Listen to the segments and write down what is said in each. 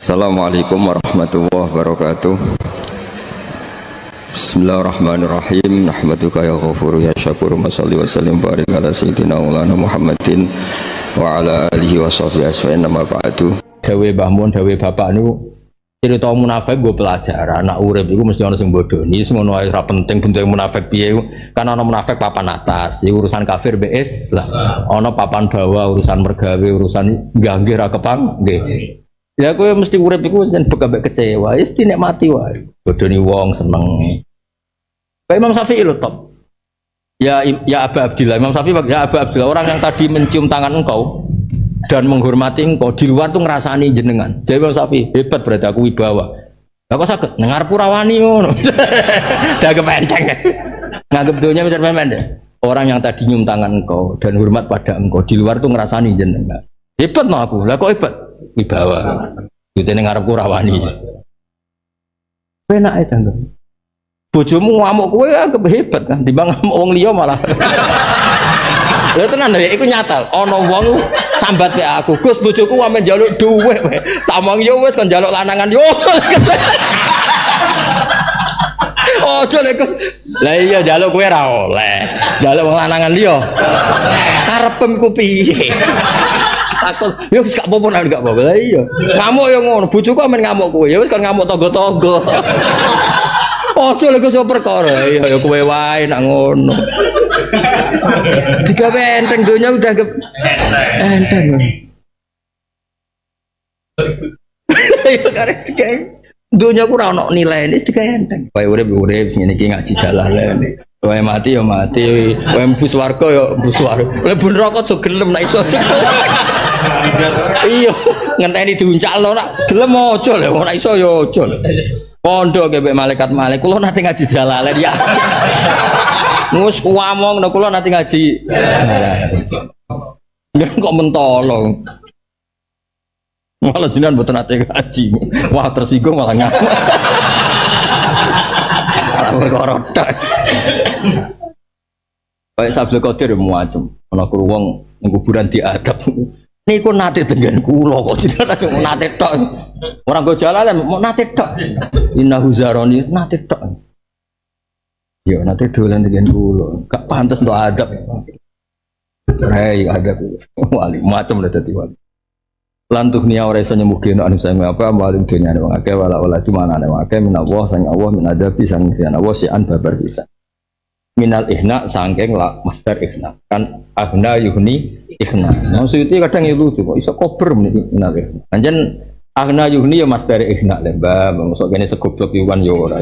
Assalamualaikum warahmatullahi wabarakatuh. Bismillahirrahmanirrahim. Nahmaduka ya ghafuru ya syakuru. Masalli wa sallim barik ala sayyidina maulana Muhammadin wa ala alihi wa sahbihi asfa'in nama ba'du. Dawe Mbah Mun, dawe bapak nu cerita munafik gue pelajaran. Anak urip iku mesti ana sing bodoni, sing ngono ae ora penting bentuk munafik piye. Kan ana munafik papan atas, iki urusan kafir be Islam. Ana papan bawah urusan mergawe, urusan nggih ra kepang nggih. Ya kowe mesti urip iku jan bekambek kecewa, wis dinikmati wae. Bodoni wong seneng. Kayak Imam Syafi'i lho top. Ya Aba Abdillah, Imam Syafi'i ya Aba Abdillah, orang yang tadi mencium tangan engkau dan menghormati engkau di luar tuh ngerasani jenengan. Jadi Imam Syafi'i hebat berarti aku wibawa. Lah kok saged dengar purawani ngono. Dah enteng. Nganggep dunia macam pendek. Orang yang tadi nyium tangan engkau dan hormat pada engkau di luar tuh ngerasani jenengan. Hebat no aku. Lah kok hebat? Wibawa. Yutene ngarepku rawani. Penak itu kan. Bojomu ngamuk kowe anggap hebat kan, timbang ngamuk wong liya malah. Lha tenan ya iku nyata. Ana wong sambat ke aku, "Gus, bojoku ame njaluk dhuwit." Tak omong yo wis kon njaluk lanangan yo. Ojo lek Gus. Lah iya njaluk kowe ora oleh. Njaluk wong lanangan liya. Karepem ku piye? Takut, ya wis gak apa-apa nek gak apa-apa. Lah iya. Ngamuk yo ngono, bojoku amen ngamuk kowe. Ya wis kon ngamuk tangga-tangga. Ojo lek iso perkara. Ya kowe wae nak ngono. Digawe enteng donya udah enteng. Ya karek digawe donya ku ora ono nilai iki digawe enteng. Wae urip sing iki ngaji jalalan. Wae mati ya mati, wae mlebu swarga ya mlebu swarga. Mlebu neraka aja gelem nek iso. Iya, ngenteni diuncalno nak gelem aja lho, nek iso ya aja lho. Pondok kebek malaikat kula nate ngaji jalalan ya. Ngus ngomong nek kula nate ngaji jalalan. Ya kok mentolong. Malah jenengan mboten nate ngaji. Wah tersinggung malah ngaku. Perkara tok. Baik Sabtu Qadir muacem. Ana wong ning kuburan diadab. Niku nate dengan kula kok jenengan nate tok. Ora go jalalan mau nate tok. Innahu zaroni nate tok. Yo nate dolan dengan kula. Gak pantes untuk adab. Hei adab. Wali macam lah dadi wali. Lan dunia ora iso nyembuhke nek anu sing apa maling dunyane wong akeh wala di manane wong akeh minallah sang Allah minadabi sang sian Allah sian babar bisa. Minal ihna sangking la master ihna kan agna yuhni ihna. Maksudnya kadang itu kok iso kober minal ihna. Anjen agna yuhni ya master ihna lembah maksud kene segoblok iwan yo ora.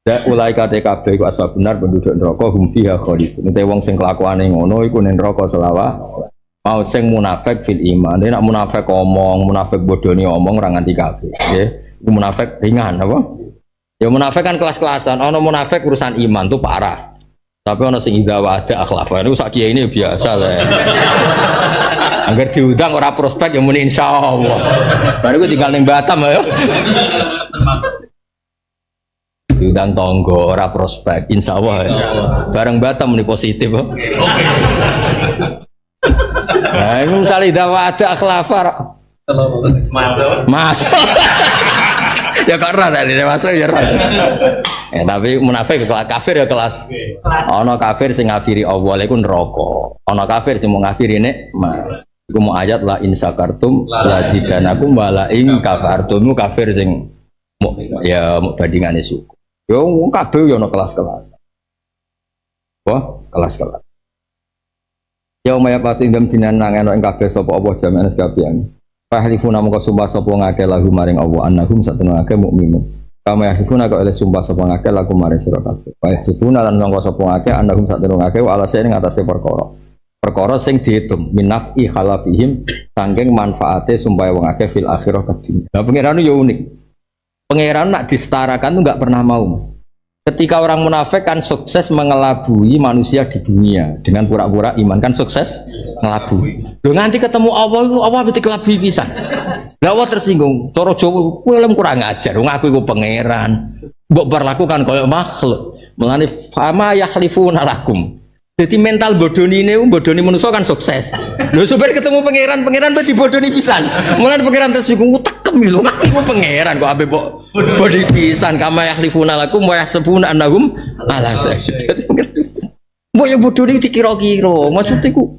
Da ulai KTKB iku asal benar penduduk neraka hum fiha khalidun. Nek wong sing kelakuane ngono iku ning neraka selawase. Mau sing munafik fil iman, nek munafik omong, munafik bodoni omong ora nganti kafir, nggih. Iku munafik ringan apa? Ya munafik kan kelas-kelasan, ana munafik urusan iman tuh parah. Tapi ana sing idza wa'ada akhlafa, niku sak kiai ini biasa lah. Angger diundang ora prospek ya muni insyaallah. Baru tinggal ning Batam ya. Diundang tonggo ora prospek, insyaallah. Ya. Bareng Batam muni positif. Nah, ini misalnya dawa ada akhlafar masuk ya karena dari masuk ya ya tapi munafik kafir ya kelas ono kafir sing ngafiri Allah iku neraka ono kafir sing mau ngafiri nikmat iku mau ayat la in sakartum la zidanakum wala in kafartum kafir sing ya mau bandingane suku yo wong kabeh yo ono kelas-kelas wah kelas-kelas. Ya umaya pati ndam dinan nangeno ing kabeh sapa apa jami'an sekabian. Fahlifuna mongko sumpah sapa ngake lagu maring Allah annahum satuna ngake mukminun. Kama yahlifuna ka oleh sumpah sapa ngake lagu maring sira kabeh. Fahlifuna lan mongko sapa ngake annahum satuna ngake ala sing ngatasi perkara. Perkara sing diitung minafi halafihim saking manfaate sumpah wong akeh fil akhirah kadine. Lah pangeran yo unik. Pangeran nak disetarakan tuh enggak pernah mau, Mas. Ketika orang munafik kan sukses mengelabui manusia di dunia dengan pura-pura iman kan sukses ngelabui. Loh nanti ketemu Allah betul kelabui bisa. Lah Allah tersinggung. Cara Jawa kowe lem kurang ajar. Wong aku iku pangeran. Mbok berlakukan koyo makhluk. Mulane fama yahlifuna lakum. Jadi mental bodoni ini, bodoni manusia kan sukses. Lho supaya ketemu pangeran berarti bodoni pisan. Mulane pangeran tersinggung tekem lho, aku pangeran kok ape kok bodi pisan kama yahlifuna lakum wa yahsabuna annahum ala sajid. Mbok ya bodoni dikira-kira, maksudnya ku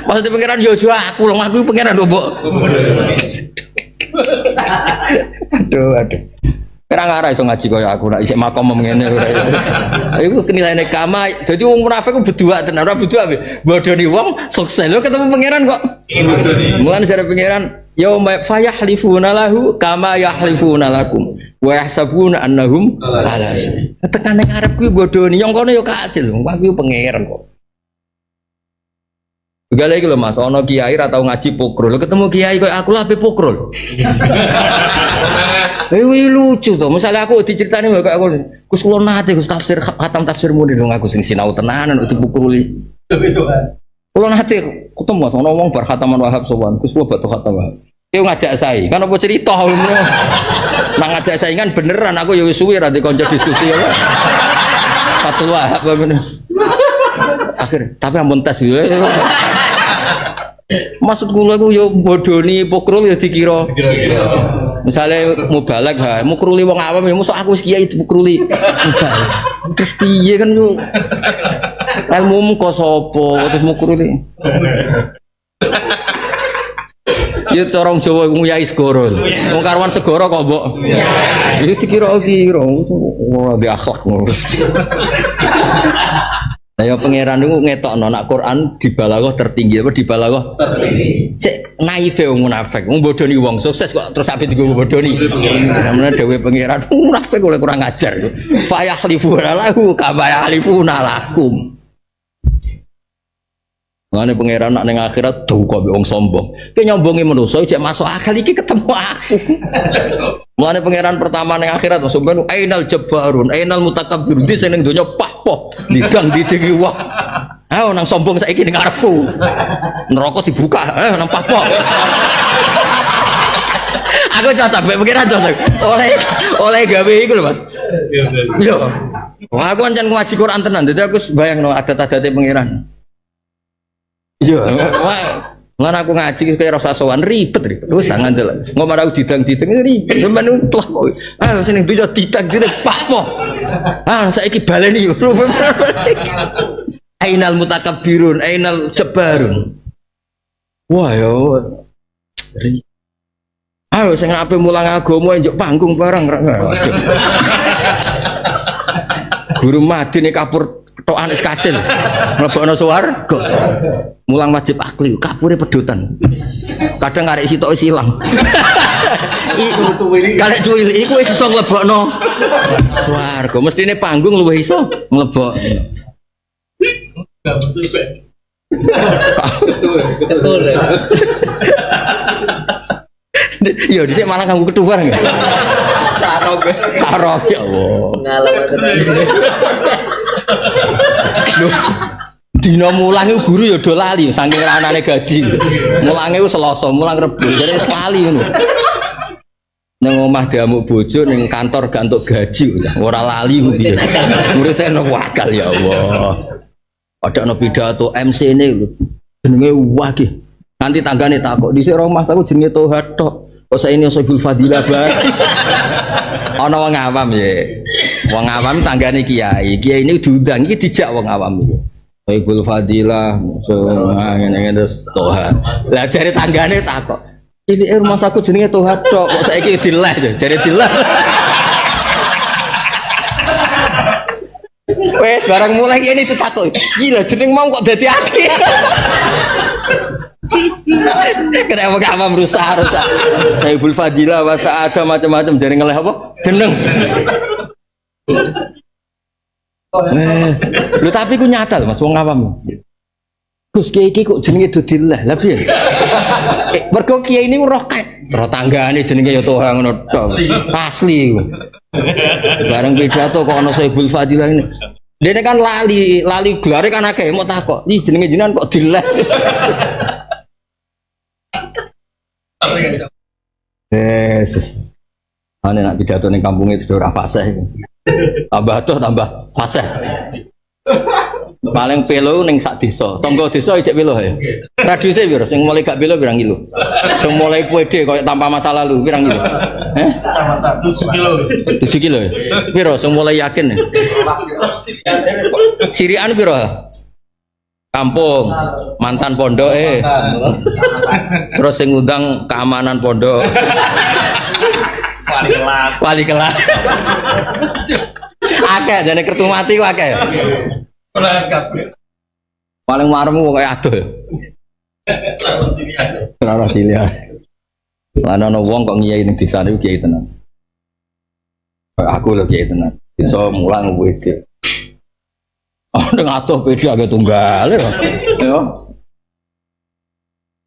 maksudnya pangeran yo aku lho, aku pangeran lho, Mbok. Aduh. Kira ngara iso ngaji kaya aku nek isih makom ngene ora. Iku kenilane kama. Dadi wong munafik ku berdua tenan, ora berdua bodoni wong sukses. Lho ketemu pangeran kok. Mulane jare pangeran yauma fayahlifuna lahu kama yahlifuna lakum wa yahsabuna annahum ala syai'. Tekane arep kuwi bodoni, yang kono yo kasil. Aku pangeran kok. Juga lagi lho Mas, ono kiai ra tau ngaji pokrol. Ketemu kiai kok aku lah pokrol. Wih lucu tuh, misalnya aku diceritani kayak aku, Gus kula nate Gus tafsir khatam tafsir muni dong aku sing sinau tenanan itu pokroli. Kula nate ketemu ono wong bar khataman Wahab sowan, Gus kula batu khatam Wahab. Yo ngajak saya, kan apa cerita ngono. Nang ngajak saingan beneran aku ya wis suwi ra dikonco diskusi ya. Fatul Wahab ngono. Akhir, tapi ampun tes yo. Maksud kula iku yo bodoni pokrol ya dikira. Misalnya mubalak ha, mukruli wong awam ya mosok aku wis kiai dimukruli. Terus piye kan yo. Ilmu kok sapa terus mukruli. Ya corong Jawa nguyai segoro. Wong karwan segoro kok mbok. Iki dikira-kira ora di akhlak ngono. Nah ya pangeran niku ngetokno nak Quran dibalaghah tertinggi apa dibalaghah tertinggi. Cek naif wong munafik, wong bodoni wong sukses kok terus ape digo bodoni. Namanya dawuh pangeran munafik oleh kurang ajar. Fa yahlifuna lahu kama yahlifuna lakum. Ngene pangeran nak ning akhirat duh kok wong sombong. Ki nyombongi manusa cek masuk akal iki ketemu aku. Mulane pangeran pertama ning akhirat sampeyan ainal jabbarun, ainal mutakabbirun di sing ning donya pah-poh, lidang ditingi wah. Ayo nang sombong saiki ning ngarepku. Neraka dibuka, nang pah-poh. Aku cocok mek pangeran cocok. Oleh gawe iku lho Mas. Yo. Wah aku pancen ngaji Quran tenan, dadi aku bayangno adat-adate pangeran. Iya, ngan aku ngaji kayak rasa sowan ribet. Terus sangan jalan. Ngomong aku didang ribet. Temen tuh kok. Ah, sini tuh didang papo. Ah, saya iki baleni yo. Ainal mutakabbirun, ainal jabbarun. Wah yo. Ayo sing ape mulang agama njuk panggung barang. Guru Madine kapur ketokan wis kasil. Mlebokno swarga. Mulang wajib akli, kapure pedotan. Kadang arek sitok wis ilang. Kalek cuwil iku wis iso mlebokno swarga. Mestine panggung luwih iso mlebok. Betul. Yo dhisik malah kanggo ketuwar nggih. Sarok ya Allah. Ngalaman. Dina mulang iku guru ya do lali saking ranane gaji. Mulange ku Selasa, mulang Rebo. Jare lali ngono. Nang omah diamuk bojo ning kantor gak entuk gaji ora lali ku piye. Muridé nang wakal ya Allah. Padahal pidato MC-ne lho. Jenenge wah ki. Nanti tanggane takok dhisik Romas aku jenenge Tohat tok. Kok saene Saibul Fadilah bae. Ana wong awam ya. Wong awam tanggane kiai. Kiai ini diundang iki dijak wong awam iki. Saibul Fadilah ngene-ngene terus Tohat. Lah jare tanggane takok. Ini rumah aku jenenge Tohat tok. Kok saiki dileh ya? Jare dileh. Wes barang mulai ini ditakok. Gila jeneng mau kok dadi akeh. Kenapa gak apa merusak? Saibul Fadilah wasa ada macam-macam jare ngeleh apa? Jeneng. Lho tapi ku nyata lho Mas wong awam. Gus kiai iki kok jenenge Dodilah. Lah piye? Mergo kiai ini roh kae. Roh tanggane jenenge ya Toha ngono tok. Asli. Bareng pidato kok ana Saibul Fadilah ini. Dene kan lali gelare kan akeh mau takok. Iki jenenge jenengan kok Dilah. Yesus. Ane nak pidato ning kampunge sudah ora fasih. Tambah tuh tambah fasih. Paling pelo ning sak desa. Tangga desa ijek pelo ya. Radiusnya piro? Sing mulai gak pelo pirang kilo? Sing mulai pede koyo tanpa masa lalu pirang kilo? Kecamatan 7 kilo. 7 kilo ya? Piro sing mulai yakin ya? Sirian piro? Kampung, mantan pondok terus sing ngundang keamanan pondok. Wali kelas. Akeh jane kertu mati ku akeh. Paling maremu kaya adoh. Ora cilik. Lan ana wong kok ngiyai ning desa niku kiai tenan. Aku lho kiai tenan. Iso mulang wede. Ana ngadoh beda agak tunggal ya. Yo.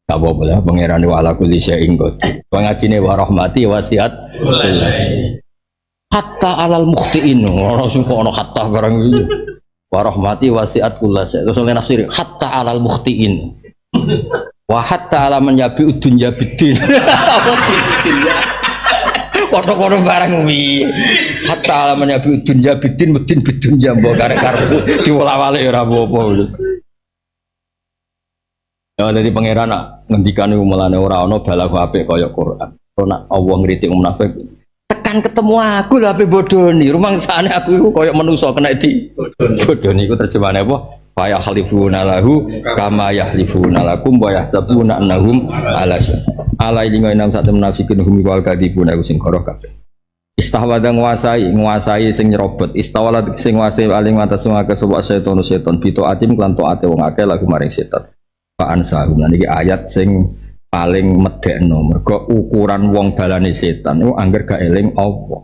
Gak apa-apa lah pangerane wala kulli syai'in qadir. Pangajine wa rahmati wasiat. Hatta alal mukhtiin. Ora sing kok ana hatta barang iki. Wa rahmati wasiat kullasya. Terus oleh nafsir hatta alal mukhtiin. Wa hatta ala man yabi dunya bidin. Kono-kono barang wi. Hatta ala man yabi dunya bidin medin bidun jambo karek-karek diwolak-walik ora apa-apa. Ya dadi pangeran ngendikan iku mulane ora ana balaghah apik kaya Quran. Ora Allah ngritik munafik. Tekan ketemu aku lho ape bodoni. Rumangsane aku iku kaya manusa kena di bodoni iku terjemahane apa? Fa yahlifuna lahu kama yahlifuna lakum wa yahsabuna annahum ala syai. Ala linga enam satu munafikin hum wal kadibun aku sing karo kabeh. Istahwada nguasai sing nyerobot. Istawala sing nguasai aling atas ngake sapa setan bito atim klan taate wong akeh lagu maring setan. Fa ansahum lan iki ayat sing paling medekno mergo ukuran wong balane setan iku angger gak eling Allah.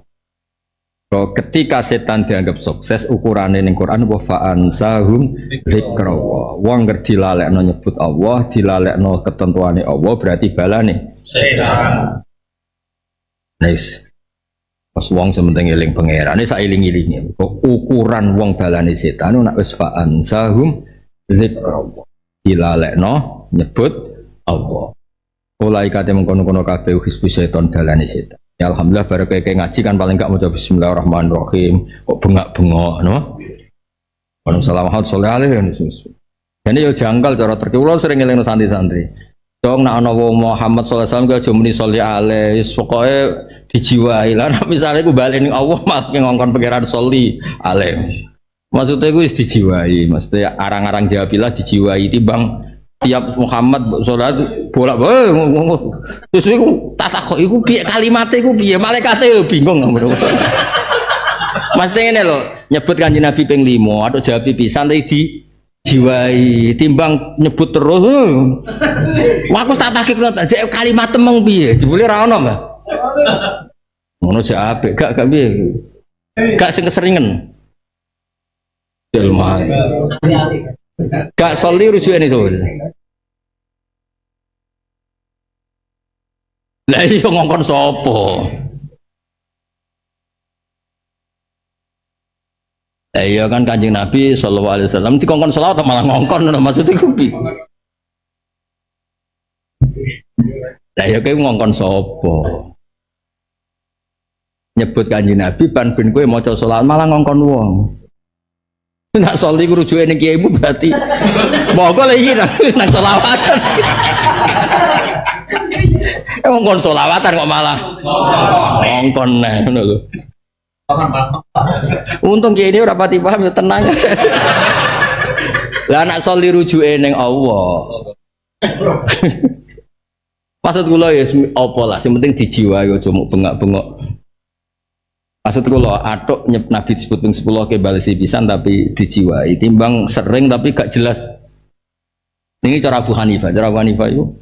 Ketika setan dianggap sukses ukurane ning Quran wa fa'ansahum zikra. Wong ger dilalekno nyebut Allah, dilalekno ketentuane Allah berarti balane setan. Nice. Pas wong sementing eling pangerane sak eling-elinge. Ukuran wong balane setan nek wis fa'ansahum zikra. Dilalekno nyebut Allah. Mulai kate mengkono-kono kabeh hizbu setan balane setan. Ya alhamdulillah bareng kayak ngaji kan paling gak mau coba bismillahirrahmanirrahim kok bengak-bengok no. Waalaikumsalam warahmatullahi. Jadi yo janggal cara terkeulo sering ngelingno santri-santri. Dong nak ana wong Muhammad sallallahu alaihi wasallam ku aja muni sholli alaihi pokoke dijiwai lah nek misale ku bali ning Allah malah ngongkon pangeran sholli alaihi. Maksudnya ku wis dijiwai, maksudnya arang-arang jawabilah dijiwai timbang tiap Muhammad salat bolak-balik terus iku tak takok iku piye kalimate iku piye malaikate lho bingung ngono. Mas ngene lho nyebut Kanjeng Nabi ping 5 atuk jawab pisan iki dijiwai timbang nyebut terus. Wah aku tak takik jek kalimat temeng piye jebule ra ono Mbah. Ngono jek apik gak piye. Gak sing keseringan. Jelma. Gak soli rujuke itu. Lah iya ngongkon sapa? Lah iya kan Kanjeng Nabi sallallahu alaihi wasallam dikongkon selawat malah ngongkon maksud iku piye? Lah iya kowe ngongkon sapa? Nyebut Kanjeng Nabi ban ben kowe maca selawat malah ngongkon wong. Nak soli rujuke ning kiaimu berarti monggo lha iki nang selawatan. Ngongkon selawatan kok malah ngongkon nah ngono lho. Untung kiai ini ora pati paham ya tenang. Lah nak soli rujuke ning Allah. Maksud kula ya apa lah sing penting dijiwai aja mung bengak-bengok. Maksud kula atuk Nabi disebut ping 10 ke balesi pisan tapi dijiwai timbang sering tapi gak jelas. Ini cara Abu Hanifah. Cara Abu Hanifah itu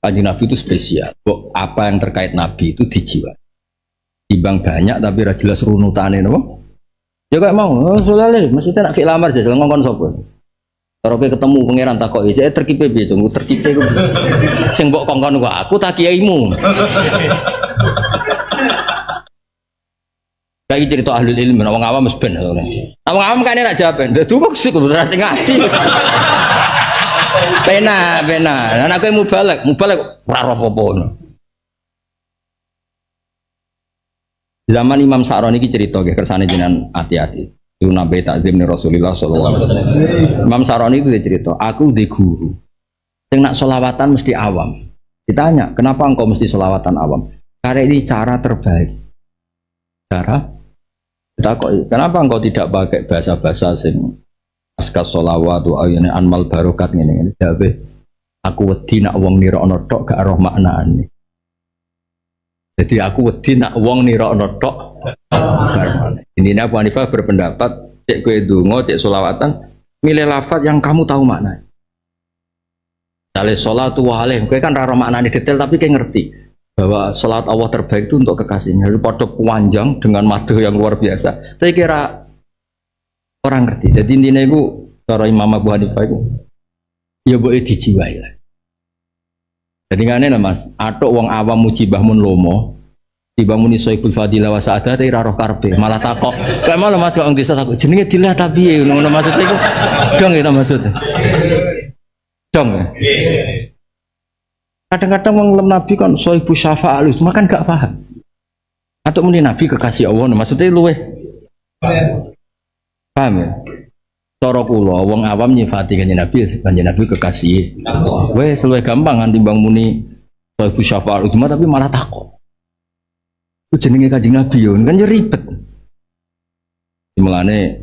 Kanjeng Nabi itu spesial. Kok apa yang terkait Nabi itu dijiwai. Timbang banyak tapi ra jelas runutane napa? Ya kayak mau, soalnya maksudnya nak fik lamar jajal ngongkon sapa. Karo ketemu pangeran takoki, "Cek terkipe piye, Cung? Terkipe ku." Sing mbok kongkon ku aku tak kiaimu. Kayak cerita ahli ilmu, wong awam mesti ben. Wong awam kan nek jawab, "Duh kok sik berarti ngaji." Pena. Lah kowe mubalek ora apa-apa ngono. Zaman Imam Sa'roni iki cerita nggih kersane jenengan hati-hati. Itu nabi takzim Rasulullah sallallahu alaihi wasallam. Imam Saroni itu dia cerita, aku di guru. Yang nak sholawatan mesti awam. Ditanya, kenapa engkau mesti sholawatan awam? Karena ini cara terbaik. Kenapa engkau tidak pakai bahasa-bahasa sing askas sholawat wa ayune anmal barokat ngene. Aku wedi nak wong nirokno tok gak roh maknane. Jadi aku wedi nak wong nirokno tok gak roh. Intinya Abu Hanifah berpendapat cek kowe donga cek sholawatan milih lafaz yang kamu tahu maknanya. Misalnya sholatu wa alaih, kowe kan ora roh maknane detail tapi kowe ngerti bahwa sholat Allah terbaik itu untuk kekasihnya. Lalu pada panjang dengan madu yang luar biasa. Saya kira orang ngerti. Jadi intinya itu cara Imam Abu Hanifah itu ya boleh dijiwai lah. Jadi ngene lah Mas, atok wong awam muji Mbah Mun lomo, tiba muni Soibul Fadilah wa Sa'adah ora roh karepe, malah takok. Kayak malah Mas kok wong desa takok jenenge dilah ta piye ngono maksudnya iku. Dong ya maksudnya. Dong ya. Kadang-kadang wong lem Nabi kan Soibu Syafa'alus, makan gak paham. Atau muni Nabi kekasih Allah, maksudnya luweh. Paham ya? Cara kula wong awam nyifati kanjeng Nabi kekasih. Wes luwih gampang nganti timbang muni Soibu Syafa'alus, tapi malah takok. Itu jenenge kanjeng Nabi yo, kan ribet. Mulane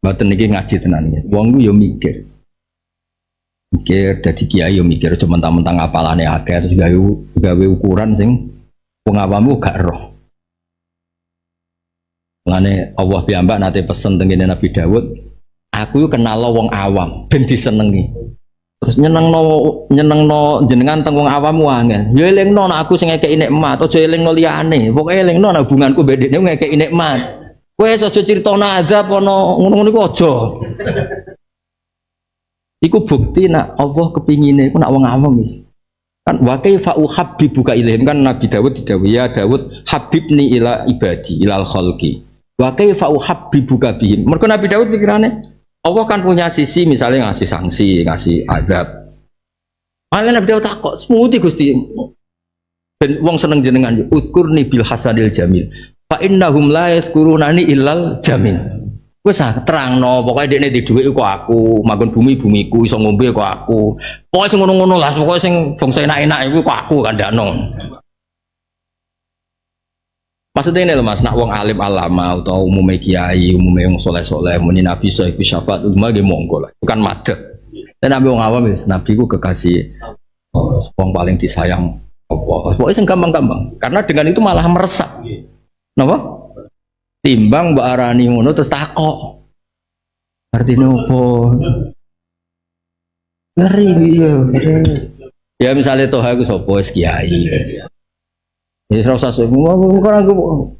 mboten niki ngaji tenan iki. Wong ku yo mikir dadi kiai yo mikir cuma mentang-mentang apalane akeh terus gawe ukuran sing wong awamu gak roh. Mulane Allah piyambak nate pesen tengene Nabi Daud, aku kenal wong awam ben disenengi. Terus nyenengno jenengan teng wong awam angel. Ya elingno nek aku sing ngekeki nikmat, aja elingno liyane. Pokoke elingno nek hubunganku mbek dekne ngekeki nikmat. Kowe aja critakno azab ana ngono-ngono iku aja. Iku bukti nak Allah kepingine iku nak wong awam wis. Kan wa kaifa uhabbibuka ilaihim kan Nabi Daud didhawuhi ya Daud habibni ila ibadi ilal khalqi. Wa kaifa uhabbibuka bihim. Mergo Nabi Daud pikirane Allah kan punya sisi misalnya ngasih sanksi, ngasih adab. Makanya Nabi Daud takut, semuti Gusti. Ben wong seneng jenengan udkurni bil hasanil jamil. Fa innahum la yadhkurunani illal jamil. Wes terangno, pokoke dekne di dhuwit kok aku, manggon bumiku, iso ngombe kok aku. Pokoke sing ngono-ngono lah, pokoke sing bangsa enak-enak iku kok aku kandhakno. Maksudnya ini loh Mas, nak wong alim alama atau umumnya kiai, umumnya wong soleh-soleh, muni Nabi Sohib Syafaat, umumnya dia monggo lah, bukan madet. Dan Nabi wong awam, Nabi ku kekasih, wong paling disayang. Pokoknya yang gampang-gampang, karena dengan itu malah meresap. Kenapa? Timbang mbak arani ngono terus takok. Artinya apa? Ngeri ya. Ya misalnya toh aku sopo kiai. Ya serasa semua bukan aku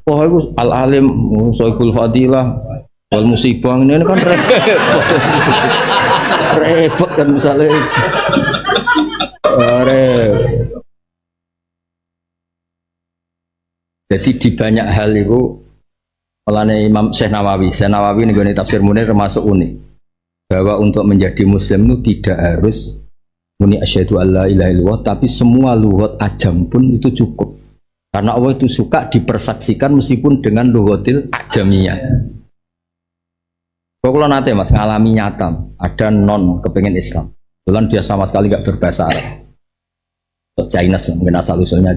toh aku al alim Soibul Fadilah wal musibah ini kan repot kan misalnya. Jadi di banyak hal itu Malane Imam Syekh Nawawi ini gone tafsir Munir termasuk unik bahwa untuk menjadi muslim itu tidak harus muni asyhadu alla ilaha illallah tapi semua lughat ajam pun itu cukup karena Allah itu suka dipersaksikan meskipun dengan lughatil ajamiyah. Kalau nanti Mas ngalami nyata ada non kepengen Islam bulan dia sama sekali gak berbahasa Arab China mungkin asal usulnya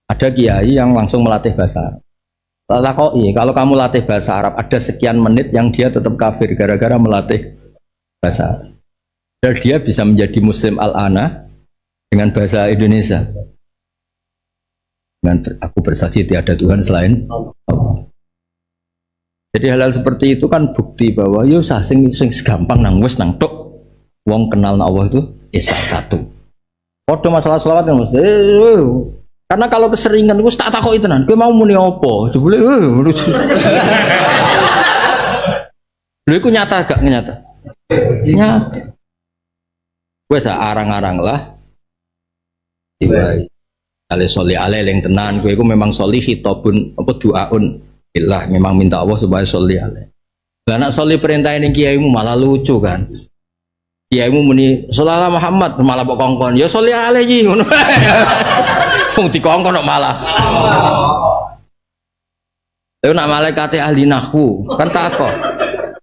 ada kiai yang langsung melatih bahasa Arab. Kalau kamu latih bahasa Arab ada sekian menit yang dia tetap kafir gara-gara melatih bahasa Arab. Dan dia bisa menjadi muslim al-ana dengan bahasa Indonesia. Dan aku bersaksi tiada Tuhan selain Allah. Jadi hal-hal seperti itu kan bukti bahwa yo sing gampang nang wis nang tok wong kenal Allah itu isa satu. Padha masalah selawat kan Mas. Karena kalau keseringan gue tak takut itu nan, gue mau muni apa? Jebule, lu itu nyata gak nyata? Nyata. Gue arang-arang lah. Ale soli ale yang tenan, gue memang soli hitobun apa duaun, ilah memang minta Allah supaya soli ale. Lah nak soli perintah ini kiaimu malah lucu kan? Kiaimu muni sholala Muhammad malah kok kongkon, ya soli ale ji ngono. Wong dikongkon kok malah. Lha nak malaikat ahli nahwu kan takok.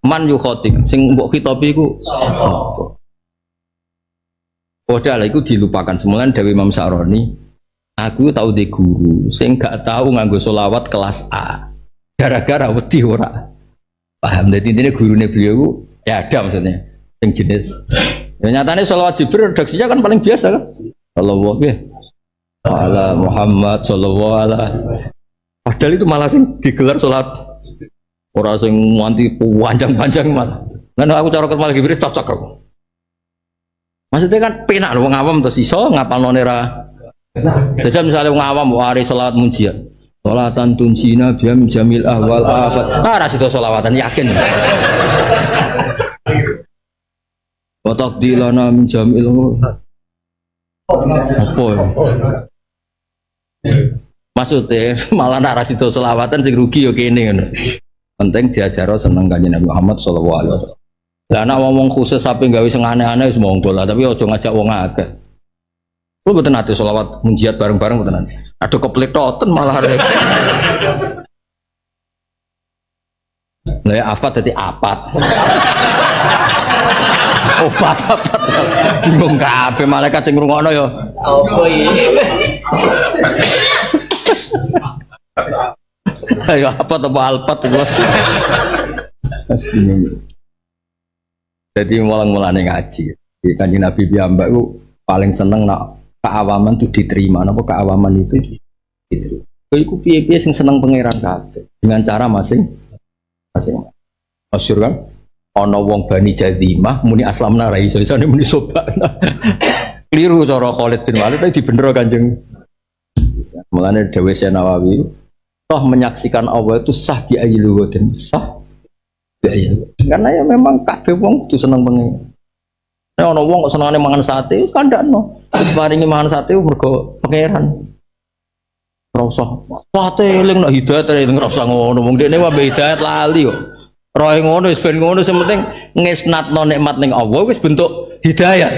Man yu khotib sing mbok khitobi iku sapa? Padahal iku dilupakan semuanya dari Imam Sa'roni. Aku tahu di guru sing gak tahu nganggo selawat kelas A. Gara-gara wedi ora. Paham dadi intine gurune beliau ya ada maksudnya sing jenis. Ya nyatane selawat Jibril redaksinya kan paling biasa kan. Sallallahu ala Muhammad sallallahu alaihi. Padahal itu malah sing digelar salat ora sing nganti panjang-panjang malah. Lan aku cara ketemu Jibril cocok aku. Maksudnya kan penak lho wong awam terus iso ngapalno ora. Desa misalnya wong awam wari salat munjiat. Salatan tunsina biam jamil ahwal afat. Ora sida selawatan yakin. Wa taqdilana min jamil apa ya? Maksudnya malah narasi itu selawatan sing rugi yo kene ngono. Penting diajaro seneng Kanjeng Nabi Muhammad sallallahu alaihi wasallam. Lah nek wong khusus sampe gawe sing aneh-aneh wis monggo lah, tapi aja ngajak wong akeh. Kulo mboten ate selawat munjiat bareng-bareng mboten ate. Aduh kepletoten malah repot. Lah ya afat dadi apat. Obat apat. Bingung kabeh malaikat sing ngrungokno ya. Apa iki? Ayo apa atau alpat gua. Jadi mulang-mulane ngaji. Di Kanjeng Nabi piyambak ku paling seneng nak keawaman itu diterima. Napa keawaman itu diterima. Iku piye-piye sing seneng pangeran kabeh dengan cara masing-masing. Masyhur kan? Ana wong Bani Jadzimah muni aslamna ra iso isane muni sobana. Keliru cara Khalid bin Walid tapi dibener Kanjeng. Mulane dawuh Syekh Nawawi, toh menyaksikan Allah itu sah bi ayyilu dan sah bi ayyilu. Karena ya memang kabeh wong kudu seneng pengen. Nek ana wong kok senengane mangan sate wis kandhakno. Wis paringi mangan sate mergo pangeran. Ora usah sate eling nek hidayat eling ora usah ngono. Wong dekne wae hidayat lali kok. Roe ngono wis ben ngono sing penting ngesnatno nikmat ning Allah wis bentuk hidayat.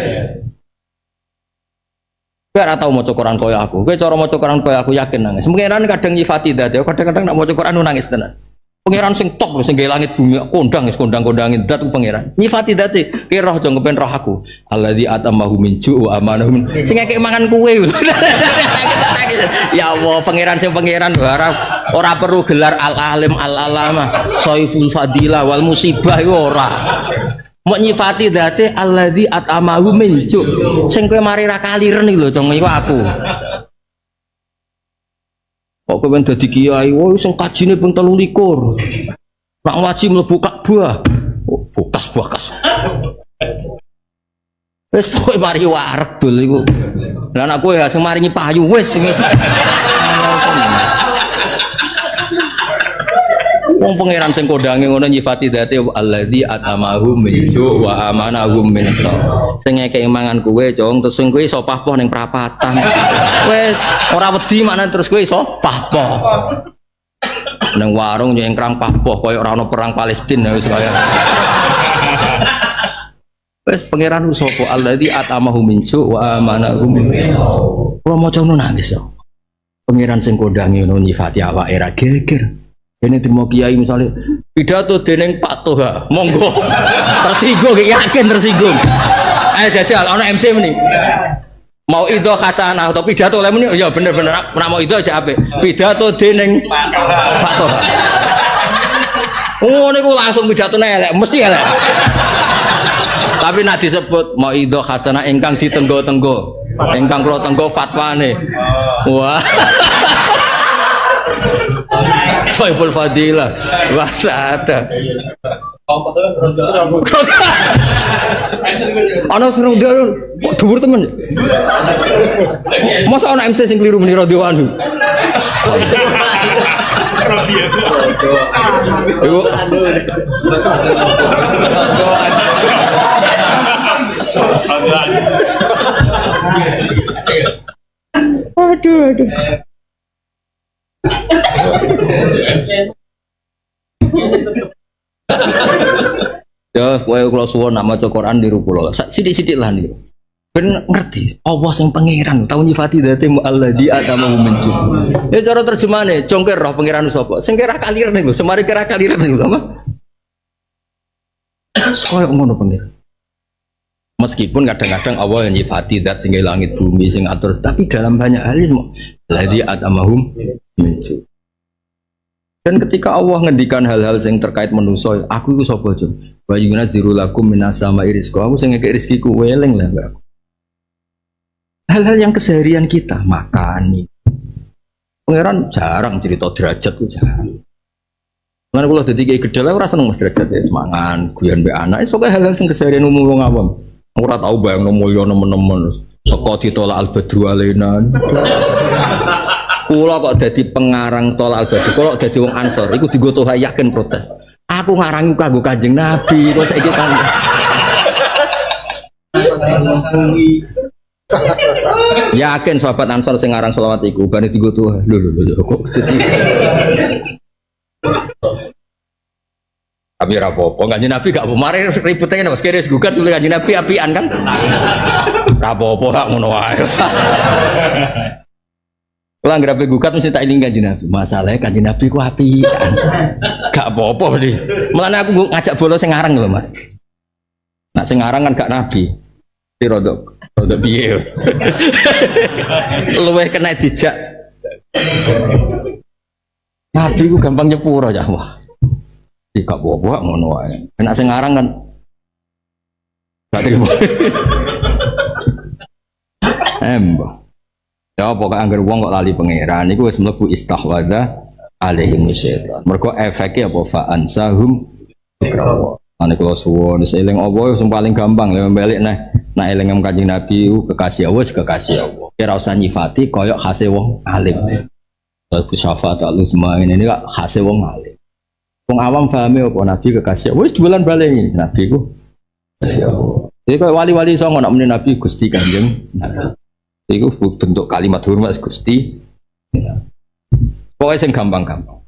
Kowe ora tau maca Quran kaya aku. Kowe cara maca Quran kaya aku yakin nangis. Pangeran kadang nyifati zat, kadang-kadang nak maca Quran nangis tenan. Pangeran sing top sing gawe langit bumi kondang wis kondang-kondangin zat pangeran. Nyifati zate, ki roh aja ngepen roh aku. Allazi atamahu min ju' wa amanahu min. Sing ngekek mangan kowe. Ya Allah, pangeran sing pangeran ora perlu gelar al-alim al-alama, saiful fadilah wal musibah iku ora. Mau nyifati date alladzi atamahu min ju' sing kowe mari ra kaliren iki lho jong iku aku. Kok kowe dadi kiai woi sing kajine ping 23. Nak wajib mlebu Ka'bah. Oh, bokas. Wis kowe mari wareg dul iku. Lah anak kowe sing maringi payu wis. Wong pangeran sing kondange ngono nyifati date allazi atamahu min ju' wa amanahu min khawf. Sing ngekeki mangan kowe, Cong, terus sing kowe iso pahpoh ning prapatan. Wis ora wedi maknane terus kowe iso pahpoh. Ning warung nyengkrang pahpoh koyo ora ono perang Palestina wis kaya. Wis pangeran sapa allazi atamahu min ju' wa amanahu min khawf. Kulo maca ngono nangis yo. Pangeran sing kondange ngono nyifati awake ra geger. Ini terima kiai misalnya pidato dening Pak Toha, monggo tersinggung, yakin tersinggung. Ayo jajal, ono MC ini. Mau itu khasanah atau pidato oleh ini? Ya bener-bener, mau itu aja apa? Pidato dening Pak Toha. Oh, ini langsung pidato elek, mesti elek. Tapi nak disebut mau itu khasanah ingkang ditenggo-tenggo, ingkang kula tenggo fatwane. Wah. Saiful Fadilah wasata. Ana serung dhuwur temen. Masa ana MC sing kliru muni radhiyallahu anhu. Aduh. Ya, kowe kula suwun nak maca Quran niru kula. Sithik-sithik lah niku. Ben ngerti, Allah sing pangeran, tau nyifati dzate alladzi atamahu min jud. Ya cara terjemahane, congker roh pangeran sapa? Sing kira kaliren niku, semari kira kaliren niku apa? Soale ngono pangeran. Meskipun kadang-kadang Allah yang nyifati zat sing langit bumi sing atur, tapi dalam banyak hal ini alladzi atamahu min jud. Dan ketika Allah ngendikan hal-hal yang terkait manusia, aku itu sapa jum? Wa yunazziru lakum minas sama'i rizqa. Aku sing ngekek rezekiku weleng lah enggak. Hal-hal yang keseharian kita, makan nih. Pangeran jarang cerita derajat itu jarang. Lan kula dadi kiai gedhe ora seneng mas derajat ya semangan, guyon mbek anak, pokoke hal-hal sing keseharian umum wong awam. Ora tau bayangno mulya nemen-nemen. Saka ditolak al-badru alaina. Kula kok dadi pengarang tolak al-badru, kula dadi wong Ansor, iku dienggo Tuhan yakin protes. Aku ngarang kanggo Kanjeng Nabi, kok saiki kan. Yakin sahabat Ansor sing ngarang selawat iku bane dienggo Tuhan. Lho kok dadi. Tapi ora apa-apa, Kanjeng Nabi gak apa mari ribete ngene Mas, kira gugat oleh Kanjeng Nabi apian kan. Ora apa-apa gak ngono wae. Kalau nggak rapi gugat mesti tak iling Kanjeng Nabi. Masalahnya Kanjeng Nabi ku api, gak apa-apa nih. Malah aku ngajak bolos sing ngarang lho Mas. Nak sing ngarang kan gak Nabi. Di rodok piye. Luweh kena dijak. Nabi ku gampang nyepuro ya wah. Iki gak apa-apa ngono wae. Nek sing ngarang kan gak terima. Embah. Ya pokoknya anggar wong kok lali pangeran iku wis mlebu istahwadha alaihim syaitan. Mergo efeke apa fa ansahum zikrallah. Ane kula suwun eling apa sing paling gampang ya balik nah eling Kanjeng Nabi kekasih Allah kekasih Allah. Ora usah nyifati koyok khase wong alim. Tapi syafaat al-uzma ini kok khase wong alim. Wong awam pahame apa Nabi kekasih Allah wis bulan baleni Nabi ku kekasih Allah. Jadi kok wali-wali songo nak muni Nabi Gusti Kanjeng Nabi. Itu bentuk kalimat hormat Gusti. Pokoknya sing gampang-gampang.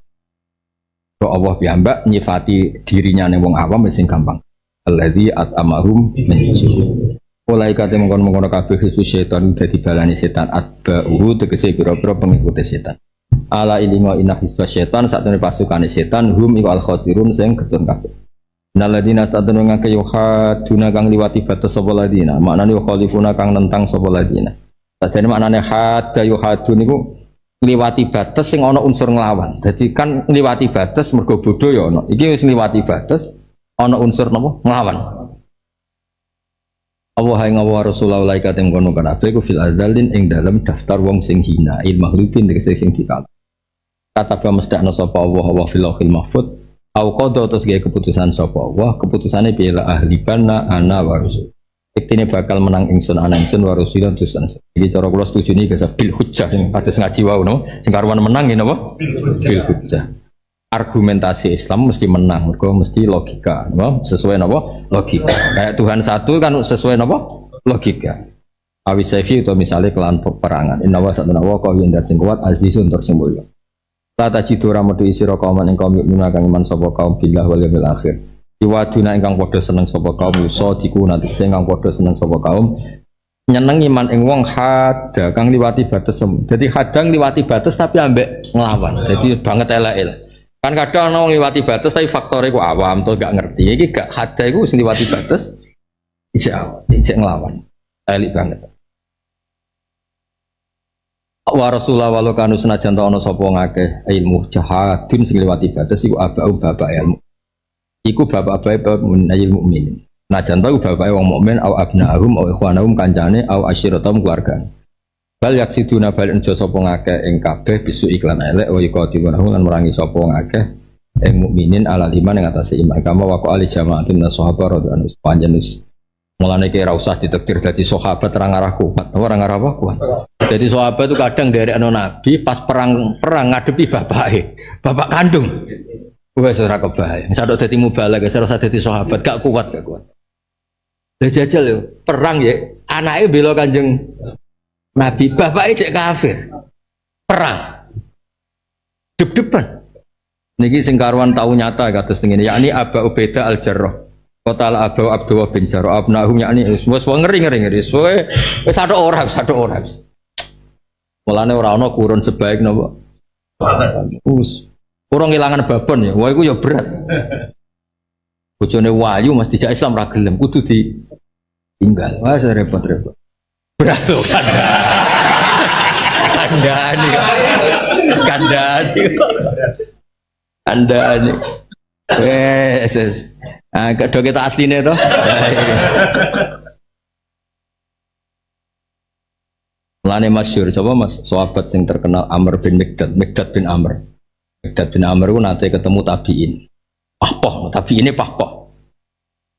Kalau Allah piyambak nyifati dirinya ning wong awam sing gampang. Alladzi at'amahum min juu'. Mulai kate mengkon-mengkon kabeh Yesus setan dadi balane setan atba'uhu tegese pira-pira pengikut setan. Ala ilinga inna hisba setan sakjane pasukane setan hum iku al-khasirun sing ketun kabeh. Naladina tadun ngake yuhaduna kang liwati batas sapa ladina. Maknane khalifuna kang nentang sapa ladina. Jadi maknanya hadda yuhadun itu liwati batas sing ana unsur nglawan. Jadi kan liwati batas mergo bodho ya ana. Iki wis liwati batas ana unsur napa? Nglawan. Allah ing Allah Rasulullah laika tem kono kan ape ku fil azalin ing dalam daftar wong sing hina il maghribin tegese sing dikalah. Kata ba mestakno sapa Allah fil lauhil mahfuz au qada terus gawe keputusan sapa Allah, keputusane piye la ahlibanna ana wa rasul. Iktine bakal menang ingsun ana ingsun wa rasulan tusan. Iki cara kula setuju niki bisa bil hujjah sing kados ngaji wae no. Sing karuan menang ngene apa? Bil hujjah. Argumentasi Islam mesti menang, mergo mesti logika, no? Sesuai napa? Logika. Kayak Tuhan satu kan sesuai napa? Logika. Awi saifi itu misalnya kelan peperangan. Inna wa satuna wa qawiyun dat sing kuat azizun tur sing mulya. La tajidu ramadu isira kauman ing kaum mukmin kang iman sapa kaum billah wal yaumil akhir. Iwaduna ingkang padha seneng sapa kaum sadiku nanti sing kang padha seneng sapa kaum nyeneng iman ing wong hada kang liwati batas. Jadi hadang liwati batas tapi ambek nglawan. Jadi banget elek. Kan kadang ana wong liwati batas tapi faktore ku awam to gak ngerti. Iki gak hada iku sing liwati batas ijek nglawan. Elik banget. Wa Rasulullah walau kanu senajan ta ana sapa ngakeh ilmu jahadun sing liwati batas iku abau bapak ilmu. Iku bapak-bapak menayil mukmin. Nah jantan bapak wong mukmin au abnaahum au ikhwanahum kancane au asyiratum keluarga. Bal yaksiduna bal enjo sapa ngakeh ing kabeh bisu iklan elek wa iqatilunahum lan merangi sapa ngakeh ing mukminin ala liman ing atase iman kama wa ali jamaatin sahabat radhiyallahu anhu panjenus. Mulane ki ora usah ditakdir dadi sahabat ora ngarah kuat, ora ngarah apa kuat. Jadi sahabat itu kadang dari Nabi pas perang ngadepi bapak kandung. Wes ora kebayang. Sadok dadi mubalagh, ora usah dadi sahabat, gak kuat. Lah jajal yo, perang ya, anake bela Kanjeng Nabi, bapake cek kafir. Perang. Dep-depan. Niki sing karuan tau nyata kados ngene, yakni Aba Ubaidah Al-Jarrah. Qatala Abu Abdullah bin Jarrah abnahum yakni wis ngeri. Wis satu orang. Mulane ora ana kurun sebaik napa. Wis kurang kehilangan babon ya. Wah iku ya berat. Bojone wayu mesti dijak Islam ra gelem kudu ditinggal. Wah repot. Berat loh Kandhani. Wes. Ah kedok kita asline to. Lane masyhur sapa Mas sahabat sing terkenal Amr bin Miqdad bin Amr. Miqdad bin Amr ku nate ketemu tabi'in. Tabi'ine pahpoh.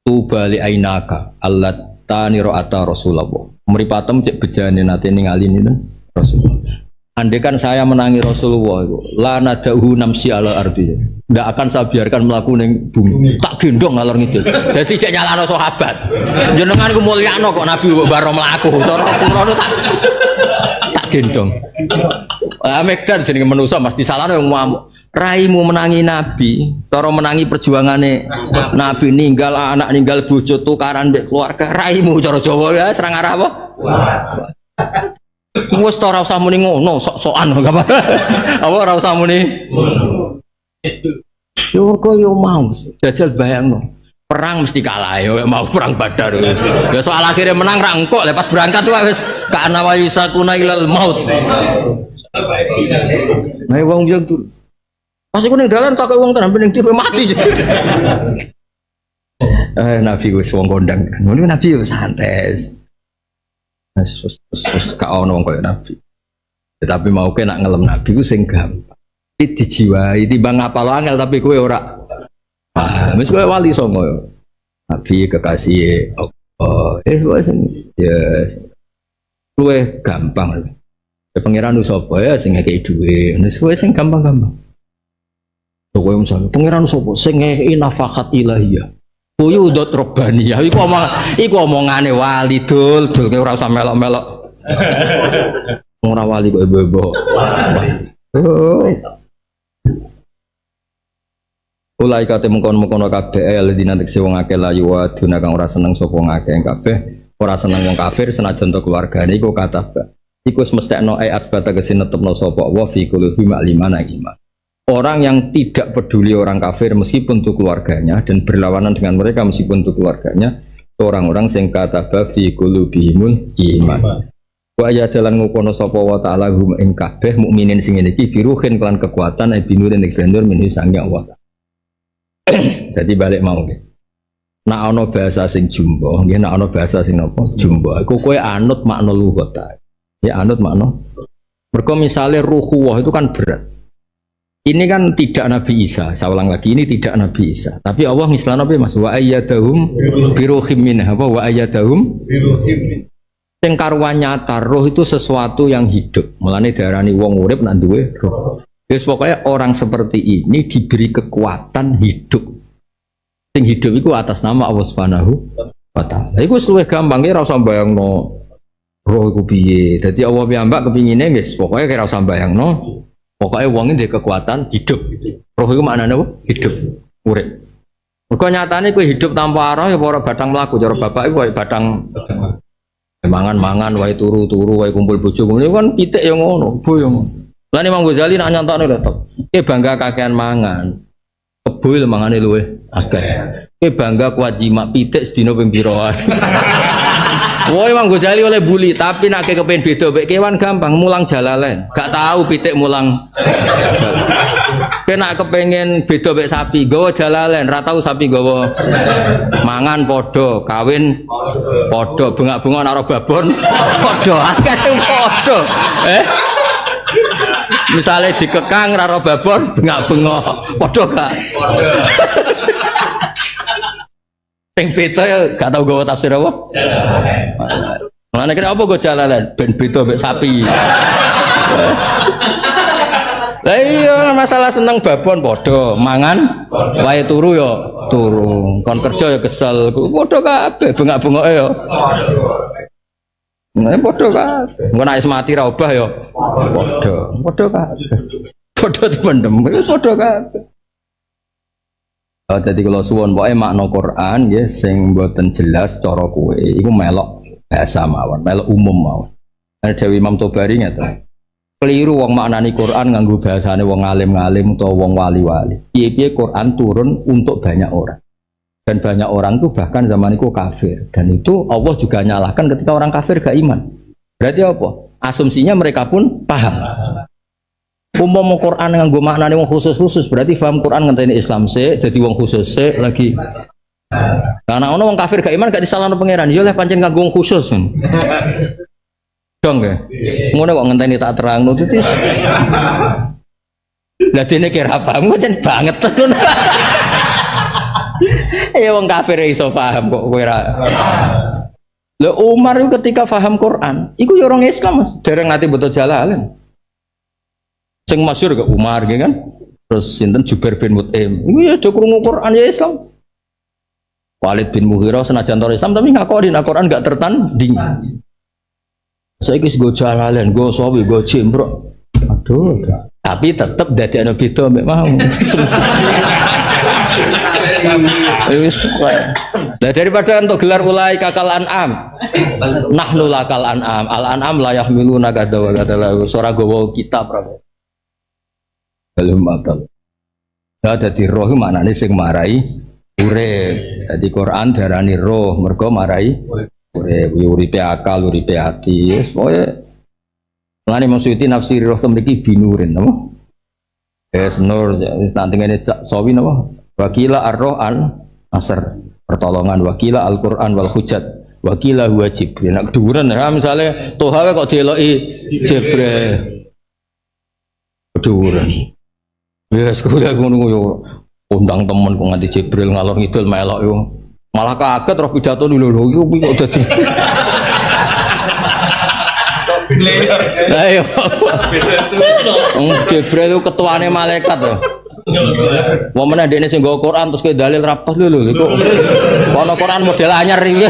Tubali ainaka allatani ra'ata Rasulullah. Mripatem cek bejane nate ningali niku Rasulullah. Andai kan saya menangi Rasulullah itu, la nadahu namsi ala ardi. Nggak akan saya biarkan melaku ning bumi. Tak gendong ngalor ngidul. Dadi cek nyalano sahabat. Jenengan ku mulyakno kok Nabi baro mlaku. Cara kurono tak gendong. Ah Mekdan jenenge manusa mesti salahno wong ngamuk. Raimu menangi Nabi, cara menangi perjuangane Nabi ninggal anak, ninggal bojo tukaran mbek keluarga. Raimu cara Jawa ya serang arah apa? Wes ora usah muni ngono, sok-sokan apa. Apa ora usah muni. Yo kok yo mau jajal bayangno. Perang mesti kalah yo mau perang Badar. Ya soal akhirnya menang ra engkok lepas berangkat tuh wis kana wa yusakuna ilal maut. Nah wong yo tur. Pas iku ning dalan tak wong tenan ning tipe mati. Nabi wis wong kondang. Ngono Nabi yo santai. Terus gak ono wong koyo Nabi. Tetapi mau ke nak ngelem Nabi ku sing gampang. Iki dijiwai timbang ngapal angel tapi kowe ora. Wis kowe wali songo yo. Nabi kekasih Allah. Wis yes. Luwe gampang. Pangeran sapa ya sing ngekeki dhuwit. Wis sing gampang-gampang. Kowe misalnya pangeran sapa sing ngekeki nafakat ilahiyah. Kuyu udot robbaniyah. Iku omongane wali dul kowe ora usah melok-melok. Ora wali kok ibu-ibu. Ulai kate mengkon-mengkon kabeh alladzina tekse wong akeh layu waduna kang ora seneng sapa wong akeh kabeh ora seneng wong kafir senajan to keluargane iku kata iku mestekno asbata kese netepno sapa wa fi qulubi ma'limana iman. Orang yang tidak peduli orang kafir meskipun itu keluarganya dan berlawanan dengan mereka meskipun itu keluarganya, orang-orang sing kataba fi qulubihimul iman. Wa ya dalan ngukono sapa wa ta'ala hum ing kabeh mukminin sing iki biruhin kelan kekuatan binurin ekstendur minhu sange Allah. Jadi balik mau nggih. Nek ana bahasa sing jumbo, nggih nek ana bahasa sing napa? Jumbo. Iku kowe anut makna lugat. Ya anut makna. Mergo misale ruhuwah itu kan berat. Ini kan tidak Nabi Isa, saya ulang lagi, ini tidak Nabi Isa. Tapi Allah ngislan apa Mas? Wa ayyadahum biruhim minha, wa ayyadahum biruhim min. Sing karuan nyata, roh itu sesuatu yang hidup. Mulane diarani wong urip nak duwe roh. Wis pokoknya orang seperti ini diberi kekuatan hidup. Sing hidup itu atas nama Allah Subhanahu wa taala. Iku luwih gampang ki ora usah bayangno roh iku piye. Dadi Allah piyambak kepingine wis pokoknya ora usah bayangno. Pokoknya wong ini kekuatan hidup. Roh itu maknanya apa? Hidup, urip. Mergo nyatane kowe hidup tanpa roh ya ora batang mlaku. Cara bapak iku koyo batang mangan-mangan wae turu-turu wae kumpul bojo. Ngene kan pitik ya ngono, bo ya ngono. Lah Imam Ghazali nak nyontokne lho to. Kowe bangga kakean mangan. Kebo lho mangane luwih akeh. Kowe bangga kuat jimat pitik sedina ping pira. Woi Imam Ghazali oleh bully, tapi nak kepen beda mek kewan gampang mulang jalalen. Gak tahu pitik mulang. Kena kepengen beda mek sapi, gawa jalalen, ra tahu sapi gawa. Mangan podo, kawin podo, bengak-bengok naro babon podo, akeh podo. Misalnya dikekang naro babon, bengak-bengok podo gak? Sing beda ya gak tau gawa tafsir apa? Jalalan. Kira apa gue jalalan? Ben beda mbek sapi. Lah iya masalah seneng babon padha, mangan wae turu ya turu. Kon kerja ya kesel. Padha kabeh bengak-bengoke ya. Nah, padha kabeh. Engko nek mati ra obah ya padha kabeh. Padha dipendem wis padha kabeh. Dadi kula suwun pokoke makna Quran nggih sing mboten jelas cara kowe iku melok bahasa mawon, melok umum mawon. Dewe Imam Tobari ngeten. Keliru wong maknani Quran nganggo bahasane wong alim-alim utawa wong wali-wali. Piye-piye Quran turun untuk banyak orang. Dan banyak orang itu bahkan zaman itu kafir. Dan itu Allah juga nyalahkan ketika orang kafir gak iman. Berarti apa? Asumsinya mereka pun paham. Umpama Quran nganggo maknane wong khusus-khusus, berarti paham Quran ngenteni Islam sik, dadi wong khusus sik lagi. Karena ono wong kafir gak iman gak disalahno pangeran, ya oleh pancen nganggo wong khusus. Dong ya. Ngono kok ngenteni tak terangno titis. Lah dene kira paham pancen banget tenan. Ya wong kafir iso paham kok kowe ra. Lah Umar ketika paham Quran, iku ya orang Islam, dereng nate betul jalalan. Sing masyhur ke Umar kan, terus sinten Jubair bin Mut'im, iku ya do krungu Quran ya Islam. Walid bin Mughirah senajan tor Islam tapi ngakoni nek Quran gak tertanding. Saiki wis go jalalan, go sawi, go cimbrok. Aduh, tapi tetep dadekno beda mek mau. Nah, daripada untuk gelar ulai kakal an'am, nahnu lakal an'am, al an'am la yahmiluna kadza wa kadza la sora gowo kitab ra. Belum matal. Ya dadi roh maknane sing marai urip. Dadi Quran darani roh mergo marai urip, uripe akal, uripe ati. Wis pokoke lane maksudi nafsir roh temriki binurin napa? Wis nur wis nanti ngene sawi napa? Wakila ar-roh an-nasr pertolongan, wakila al-Quran wal hujat, wakila huwa Jibril. Nak keduren ya misale Toha kok deloki Jibril. Keduren. Wis kuwi ngono yo undang temen kok nganti Jibril ngalor ngidul melok yo. Malah kaget roh pidato lho yo kok dadi. Ayo. Jibril itu ketuane malaikat lho. Wong meneh dene sing nggawa Quran terus kowe dalil rapat lho iku. Ono Quran model anyar iki.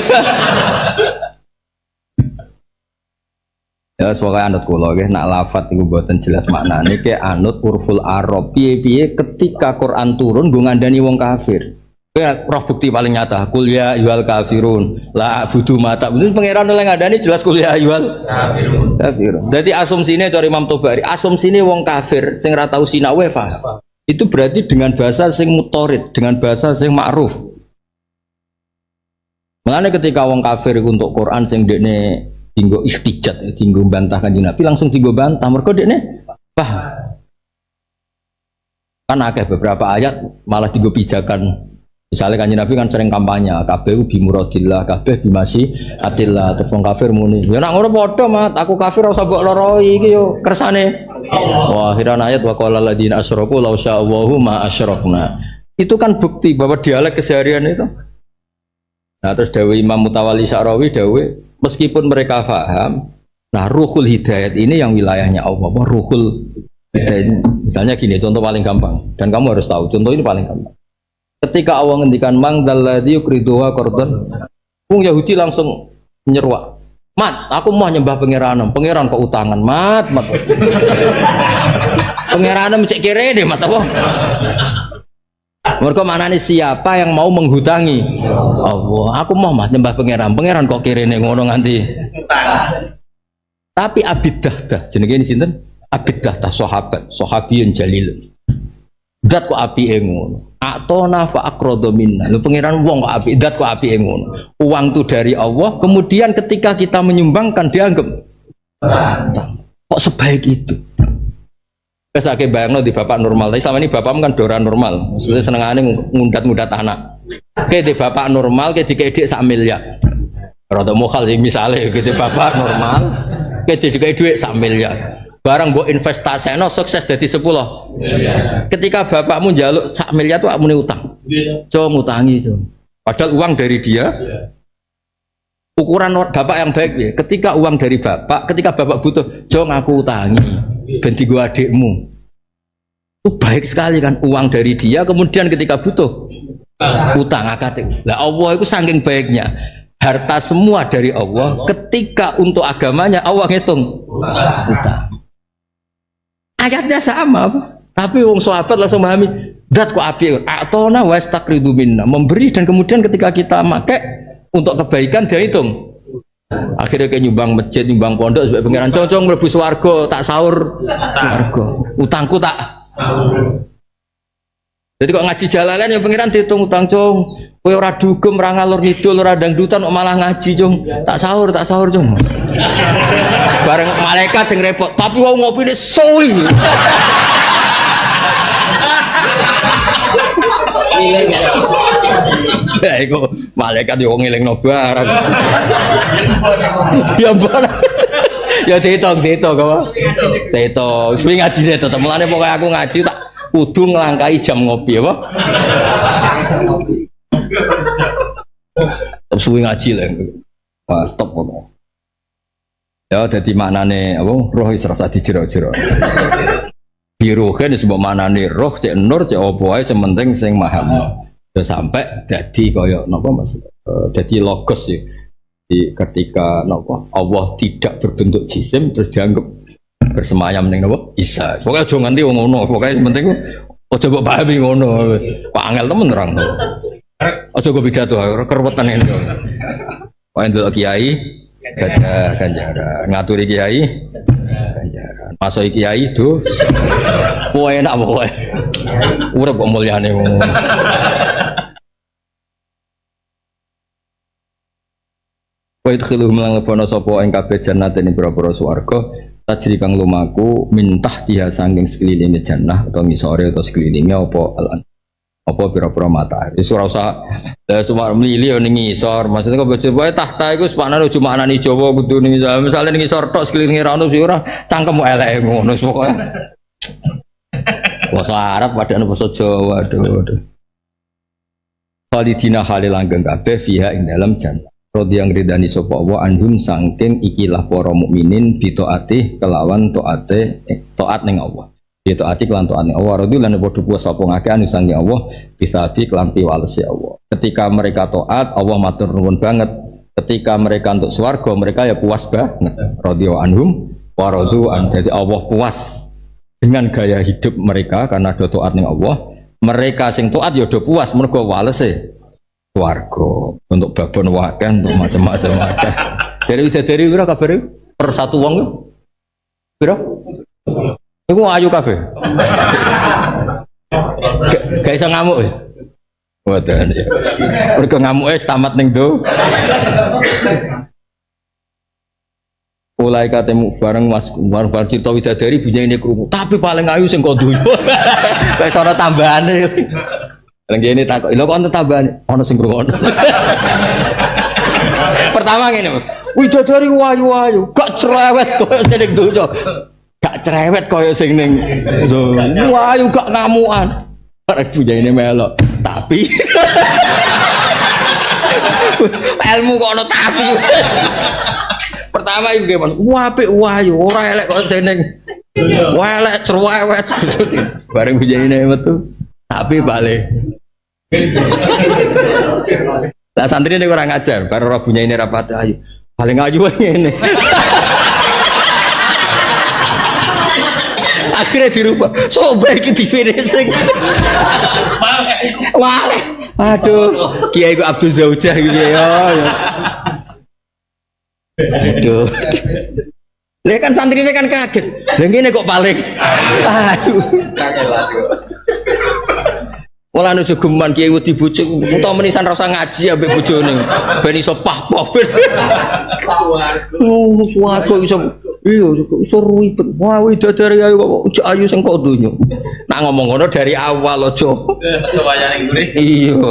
Ya semoga anut kula nggih nak lafat niku mboten jelas maknane ke anut urful Arab. Piye-piye ketika Quran turun nggo ngandani wong kafir. Kowe roh bukti paling nyata kul ya ayyuhal kafirun la a'budu ma ta'budun. Pangeran oleh ngandani jelas kul ya ayyuhal kafirun. Dadi asumsine dari Imam Tobari, asumsine wong kafir sing ora tau sinau paham. Itu berarti dengan bahasa sing mutorid, dengan bahasa sing ma'ruf. Mengenai ketika wong kafir untuk Quran sing dekne tinggo ikhtijat, tinggo bantah Kanjeng Nabi langsung tinggo bantah mergo dekne paham. Kan akeh beberapa ayat malah tinggo pijakan. Misalnya Kanjeng Nabi kan sering kampanye, kabeh bi muradillah, kabeh bi masyiatillah, terus wong kafir muni. Ya nak ngono padha, Mat, aku kafir ora usah mbok loroi iki yo kersane. Wah, akhiran ayat wa qala alladziina asyraku law sya'allahu ma asyrakna. Itu kan bukti bahwa dialek keseharian itu. Nah, terus dawuh Imam Mutawalli Sya'rawi dawuh meskipun mereka paham, nah ruhul hidayat ini yang wilayahnya Allah. Ruhul hidayat. Misalnya gini, contoh paling gampang dan kamu harus tahu, contoh ini paling gampang. Ketika Allah ngendikan mang dalladzi yukriduha qardan, wong Yahudi langsung menyeruak. Mat, aku mau nyembah pangeran kok utangan, mat. Pangeran cek kere deh, mat apa? Mereka manane siapa yang mau menghutangi Allah? Aku mau mat nyembah pangeran kok kere nih ngono nganti. Tapi Abid Dahdah, jenenge sinten? Abid Dahdah sahabiyun jalil. Dat kok apike ngono. Atona fa aqradu minna. Lho pangeran wong kok apik, dat kok apike ngono. Uang itu dari Allah, kemudian ketika kita menyumbangkan dianggap kok sebaik itu. Wes akeh bayangno di bapak normal. Tapi selama ini bapakmu kan dora normal. Maksudnya senengane ngundat-ngundat anak. Oke di bapak normal ke dikek sak miliar. Rada mokal sih misale gitu bapak normal ke dikek dhuwit sak miliar. Barang mbok investasinya sukses dari 10. Ketika bapakmu njaluk sak miliar tuh akmune utang. Coba ngutangi itu. Padahal uang dari dia. Ukuran bapak yang baik ya. Ketika uang dari bapak, ketika bapak butuh, coba ngaku utangi. Ganti gua adikmu. Itu baik sekali kan uang dari dia. Kemudian ketika butuh utang akad. Lah Allah itu saking baiknya. Harta semua dari Allah. Ketika untuk agamanya Allah ngitung utang. Ayatnya sama, tapi wong sahabat langsung memahami Dat kok api atona wastaqridu minna, memberi dan kemudian ketika kita pakai untuk kebaikan dia hitung. Akhirnya kayak nyumbang masjid, nyumbang pondok sebagai pengiran cocok mlebu swarga, tak sahur swarga. Utangku tak. Jadi kok ngaji jalalan ya pengiran dihitung utang cung. Kowe ora dugem, ora ngalor ngidul, ora dangdutan kok malah ngaji cung. Tak sahur cung. Bareng malaikat sing repot, tapi wong ngopine suwi. Ya iku malaikat yo ngelingno barang. Ya barang. Ya dihitung apa? Dihitung. Suwi ngajine tetep mulane pokoke aku ngaji tak kudu nglangkai jam ngopi apa? Tetep suwi ngaji lho. Wah, stop kok. Ya dadi maknane apa? Roh wis ora dijero-jero. Biruhen disebut maknane roh cek nur cek apa wae sementing sing maha. Sampai jadi koyo napa Mas, jadi logos ya. Di ketika napa Allah tidak berbentuk jisim terus dianggap bersemayam ning napa Isa. Pokoke aja nganti ngono, pokoke penting aja mbok pahami ngono. Kok angel temen nerang. Aja kok pidato kerewetan itu. Kok ndelok kiai ada ganjaran, ngaturi kiai ganjaran. Masuk kiai itu kowe enak pokoke. Urip kok mulyane ngono. Wa idkhiluhum lan lebono sapa ing kabeh jannate ing pira-pira swarga tajri kang lumaku min tahtiha saking sekelilinge jannah utawa ngisore utawa sekelilinge apa pira-pira matahari. Wis ora usah semua mlili ning ngisor. Maksudnya kok bojo wae tahta iku sepakane ojo maknani Jawa kudu ning misale ning ngisor tok sekelilinge ra ono sing ora cangkem eleke ngono pokoke. Basa Arab padane basa Jawa aduh. Khalidina halil langgeng kabeh fiha ing dalam jannah. Rodi yang ridani sapa wa anhum sangking ikilah para mukminin bitaati kelawan taat ning Allah. Bitaati kelan taat ning Allah rodi lan padha puas sapa ngake anu sange Allah bisabi kelan piwalesi Allah. Ketika mereka taat Allah matur nuwun banget. Ketika mereka untuk swarga mereka ya puas banget. Rodi wa anhum wa radu an. Jadi Allah puas dengan gaya hidup mereka karena do taat ning Allah. Mereka sing taat ya do puas mergo walese warga untuk babon wakeh untuk macam-macam wakeh. Dari pira kabare per satu wong pira? Iku ayu kabeh. Gak iso ngamuk ya. Wadan ya. Mergo ngamuke tamat ning do. Mulai katemu bareng Mas Kumar bar cita widadari bunyi ini krungu. Tapi paling ayu sing kok dunya. Wis ana tambahane. Lagi ini takut, lo kok tambahan, ono sing ngono. Pertama ngene, widadari wayu-wayu, gak cerewet koyo sing ning donya. Gak cerewet koyo sing ning donya. Wayu gak ngamukan. Arek bujane melok. Tapi ilmu kok ono tapi. Pertama iki gimana? Apik wayu, ora elek koyo sing ning. Elek cerewet. Bareng bujane metu. Tapi balik. Lah santri ini kurang ajar, baru rabunya ini rapat ayu. Paling ayu ini. Akhirnya dirubah. Sobat iki di finishing. Wah. Aduh, Kiai Abdul Zaujah gitu ya. Aduh. Lah kan santri ini kan kaget. Lah ngene kok paling. Aduh. Malah nuju geman kiai wedi bojo utawa menisan rasa ngaji ambek bojone ben iso pah-pah ben. Suwarga iso iya iso ribet. Wah widadari ayu kok ayu sing kok donya. Nak ngomong ngono dari awal aja. Aja wayane ngene. Iya.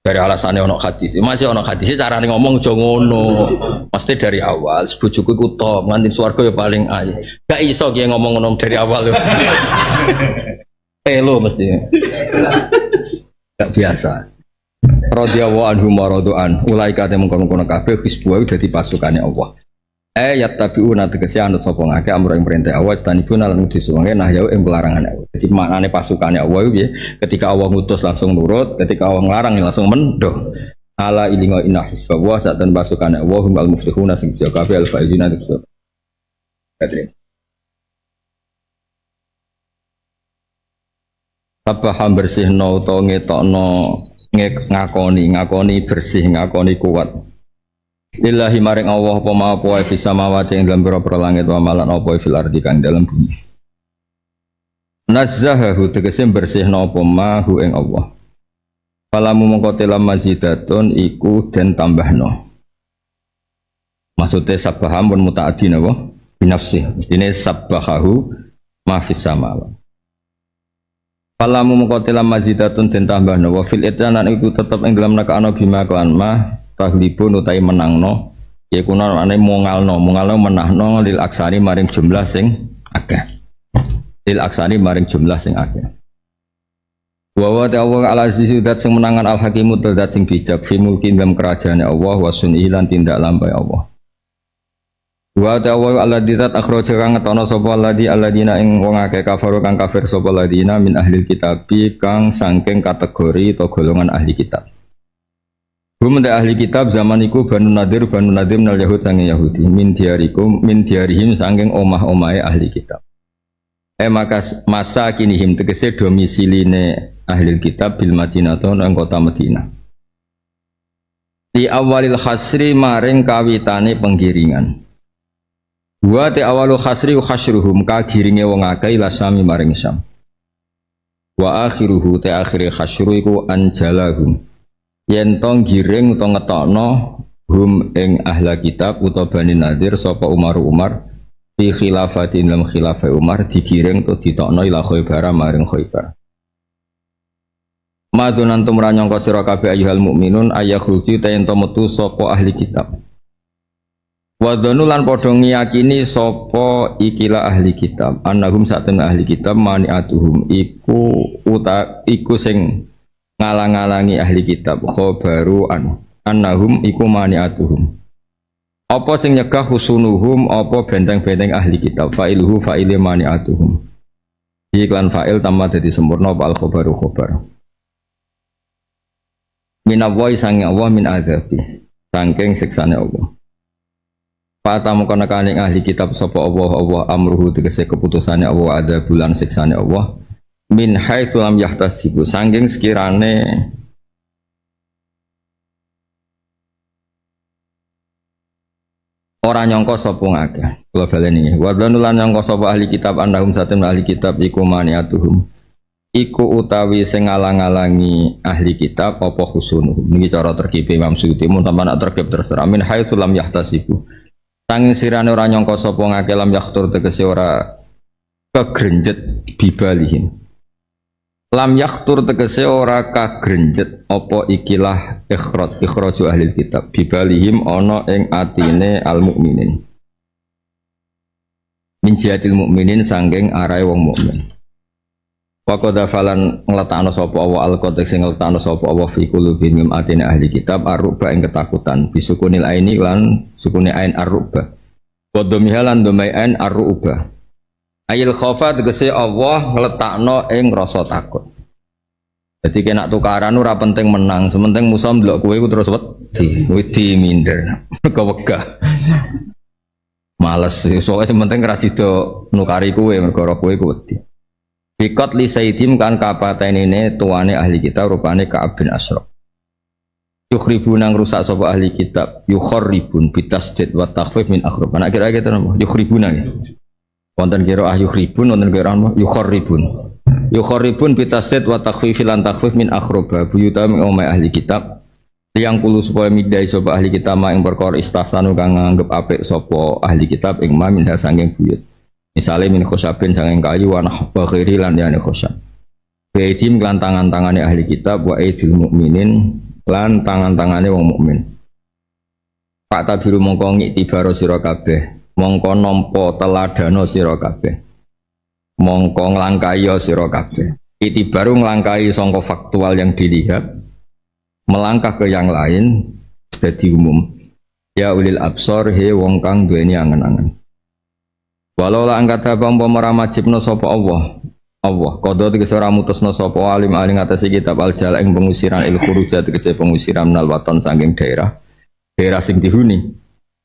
Dari alasannya ono hadis, masih ono hadis carane ngomong aja ngono. Mesti dari awal, bojoku iku top, nganti swarga ya paling ayu. Gak iso kiye ngomong ngono dari awal. Pelo mesti. Gak biasa. Radhiyallahu anhu maradu'an. Ulaika te mengkono-kono kabeh hisbu dadi pasukane Allah. Yattabi'una tegese anut sapa ngake amro ing perintah Allah tanibuna lan disuwange nah ya ing pelarangan Allah. Jadi maknane pasukane Allah piye? Ketika Allah ngutus langsung nurut, ketika Allah nglarang langsung mendho. Ala ilingo inna hisbawa sak ten pasukane Allah hum al muflihuna sing bisa kabeh al faizina. Sabbaha bersihno utawa ngetokno ngakoni bersih ngakoni kuat. Lillahi maring Allah apa ma apa wae bisa mawati ing dalam pira-pira langit wa malan apa fil ardi kang dalam bumi. Nazzahahu tegese bersihno apa ma hu ing Allah. Falamu mongko telam mazidatun iku den tambahno. Maksudnya sabbaha pun mutaaddi napa? Binafsi. Ini sabbahahu ma fis samawati. Falamu mengkotilam mazidatun den tambahno wa fil ityanan itu tetep ing dalam nakana bima kelan mah tahlibun utai menangno yaiku ane mongalno menahno lil aksari maring jumlah sing akeh lil aksari maring jumlah sing akeh wa wa ta'ala al aziz dat sing menangan al hakimu dat sing bijak fi mulki dalam kerajaane Allah wa sun'i lan tindak lampai Allah. Wa ta'awwa alladzat akhraja kang ngetono sapa alladzina ing wong akeh kafaru kang kafir sapa alladzina min ahli kitabi kang saking kategori atau golongan ahli kitab. Hum da ahli kitab zaman iku Banu Nadir minal Yahud sange Yahudi min diarihim saking omah-omahe ahli kitab. Masa kinihim tegese domisiline ahli kitab bil Madinah nang kota Madinah. Di awalil khasri maring kawitane penggiringan. Wa te awalu khasri khasruhum ka giringe wong akeh ila sami maring Syam. Wa akhiruhu te akhire khasru iku anjalahum. Yen tong giring utawa ngetokno hum ing ahla kitab utawa Bani Nadir sapa Umar fi khilafatin lam khilafah Umar digiring to ditokno ila Khaybar maring Khaybar. Madunan tumra nyangka sira kabeh ayyuhal mukminun ayakhruju ta yen metu sapa ahli kitab. Wadhanu lan padha ngiyakini sapa ikilah ahli kitab annahum satun ahli kitab mani'atuhum iku sing ngalang-alangi ahli kitab khabaru annahum iku mani'atuhum apa sing nyegah husunuhum apa benteng-benteng ahli kitab fa'iluhu fa'ile mani'atuhum iklan fa'il tambah dadi sempurna apa al khabaru khabar minawai sange Allah min azabi sangking siksane Allah. Fatamu kana kaning ahli kitab sapa Allah amruhu tegese keputusane Allah ada bulan siksane Allah min haitsu lam yahtasibu sanging sekirane ora nyangka sapa ngakeh. Kula baleni wa lan nyangka sapa ahli kitab annahum satun ahli kitab iku maniatuhum iku utawi sing ngalang-alangi ahli kitab apa khusunuhum. Niki cara terkib Imam Suyuti mun tampan terkib terserah min haitsu lam yahtasibu sanging sirane ora nyangka sapa ngake lam yakhtur tegese ora kegrenjet bibalihim. Lam yakhtur tegese ora kagrenjet apa ikilah ikhraju ahli kitab bibalihim ana ing atine al mukminin. Min jihatil mukminin sanging arahe wong mukmin. Waqada falan ngletakno sapa Allah al-qadek sing ngletakno sapa Allah fi qulubihim atine ahli kitab arruba ing ketakutan bisukunil aini lan sukune ain arruba wa dhammiha lan dhammai ain arruba ayil khaufa tegese Allah ngletakno ing rasa takut. Jadi kena tukaran ora penting menang, sementing musuh ndelok kowe iku terus wedi minder kewegah males soalnya sementing ra sida nukari kowe mergo kowe wedi. Bikot li sayyidim kan kapatenine tuane ahli kitab rupane Ka'ab bin Ashraf. Yukhribun nang rusak sapa ahli kitab, yukharribun bitasdid wa takhfif min akhrab. Ana kira gitu napa? Yukhribun nggih. Wonten kira yukhribun, wonten kira yukharribun. Yukharribun bitasdid wa takhfif lan takhfif min akhrab. Buyuta min umai ahli kitab. Yang kulo supaya midai sapa ahli kitab ing perkara istasanu kang nganggep apik sapa ahli kitab ing ma min sanging buyut. Misalnya min khosabin sanging kayu wa nahwa khairi lan yani khosab. Baidim lan tangan-tangane ahli kitab wa aidil mukminin lan tangan-tangane wong mukmin. Pak tabiru mongko ngiktibaro sira kabeh, mongko nampa teladana sira kabeh. Mongko nglangkai sira kabeh. Itibaru nglangkai sangka faktual yang dilihat melangkah ke yang lain dadi umum. Ya ulil absar he wong kang duweni angen-angen. Walau la angkat abang pemera majibno sapa Allah qada tegese ora mutusno sapa alim aling atase kitab al-jal ing pengusiran il khuruja tegese pengusiran menal waton saking daerah sing dihuni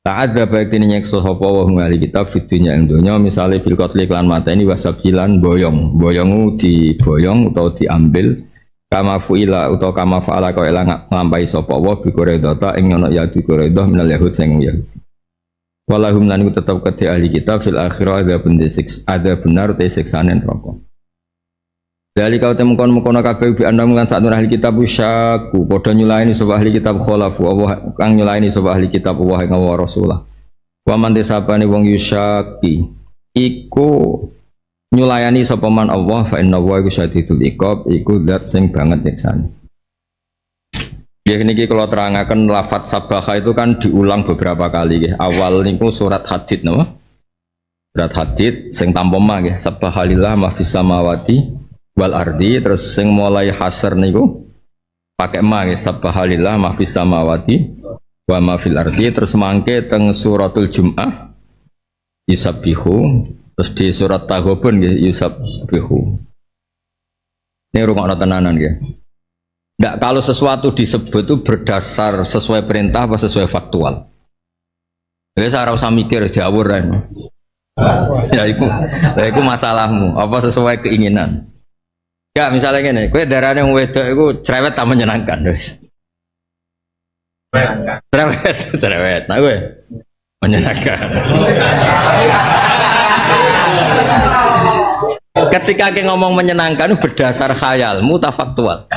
Ta'adza baik ini nyekso sapa wa ngali kitab fitunya ing donya misale fil qatli lan mateni wasabilan boyong. Boyongu diboyong utawa diambil kama fuila utawa kama faala kau elang nglampahi sapa wa bi qoredata ing ana ya di qoredah minal yahud sing yahud. Walahum lan tetep kedhe ahli kitab fil akhirah ada benar te siksane neraka. Dari kau temukan mukona kabeh bi anda mulan sak ahli kitab syaku padha nyulaini sapa ahli kitab khalafu Allah kang nyulaini sapa ahli kitab Allah ing wa Rasulullah. Wa man desapane wong yusyaki iku nyulayani sapa man Allah fa inna wa iku syadidul iqab iku zat sing banget nyiksane. Nggih niki kula terangaken lafaz sabaha itu kan diulang beberapa kali nggih. Awal niku surat Hadid napa? Surat Hadid sing tanpa ma nggih sabahalillah ma fis samawati wal ardi, terus sing mulai hasr niku pakai ma nggih subhanallah ma fis samawati wa ma fil ardi, terus mangke teng suratul Jumu'ah yusabbihu, terus di surat Taghabun nggih yusabbihu. Ini rungokno tenanan nggih. Ndak kalau sesuatu disebut itu berdasar sesuai perintah apa sesuai faktual. Wis ora usah mikir jawur ae. Ya iku masalahmu, apa sesuai keinginan. Ya misalnya gini, kue darahnya yang wedok itu cerewet tak menyenangkan, guys. Cerewet. Nah gue menyenangkan. Ketika kita ngomong menyenangkan berdasar khayal, mutafaktual.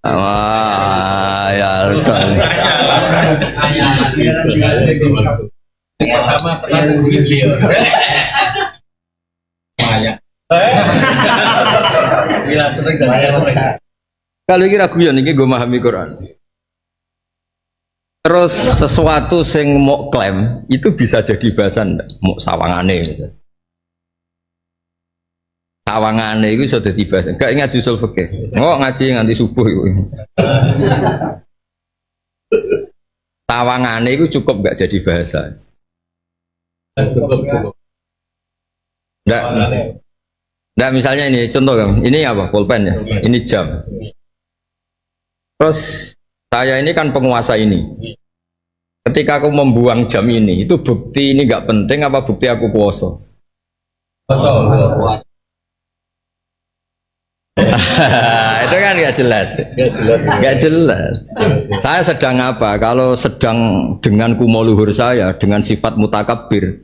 Wah, ya kan. Kalau kira guyon ini gue memahami Quran. Terus sesuatu sing mau klaim itu bisa jadi bahasan mau sawangane misalnya. Sawangane itu sudah jadi bahasan. Gak ingat usul fikih. Ngaji nganti subuh itu. Sawangane itu cukup gak jadi bahasa. Cukup. Nggak misalnya ini contoh kan, ini apa pulpen ya, ini jam. Terus saya ini kan penguasa ini. Ketika aku membuang jam ini, itu bukti ini nggak penting apa bukti aku kuasa? Itu kan nggak jelas. Nggak jelas. Saya sedang apa? Kalau sedang dengan kumo luhur saya, dengan sifat mutakabir,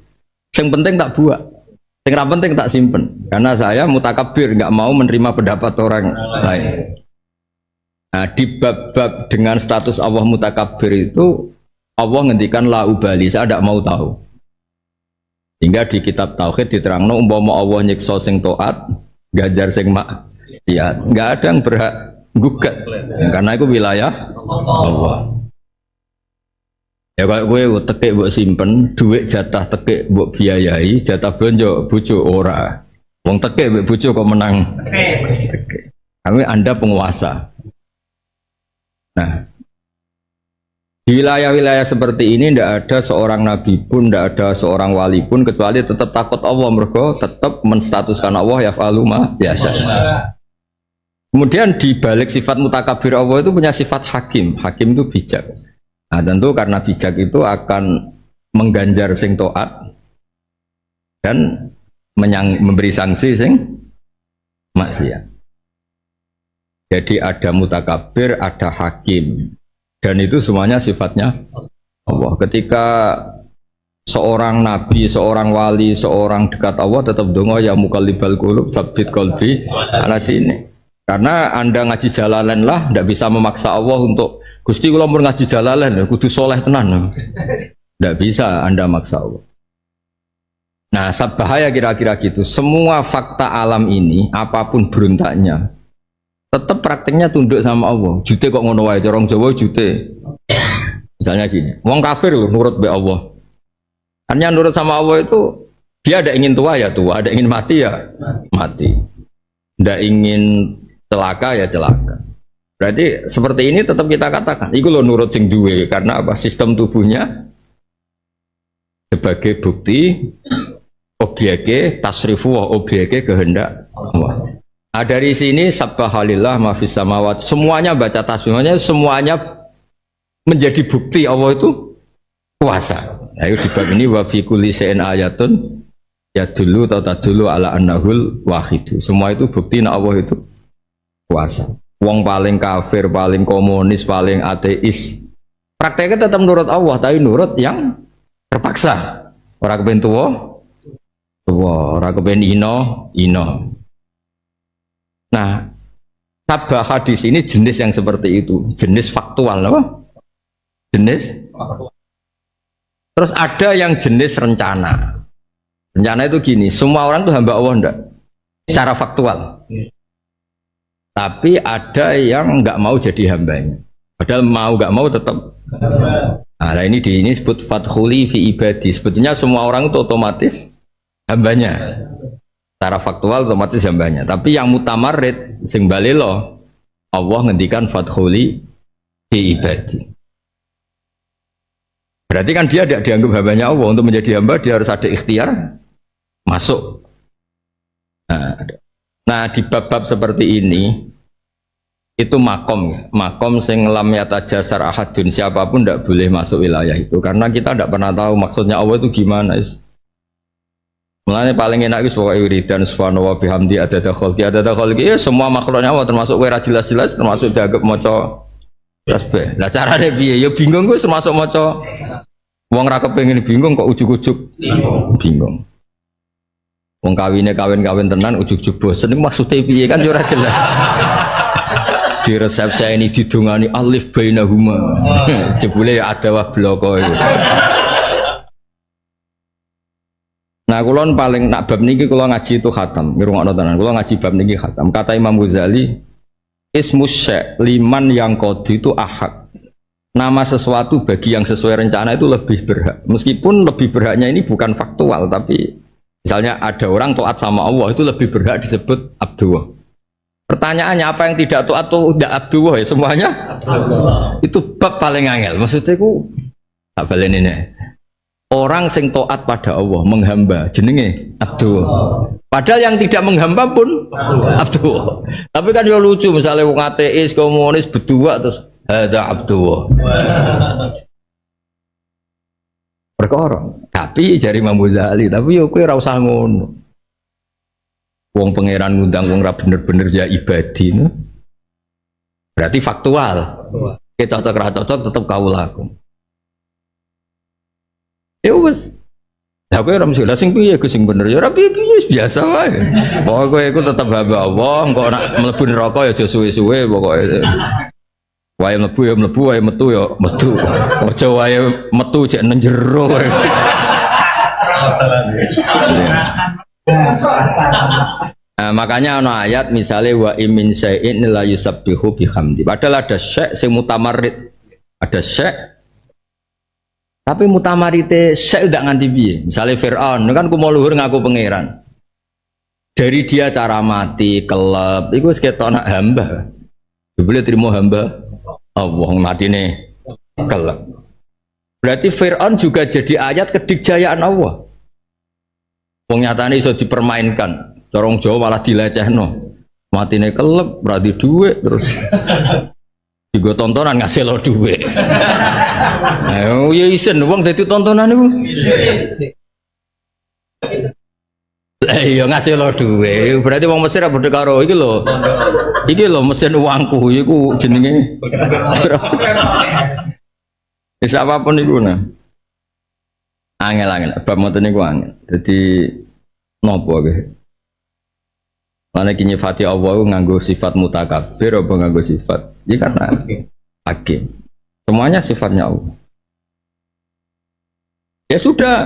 yang penting tak buat. Yang penting tak simpen, karena saya mutakabir, nggak mau menerima pendapat orang lain. Nah, di bab-bab dengan status Allah mutakabir itu Allah ngendikan la ubali, saya tidak mau tahu. Hingga di kitab tauhid diterangno umpama Allah nyiksa sing taat, gajar sing maksiat, nggak ada yang berhak gugat, karena itu wilayah Allah. Ya kalau gue tekek buat simpen, duit jatah tekek buat biayai, jatah belanja bujuk ora. Wong tekek buat bujuk kok menang. Tekek. Kami Anda penguasa. Nah, di wilayah-wilayah seperti ini tidak ada seorang nabi pun, tidak ada seorang wali pun kecuali tetap takut Allah, mergo tetap menstatuskan Allah yaf'alu ma yasha. Kemudian di balik sifat mutakabir Allah itu punya sifat hakim. Hakim itu bijak. Nah tentu karena bijak itu akan mengganjar sing taat dan memberi sanksi sing maksiat. Jadi ada mutakabir, ada hakim, dan itu semuanya sifatnya Allah. Ketika seorang nabi, seorang wali, seorang dekat Allah tetap dongo ya mukallibal qulub tsabbit qalbi ala dini. Karena Anda ngaji Jalalain lah, tidak bisa memaksa Allah untuk Gusti kula mun ngaji Jalalain ya kudu soleh tenan. Tidak bisa Anda maksa Allah. Nah, bahaya kira-kira gitu. Semua fakta alam ini, apapun berontaknya, tetap prakteknya tunduk sama Allah. Jute kok ngono wae, corong Jawa jute. Misalnya gini, wong kafir loh nurut be Allah. Hanya nurut sama Allah itu dia ada ingin tua ya tua, ada ingin mati ya mati. Tidak ingin celaka ya celaka. Berarti seperti ini tetap kita katakan, iku lo nurut sing duwe karena apa? Sistem tubuhnya sebagai bukti objeke tasrifu wa objeke kehendak Allah. Nah, dari sini subhanallah ma fis samawati, semuanya baca tasbihnya, semuanya menjadi bukti Allah itu kuasa. Ayo di bab ini wa fi kulli shay'in ayatun ya dulu atau tak dulu ala annahul wahidu. Semua itu bukti nek Allah itu kuasa. Wong paling kafir, paling komunis, paling ateis, prakteknya tetap nurut Allah, tapi nurut yang terpaksa. Orang kepen tua, orang kepen ino. Nah, tabah hadis ini jenis yang seperti itu, jenis faktual, apa? Jenis. Terus ada yang jenis rencana. Rencana itu gini, semua orang itu hamba Allah enggak? Secara faktual. Tapi ada yang enggak mau jadi hambanya. Padahal mau enggak mau tetap. Nah ini disebut fathuli fi ibadi. Sebetulnya semua orang itu otomatis hambanya. Secara faktual otomatis hambanya. Tapi yang mutamarrid sing balelo Allah ngendikan fathuli fi ibadi. Berarti kan dia tidak dianggap hambanya Allah. Untuk menjadi hamba dia harus ada ikhtiar masuk. Nah di bab-bab seperti ini itu makom sing lam yata jasar ahadun, siapapun tidak boleh masuk wilayah itu karena kita tidak pernah tahu maksudnya Allah itu gimana. Mulanya paling enak itu pokoknya wiridan subhanahu wa bihamdi adada khalqi ya semua makhluknya Allah termasuk wira jelas-jelas termasuk dianggap maca tasbih. Lah carane piye ya bingung Gus termasuk maca wong ra kepengin bingung kok ujug-ujug bingung. Wong kawin tenan ujug-ujug bosen iku maksude piye kan ya ora jelas. Di resepsi ini didungani alif bainahuma. Jebule ya ada wah bloko itu. Nah, kulon paling nak bab niki kula ngaji itu khatam. Ngrungokno tenan. Kula ngaji bab niki khatam. Kata Imam Ghazali, ismus syai' liman yang qadi itu ahad. Nama sesuatu bagi yang sesuai rencana itu lebih berhak. Meskipun lebih berhaknya ini bukan faktual, tapi misalnya ada orang taat sama Allah itu lebih berhak disebut abdullah. Pertanyaannya apa yang tidak taat atau tidak abdullah ya semuanya? Itu bab paling angel. Maksudnya ku tak balen ini. Orang sing taat pada Allah menghamba jenenge abdullah. Padahal yang tidak menghamba pun abdullah. Tapi kan ya lucu misalnya wong ateis, komunis berdua terus ada abdullah. Perkara. Tapi jari Imam Ghazali, tapi yo kowe ora usah ngono. Wong pangeran ngundang wong ra bener-bener ya ibadi. Berarti faktual. Kita cocok tetap kaulaku. Ya wis. Ya kowe ora mesti lah sing piye Gus sing bener ya ora piye biasa wae. Pokoke iku tetep hamba Allah, engko nek mlebu neraka ya aja suwe-suwe pokoke. Wae mlebu ya mlebu, wae metu ya metu. Aja wae metu cek nang jero. Nah, makanya ana ayat misalnya wa imin syai'in la yusabbihu bihamdi. Padahal ada syai' sing mutamarrid. Ada syai' tapi mutamarite syai' ndak nganti piye. Misalnya Firaun kan ku mau luhur ngaku pangeran. Dari dia cara mati, kelep, iku wis ketok anak hamba. Boleh terima hamba Allah matine kelep. Berarti Firaun juga jadi ayat kedikjayaan Allah. Wong nyatane iso dipermainkan. Corong Jawa malah dilecehno. Matine kelep, berarti duit terus. Digo tontonan ngasih lo duit. Ayo ya isen wong dadi tontonan niku. Iya ngasih lo duit. Berarti wong Mesir padha karo iki lho. Iki lho mesin uangku iku jenenge. Wis apapun iku nah. Angel-angel, bab moten niku angel. Dadi napa nggih? Mana kini nyifati Allah nganggo sifat mutakabbir apa nganggo sifat? Ya karena hakim. Semuanya sifatnya Allah. Ya sudah.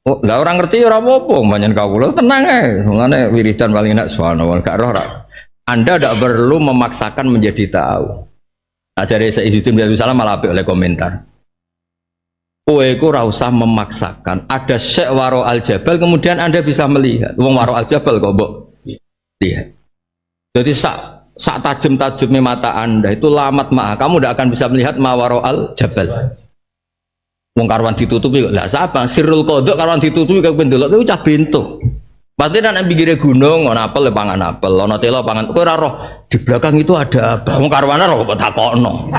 Oh, lah orang ngerti ora apa-apa, banyak kawula tenang ae. Mulane wiridan paling enak subhanallah gak roh. Anda tidak perlu memaksakan menjadi tahu. Ajare Sayyidina bin Salam malah apik oleh komentar. Kowe iku ora usah memaksakan. Ada syekh waro al-jabal kemudian Anda bisa melihat. Wong waro al-jabal kok mbok lihat. Jadi sak tajam-tajamnya mata Anda itu lamat ma'ah. Kamu tidak akan bisa melihat ma waro al-jabal. Wong karwan ditutupi kok. Lah sapa sirrul qadha karwan ditutupi kok pendelok itu cah bentuk. Pasti nek pinggire gunung ana apel pangan apel, ana tela pangan. Kowe ora roh Di belakang itu ada apa? Wong karwana kok takokno.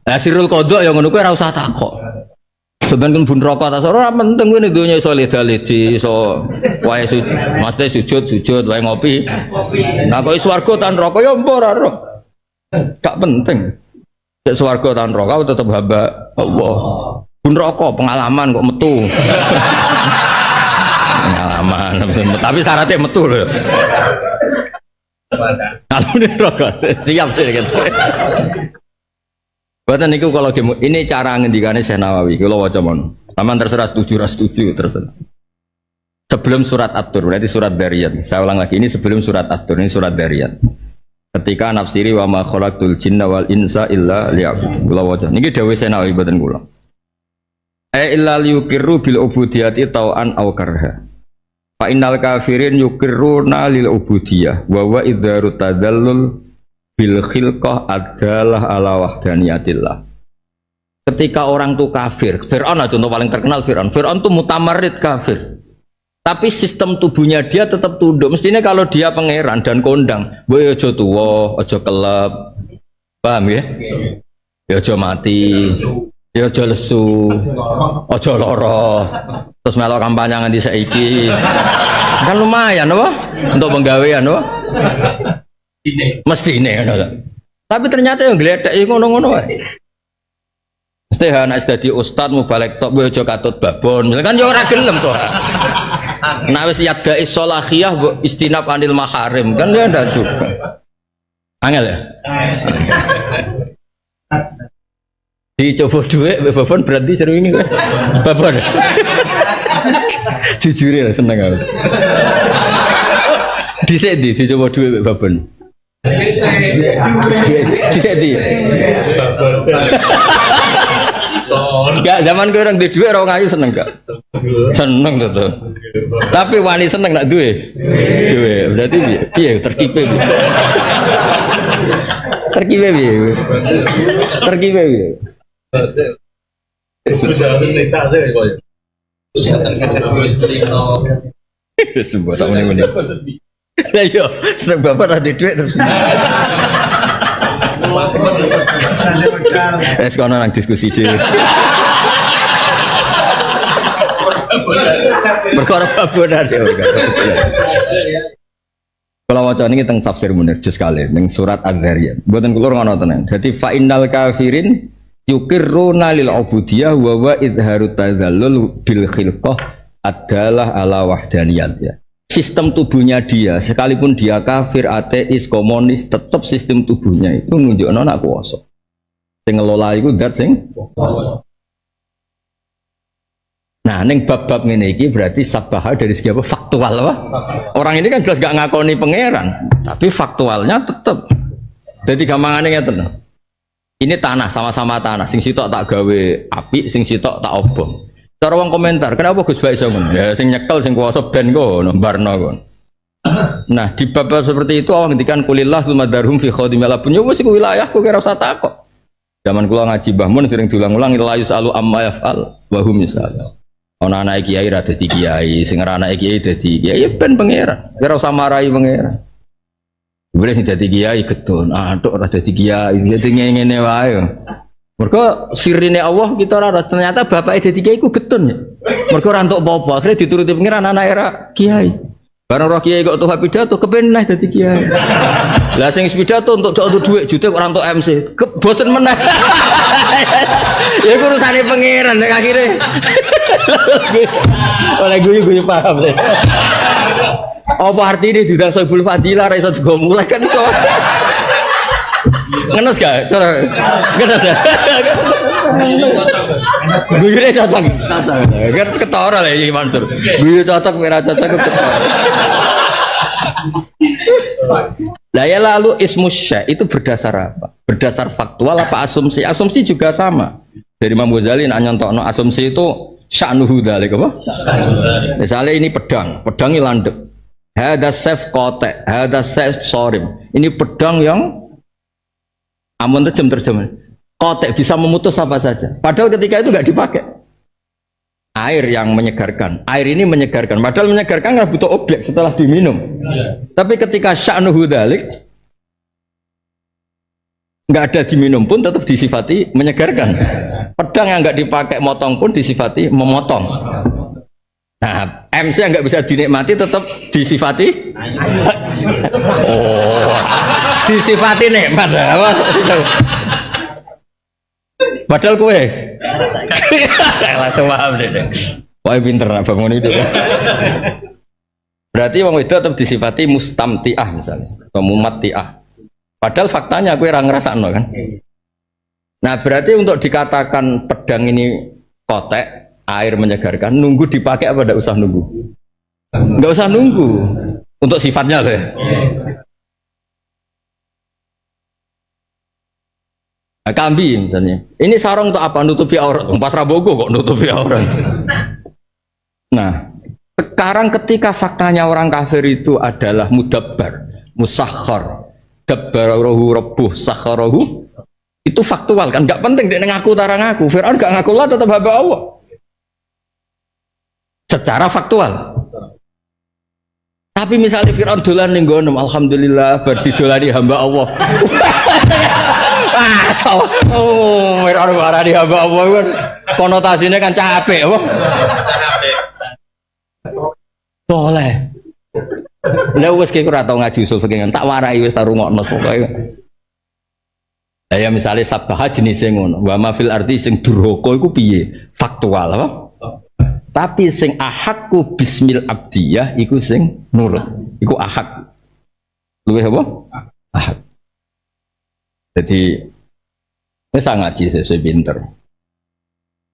Lah sirul qadha ya ngono kuwi ora usah takok. Sebenarnya bun rokok tak ora penting kuwi dunya iso leda-ledi iso wae mesti sujud wae ngopi. Nah kok swarga tan rokok ya mbok ora ro. Gak penting. Cek swarga tan rokok tetep hamba Allah. Bun rokok pengalaman kok metu. Pengalaman tapi syaratnya metu lho. Kalau ini rokok siap deh gitu. Buatan niku kalau ini cara ngendikane Syekh Nawawi. Kalau waca mon, aman terserah setuju terserah. Sebelum surat At-Tur, berarti surat Dariyat. Saya ulang lagi, ini sebelum surat At-Tur, ini surat Dariyat. Ketika nafsiri wa ma khalaqtul jinna wal insa illa liya'budun. Kula waca. Niki dawuh Syekh Nawawi boten kula. Illa liyuqirru bil ubudiyati tau'an aw karha. Fa innal kafirin yuqirruna lil ubudiyah wa wa idzaru tadallul bil khilqah adalah ala wahdaniyatillah. Ketika orang tuh kafir, Fir'aun contoh paling terkenal Fir'aun tuh mutamarrid kafir. Tapi sistem tubuhnya dia tetap tunduk. Mestinya kalau dia pangeran dan kondang, boy ojo tuwa, ojo kelep. Paham ya? Ya ojo mati. Ya ojo lesu. Ojo loro. Terus melok kampanye nganti saiki. Kan lumayan apa? Untuk penggawean apa? Mesti ini tapi ternyata yang gledek iki ngono-ngono wae. Mesti anak dadi ustaz mubalek tok bojo katut babon. Kan ya ora gelem to. Nek wis yadai sholahiyah mbok istinab anil maharim kan ya ndak juga. Angel ya. Dicoba dhuwit mbek babon berarti seru ini kowe. Babon. Jujur ya seneng aku. Dhisik dicoba dhuwit mbek babon. Disedi. Enggak zaman kowe orang duwe dhuwit ora ngayu seneng gak? Seneng to. Tapi wani seneng nak duwe. Duwe. Berarti piye? Terkipe piye? Terkipe piye? Terkipe piye? Sebuah sama ini. Ayo, seneng bapak ada duit terus. Sekarang nang diskusi deh. Perkara babon ada. Kalau wacana ini tentang tafsir Munir sekali, tentang surat Ad-Dzariyat. Buatan keluar ngono tenan. Jadi fa innal kafirin yuqirruna lil ubudiyah wa wa idharu tadzallul bil khilqah adalah ala wahdaniyat ya. Sistem tubuhnya dia, sekalipun dia kafir, ateis, komunis, tetap sistem tubuhnya itu nunjukno nak kuwasa. Sing ngelola iku zat sing kuwasa. Nah, ning bab-bab ngene iki berarti sabah dari segi apa? Faktual apa? Orang ini kan jelas gak ngakoni pangeran, tapi faktualnya tetap. Jadi gampangane ngeten. Ini tanah sama-sama tanah, sing sitok tak gawe api, sing sitok tak obong. Cara wong komentar, kenapa Gus Baik iso ngono? Ya sing nyekel sing kuwasa ben kono, barno kono. Nah, di bab seperti itu Allah ngendikan kulillah sumadarhum fi khadimil abun. Ya wis iku wilayahku kira usah takok. Zaman kula ngaji Mbah Mun sering diulang-ulang la yusalu amma yaf'al wa hum yusalu. Ana anak kiai ra dadi kiai, sing ora anak kiai dadi kiai ben pangeran. Kira usah marahi pangeran. Boleh sing dadi kiai gedon, tok ora dadi kiai, dadi ngene wae. Mereka sirine Allah kita ora ternyata bapake dadi kiai ku getun ya. Mereka ora entuk apa-apa, akhire dituruti pengiran anak era kiai. Barang roh kiai kok tuh pidato kepen neh dadi kiai. Lah sing pidato untuk dhuwit juta ora entuk MC. Bosen meneh. Ya urusane pengiran nek akhire. Oleh guyu-guyu paham deh. Apa artine didang Soibul Fadilah ra iso digo mulai kan iso. Ngenes gak? Cara ngenes ya? Guyune cocok. Kan ketara lah iki Mansur. Guyu cocok ora cocok ketara. Lah ya lalu ismus syai' itu berdasar apa? Berdasar faktual apa asumsi? Asumsi juga sama. Dari Imam Ghazali nak nyontokno asumsi itu sya'nuhu dzalik apa? Misalnya ini pedang ini landep. Hada sayf qatai, hada sayf sharim. Ini pedang yang amun terjem. Kotek bisa memutus apa saja. Padahal ketika itu nggak dipakai. Air yang menyegarkan. Air ini menyegarkan. Padahal menyegarkan nggak butuh objek setelah diminum. Tapi ketika sya'nuhu dzalik, nggak ada diminum pun tetap disifati menyegarkan. Pedang yang nggak dipakai motong pun disifati memotong. Nah, MC yang nggak bisa dinikmati tetap disifati. Oh, disifati nikmat. Padahal kue. Langsung paham sih. Wah, pinter nak bangun itu. Berarti wong itu tetap disifati mustamtiah misalnya, atau mumattiah. Padahal faktanya kue orang ngerasakno kan. Nah, berarti untuk dikatakan pedang ini kotek, air menyegarkan, nunggu dipakai apa enggak usah nunggu? Enggak usah nunggu. Untuk sifatnya loh ya. Nah, kambi misalnya. Ini sarung untuk apa? Nutupi aurat. Pas Rabogo kok nutupi aurat. Nah, sekarang ketika faktanya orang kafir itu adalah mudabbar, musakhkhar, dabbarahu rabbuh sakharahu, itu faktual kan? Enggak penting dia ngaku tara ngaku. Fir'aun enggak ngaku lah tetap hamba Allah. Secara faktual. Tapi misalnya Fir'aun dolan ning nggono, alhamdulillah bar didolani hamba Allah. Oh, Fir'aun barani hamba Allah kan konotasinya kan capek apa? Soleh. Lah wis ki ora tau ngaji usul fikih tak warai wis tarungokno pokoke. Ya misalnya sabah jenis ngono, wa ma fil ardi sing durhaka iku piye? Faktual apa? Tapi sing ahakku bismil abdiyah iku sing nurut. Iku ahak. Luwih apa? Ahak. Jadi ini sangat ngaji sesuai pinter.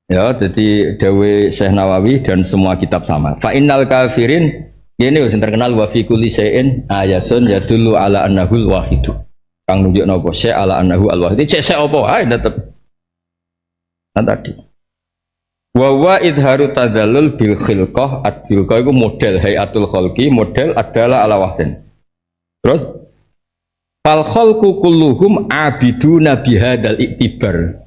Ya, jadi dawe Syekh Nawawi dan semua kitab sama. Fa innal kafirin ini yang terkenal wa fi kulli syai'in ayatun yadullu ala annahul wahidu. Kang nunjukno apa syai' ala annahu al-wahid. Cek apa ae tetep. Nah tadi. Wa wa idharu tadzallul bil khilqah ad-khilqah itu model hayatul khalqi, model adalah ala wahdin. Terus fal khalqu kulluhum abiduna bihadzal iktibar.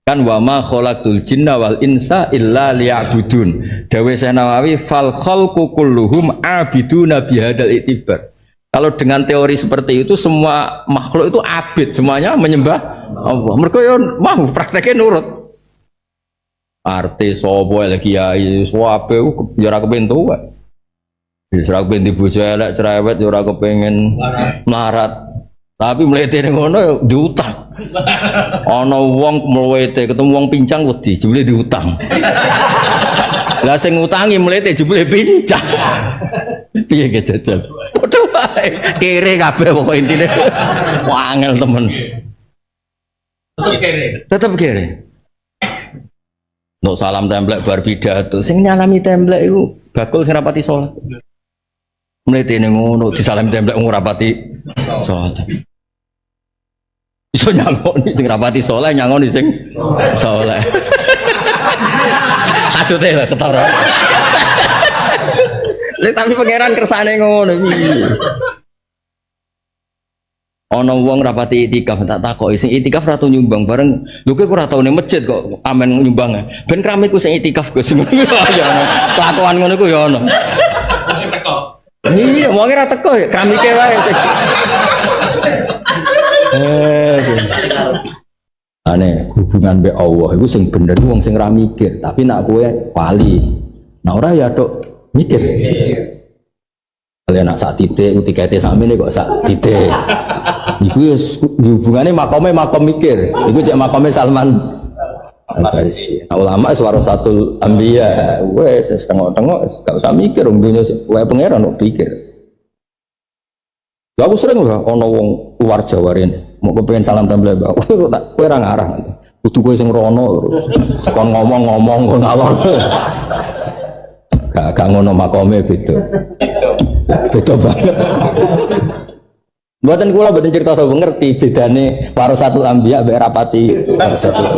Kan wa ma khalaqtul jinna wal insa illa liya'budun. Dawe Syekh Nawawi fal khalqu kulluhum abiduna bihadzal iktibar. Kalau dengan teori seperti itu semua makhluk itu abid, semuanya menyembah Allah. Mergo yo mau prakteknya nurut. Artis sopo lagi ya suape yo ora kepentu wae. Wis ora kepen dibojo elek cerewet yo ora kepengin melarat. Tapi mlete ning ngono yo diutang. Ana wong mlete ketemu wong pincang wedi jebule diutang. Lah sing ngutangi mlete jebule pincang. Piye ge jajal. Padha wae kere kabeh pokoke intine. Wangel temen. Tetep kere. Untuk salam templek bar pidato sing nyalami templek iku bakul sing rapati salat. Mletene ngono disalami templek ora rapati salat. Iso nyangoni sing rapati saleh nyangoni sing saleh. Hasute lho ketara. Tapi pangeran kersane ngono piye? Ana wong rapati itikaf tak takoki sing itikaf ora tau nyumbang bareng lho kowe ora tau ning masjid kok amen nyumbang ben kramiku sing itikaf Gus ya ono kelakuan ngono ku ya ono iya wong ora teko ya kramike wae ane hubungan be Allah iku sing bener wong sing ra mikir tapi nak kowe wali nah ora ya tok mikir kalian nak sak titik tikete sakmene kok sak titik iku hubungannya makom mikir iku cek makome Salman Al-Farisi nah, ulama suara satu ambiya wes setengah-tengah gak usah mikir dunia wae pangeran kok pikir ya aku sering lah ono wong luar Jawa rene mau kepengen salam template Mbak kowe ora ngarah kudu kowe sing rono terus kon ngomong kon ngalor gak ngono makome beda banget. Buatan kula buatan cerita saya ngerti bedane warasatul anbiya mbek rapati warasatul.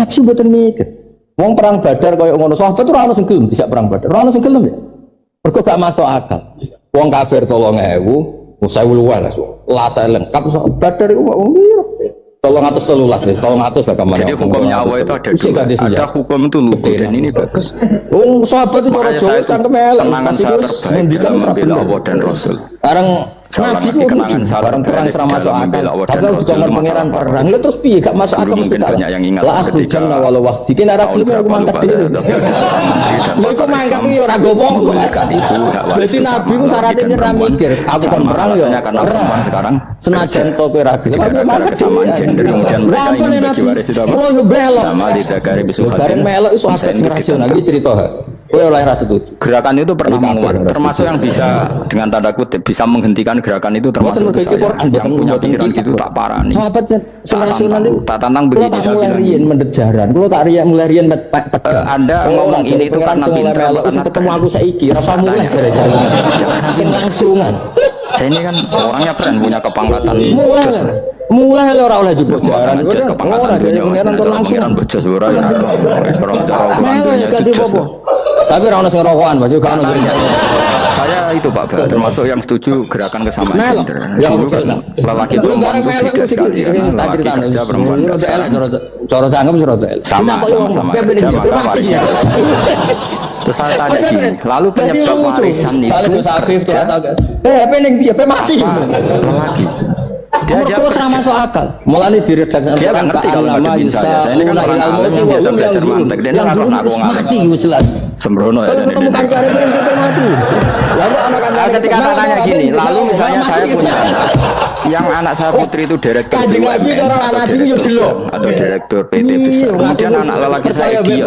Nafsu buatan mikir. Wong perang Badar koyo ngono sahabat ora ono sing gelem bisa perang Badar. Ora ono sing gelem ya. Mergo gak masuk akal. Wong kafir 3000, 1000 luwes. Lata lengkap Badar iku wong piro? 313 wis 300 gak kemana. Jadi hukum nyawa itu ada hukum itu lugu dan ini bagus. Sahabat itu orang Jawa sang kemelek tenangan saya terbaik dalam membela Allah dan Rasul. Sekarang Nabi ku bareng perang serama masuk akal. Tapi aku dikongkon pangeran perang. Lah terus piye gak masuk akal mesti kalah. La aku jangan walau wahdi. Ki nek film aku mangkat dhewe. Lha iku mangkat yo ora gowo. Berarti Nabi ku syaratnya nyerah mikir. Aku kon perang yo. Perempuan sekarang Senajan to kowe ra gelem. Tapi mangkat kesamaan gender kemudian mereka ingin bagi waris itu apa? Oh yo belok. Sama tidak karib bareng melok iso aspek rasional iki cerita. Kowe oleh ra setuju. Gerakan itu pernah menguat, termasuk yang bisa dengan tanda kutip bisa menghentikan gerakan itu termasuk saya yang punya pikiran gitu tak parah nih. Sahabatnya rasional itu tak tantang begini saya bilang. Mendejaran, kalau tak mulai rian pedang. Anda ngomong ini itu karena pintar karena ketemu aku saiki, rasa mulai dari jalan. Langsungan. Saya ini kan orangnya keren punya kepangkatan. Mulai orang oleh jebuk jalan. Kepangkatan dunia langsung bejos ora ya. Tapi orang sing rokokan baju kan saya itu Pak Ba, termasuk yang setuju gerakan kesamaan gender. Yang lelaki perempuan itu sekali kerja perempuan. Cara cangkem sama terus saya tanya gini, lalu penyebab warisan itu kerja apa yang dia mati lelaki dia sama masuk akal mulai diredaksi dia nggak ngerti kalau nggak dimin saya ini kan orang alim yang biasa belajar mantek dia nggak pernah aku mati jelas sembrono ya kamu kan cari benar mati lalu anak-anak ketika tanya gini lalu misalnya saya punya yang anak saya putri itu direktur atau direktur PT besar kemudian anak lelaki saya dia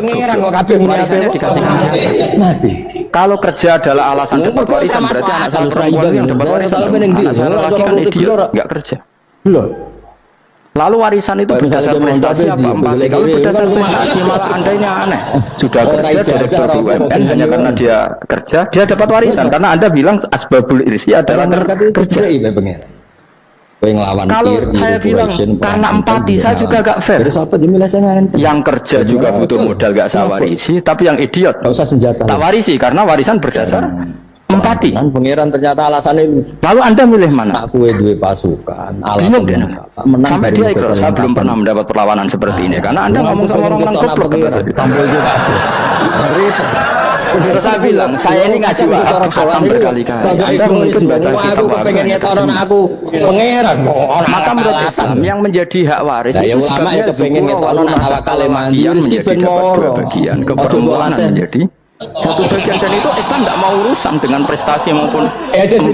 warisannya dikasih siapa kalau kerja adalah alasan dapat warisan berarti anak saya perempuan yang dapat warisan anak saya lelaki kan idiot nggak kerja belum. Lalu warisan itu berdasar prestasi apa? Kalau berdasar prestasi malah Anda ini aneh. Sudah kerja direktur BUMN hanya karena dia kerja, dia dapat warisan karena Anda bilang asbabul irsi adalah kerja. Kalau saya bilang karena empati, saya juga gak fair. Yang kerja juga butuh modal gak saya warisi, tapi yang idiot tak warisi karena warisan berdasar empati. Pengiran ternyata alasannya. Lalu Anda milih mana? Aku dua pasukan. Bingung deh. Sampai dia ikhlas. Saya belum pernah mendapat perlawanan seperti ini karena Anda ngomong sama orang goblok. Terus saya bilang, saya ini ngaji khatam berkali-kali. Anda mungkin baca kitab pengennya orang aku pengeran. Maka menurut Islam yang menjadi hak waris itu sebabnya pengen orang awak bagian menjadi dapat dua bagian, keperempuanan menjadi satu bagian dan itu Islam tidak mau urusan dengan prestasi maupun cerita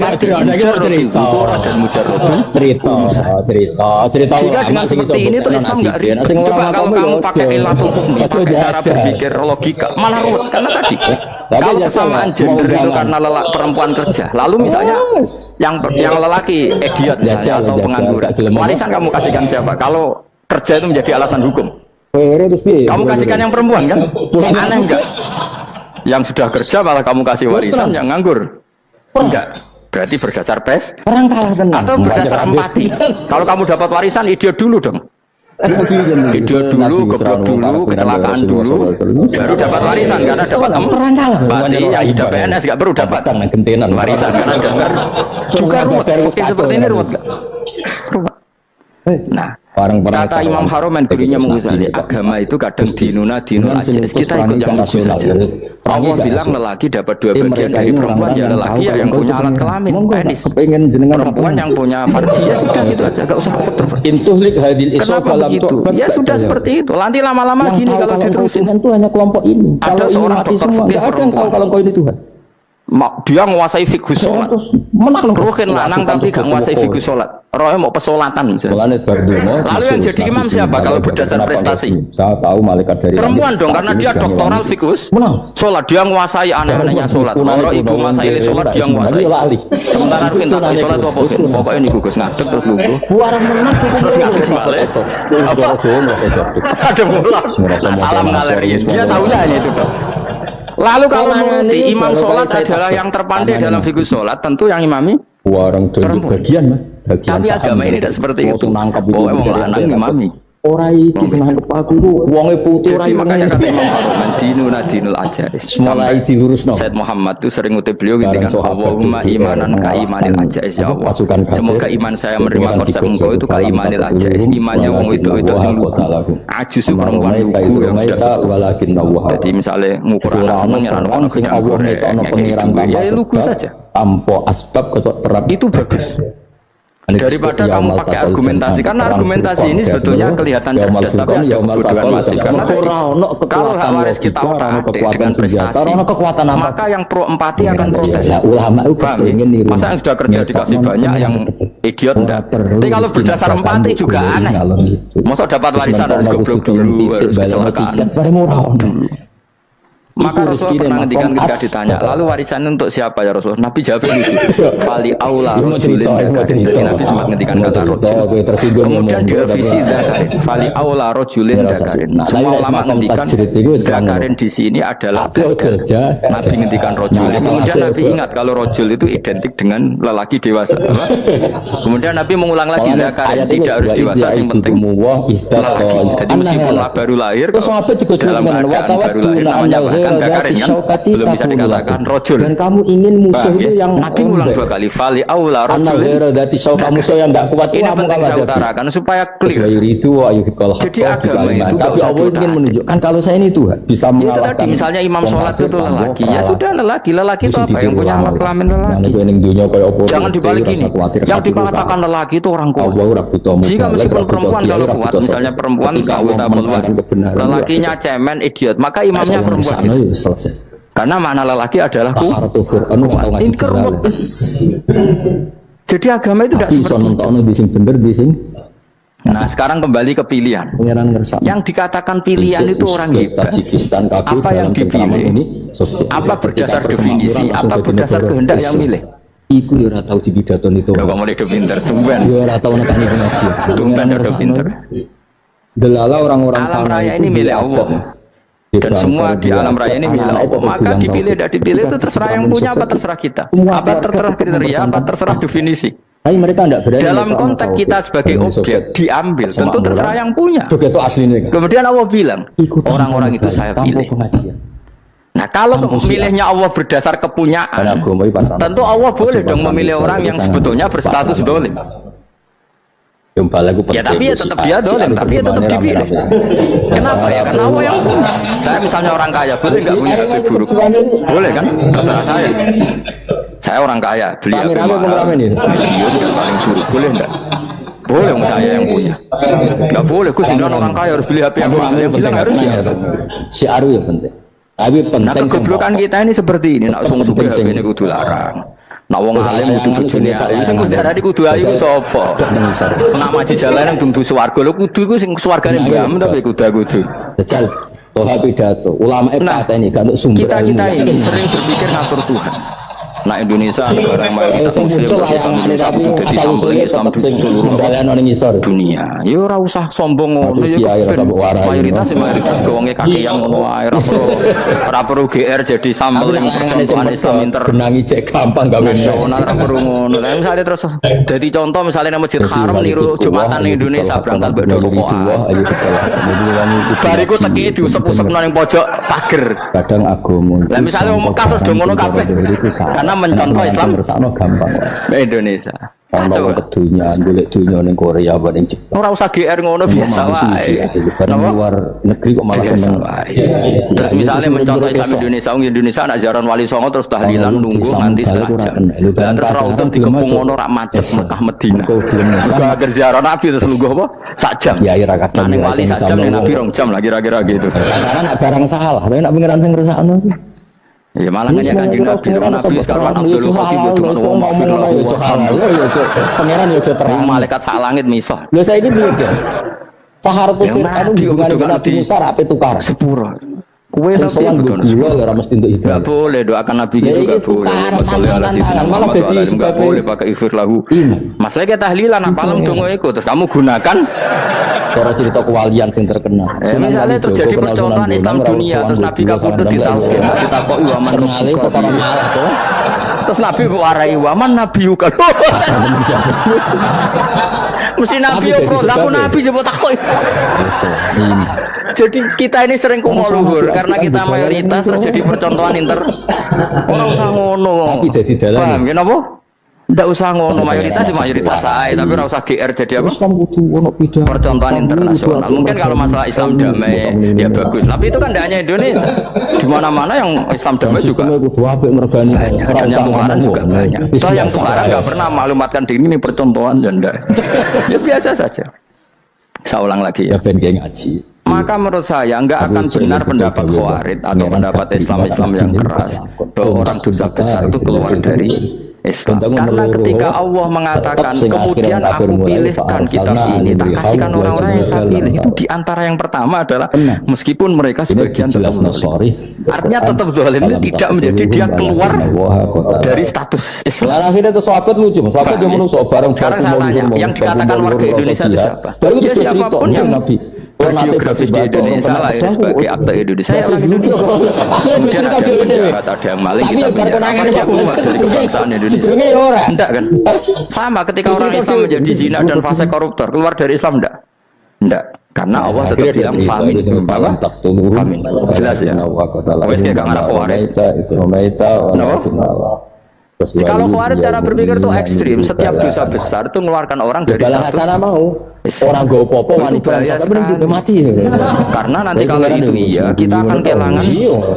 jika dengan seperti ini tuh Islam nggak ribet. Coba kalau kamu pakai ilatul hukmi pakai cara berpikir logika malah ruwet karena tadi kalau kesamaan gender itu karena perempuan kerja lalu misalnya yang lelaki idiot atau pengangguran warisan kamu kasihkan siapa kalau kerja itu menjadi alasan hukum kamu kasihkan yang perempuan kan aneh enggak yang sudah kerja malah kamu kasih warisan yang nganggur enggak berarti berdasar orang kalah senang atau berdasar empati kalau kamu dapat warisan idiot dulu dong idiot dulu, geblok dulu, kecelakaan dulu baru dapat warisan karena dapat empati yang hidup PNS gak perlu dapat warisan karena dapat juga ruwet oke seperti ini ruwet gak? Ruwet nah kata Imam Haromen gurunya Muzali agama itu kadang dinul ajais kita ikut yang lugu saja Allah bilang lelaki dapat dua bagian dari perempuan ya lelaki ya yang punya alat kelamin penis perempuan yang punya farji ya sudah gitu aja gak usah kenapa begitu ya sudah seperti itu nanti lama-lama gini kalau diterusin ada seorang dokter fikih perempuan kalau kau ini Tuhan dia menguasai fikih sholat ruhin lanang tapi gak menguasai fikih sholat rohnya mau pesolatan misalnya lalu yang jadi imam siapa kalau berdasar prestasi saya tahu malaikat dari perempuan dong karena dia doktoral fikih sholat dia menguasai aneh-anehnya sholat kalau ibu menguasai sholat dia menguasai sementara ruhin tak tahu sholat apa pokoknya ini gugus ngadep terus lugu terus ngadep balik ada mulai salam ngalir dia tahunya hanya itu dong. Lalu kalau nanti imam sholat adalah yang terpandai dalam fikih sholat, tentu yang imami bagian mas. Tapi agama ini tidak seperti itu. Oh, emang lanang imami. Orang iki senang kepaku ku wonge putih ora. Jadi makanya kata Imam Haromen dinul ajais. Mulai dilurusno. Said Muhammad itu sering ngutip beliau ketika Allahumma imanan ka imanil ajais ya Allah. Semoga iman saya menerima konsep engkau itu ka imanil ajais. Imannya wong itu sing ajus perempuan lugu yang sudah walakin Allah. Jadi misalnya ngukur anak seneng ya anak kenyang ya lugu saja. tanpa asbab kocok perang itu bagus. Daripada kamu pakai argumentasi, karena argumentasi ini sebetulnya kelihatan cerdas tapi ada kebodohan masih. Karena kalau hak waris kita dengan prestasi, maka yang pro empati akan protes. Ulama itu masa yang sudah kerja dikasih banyak yang idiot enggak. Tapi kalau berdasar empati juga aneh. Masa dapat warisan harus goblok dulu, harus kecelakaan dulu. Maka Rasulullah pernah ngendikan ketika ditanya, lalu warisan untuk siapa ya Rasulullah? Nabi jawab begitu. Fali aula rojulin dakarin. Jadi Nabi sempat ngendikan kata rojul. Kemudian direvisi dakarin. Fali aula rojulin dakarin. Semua ulama ngendikan dakarin di sini adalah dakar. Nabi ngendikan rojul. Kemudian Nabi ingat kalau rojul itu identik dengan lelaki dewasa. Kemudian Nabi mengulang lagi dakarin. Tidak harus dewasa, yang penting lelaki. Jadi meskipun baru lahir, dalam keadaan baru lahir namanya dakarin kan belum bisa dikatakan rojul. Dan kamu ingin musuh itu yang Nabi ulang 2 kali fali aula rojul. Kamu musuh yang tidak kuat ini penting saya utarakan supaya clear. Jadi agama itu tapi Allah ingin menunjukkan kalau saya ini Tuhan bisa mengalahkan. Itu tadi misalnya imam sholat itu lelaki, ya sudah lelaki itu apa yang punya alat kelamin lelaki. Jangan dibalik ini. Yang dikatakan lelaki itu orang kuat. Jika meskipun perempuan kalau kuat, misalnya perempuan anggota peluang, lelakinya cemen idiot, maka imamnya perempuan. Selesai. Karena makna lelaki adalah jadi agama itu tidak seperti itu. Nah sekarang kembali ke pilihan. Yang dikatakan pilihan itu orang hebat. Apa yang dipilih? Apa berdasar definisi? Apa berdasar kehendak yang milih? Iku ora tau di pidato itu. Kok mulai pinter tumben. Ora tau nekani pengajian. Tumben udah pinter. Delala orang-orang alam raya ini milik Allah. Dan semua di alam raya ini milik Allah. Maka dipilih tidak dipilih itu terserah yang punya apa terserah kita. Apa terserah kriteria, apa terserah definisi. Tapi mereka tidak berani. Dalam konteks kita sebagai objek diambil, tentu terserah yang punya. Itu aslinya. Kemudian Allah bilang, orang-orang itu saya pilih. Nah kalau memilihnya Allah berdasar kepunyaan, tentu Allah boleh dong memilih orang yang sebetulnya berstatus dolim. Ya tapi ya tetap dia dolim, tapi ya tetap dipilih. Kenapa ya? Karena Allah yang punya. Saya misalnya orang kaya, boleh nggak punya HP buruk? Boleh kan? Terserah saya. Saya orang kaya, beli HP mahal, video paling suruh, boleh nggak? Boleh saya yang punya. Nggak boleh, Gus orang kaya harus beli HP yang mahal. Yang bilang harus ya. Si Aru ya penting. Tapi penting. Nah kegoblokan kita ini seperti ini. Nak sung-sung HP ini kudu larang. Nak wong alim kudu bojone ayu sing kudu darani kudu ayu ku sapa? Nak maji jalan nang kudu swarga lho kudu iku sing swargane mbam tapi kudu. Jajal toha pidato ulama pateni gak untuk sumber ilmu. Kita ini sering berpikir ngatur Tuhan. Nah Indonesia negara yang mayoritas muslim jadi sambel Islam di seluruh dunia. Ya ora usah sombong ngono ya mayoritas wonge kaki yang ngono wae ora perlu GR jadi sambel yang contohan Islam inter benangi cek gampang gawe nasional ora perlu ngono. Lah misale terus dadi contoh misale nang Masjid Haram niru Jumatan ning Indonesia berangkat mbek rokokan. Bariku teki diusep-usep nang pojok pager. Kadang agama. Lah misale wong Mekah terus do ngono kabeh. Karena mencontoh Islam gampang Indonesia. Kalau kedunya, golek dunia ning Korea apa ning Jepang. Ora usah GR ngono biasa wae. Luar negeri kok malah seneng wae. Terus misalnya mencontoh Islam Indonesia nak jaran Wali Songo terus tahlilan nunggu nganti setengah jam. Lah terus ra usah dikepung ngono rak macet Mekah Madinah. Juga agar ziarah Nabi terus lungguh apa? Sak jam. Ya ira kadang ning Wali sak jam ning Nabi 2 jam lah kira-kira gitu. Karena nak barang salah, tapi nak pengiran sing ngrasakno. Ya malah nanya Kanjeng Nabi sekarang Abdul Hakim itu wong mafir lah pangeran yo terang malaikat sak langit misah. Lha saiki piye ya? Sahar pusir anu hubungan dengan Nabi Musa rapi tukar sepuro. Kowe yang gula ora mesti untuk itu. Enggak boleh doakan Nabi gitu enggak boleh. Malah jadi sebab boleh pakai ifir lahu. Masalah kita tahlilan apalem donga iku terus kamu gunakan cara cerita kewalian sing terkenal. Misalnya terjadi percontohan Islam dunia terus Nabi kapundhut ditalkin ditakoki waman terus Nabi warai waman Nabi uka. Mesti Nabi yo laku Nabi coba takoki. Jadi kita ini sering kumo luhur karena kita mayoritas terus jadi percontohan inter. Ora usah ngono. Tapi dadi dalan. Paham kenapa? Ndak usah ngono mayoritas saya, tapi ora usah GR jadi apa? Islam kudu ono pidana. Percontohan internasional. Mungkin kalau masalah Islam damai ya bagus. Tapi itu kan tidak hanya Indonesia. Di mana-mana yang Islam damai juga. Kudu apik mergani. Dan yang tukaran juga banyak. So yang tukaran nggak pernah maklumatkan diri ini percontohan ya ndak. Ya biasa saja. Saya ulang lagi ya. Ben ngaji. Maka menurut saya nggak akan benar pendapat Khawarij atau pendapat Islam yang keras bahwa orang dosa besar itu keluar dari Islam. Karena ketika Allah mengatakan kemudian aku pilihkan kitab ini tak kasihkan orang-orang yang saya pilih, itu diantara yang pertama adalah meskipun mereka sebagian tetap zalim, artinya tetap zalim itu tidak menjadi dia keluar dari status Islam. Akhirnya itu sahabat lucu, sahabat yang menusuk bareng. Sekarang saya tanya, yang dikatakan warga Indonesia itu siapa? Ya siapapun yang geografis di Indonesia lahir sebagai aktor Indonesia, saya orang Indonesia. Kemudian ada yang maling, kita punya keluar dari kebangsaan Indonesia. Enggak kan? Sama ketika orang Islam menjadi zina dan fase koruptor, keluar dari Islam enggak? Enggak. Karena Allah tetap bilang famin. Famin. Jelas ya? Wes kayak gak ngarap Khawarij. Kalau Khawarij cara berpikir itu ekstrim, setiap dosa besar itu mengeluarkan orang dari status orang gak apa-apa bahaya sekali mati ya. Karena nanti kalau itu iya kita akan kehilangan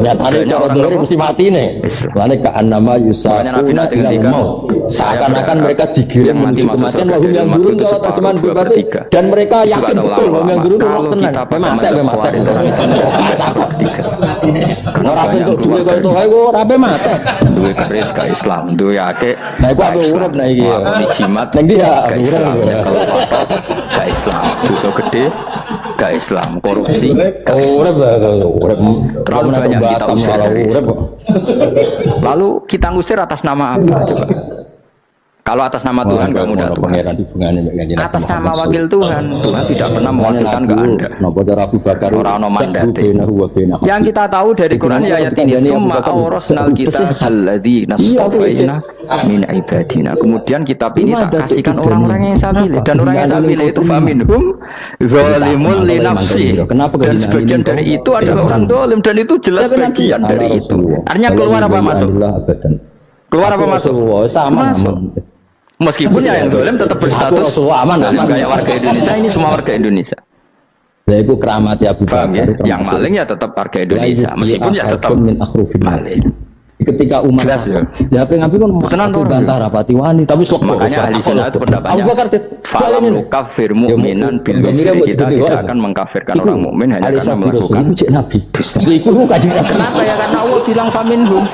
nyatanya orang mesti mati nih. Lalu ka'annama yusafuna ilal maut, seakan-akan mereka digiring menuju kematian. Wahum yang burun kalau terjemahan berbahasa, dan mereka yakin betul wahum yang burun kalau tenang mati orang untuk duwe kaya itu rabe mati duwe keris ke Islam, duwe adek nah itu aku urep nah ini jimat ke Islam, ke Islam, dosa gede ke Islam, korupsi urep terlalu banyak kita usir dari Islam. Lalu kita ngusir atas nama apa coba? Kalau atas nama Tuhan kamu tidak Tuhan. Atas nama wakil Tuhan, Tuhan tidak pernah mewakilkan ke Anda. Orang mandat. Yang kita tahu dari Quran ayat ini, summa awrasnal kitab alladzi nastafaina min ibadina. Kemudian kitab ini tak kasihkan orang-orang yang saya pilih, dan orang yang saya pilih itu faminhum zalimul li nafsi. Dan sebagian dari itu adalah orang zalim, dan itu jelas bagian dari itu. Artinya keluar apa masuk? Keluar apa masuk? Sama. Meskipun yang zalim tetap berstatus aman kayak warga Indonesia, ini semua warga Indonesia. Ya itu keramat ya Abu Bakar. Yang maling ya tetap warga Indonesia, meskipun ya tetap maling. Ketika umat ya pengambil kan bantah rapati wani tapi makanya ahli sunnah itu pendapatnya falam nukafir mu'minan bil wisri, kita tidak akan mengkafirkan orang mukmin hanya karena melakukan kenapa ya? Karena Allah bilang faminhum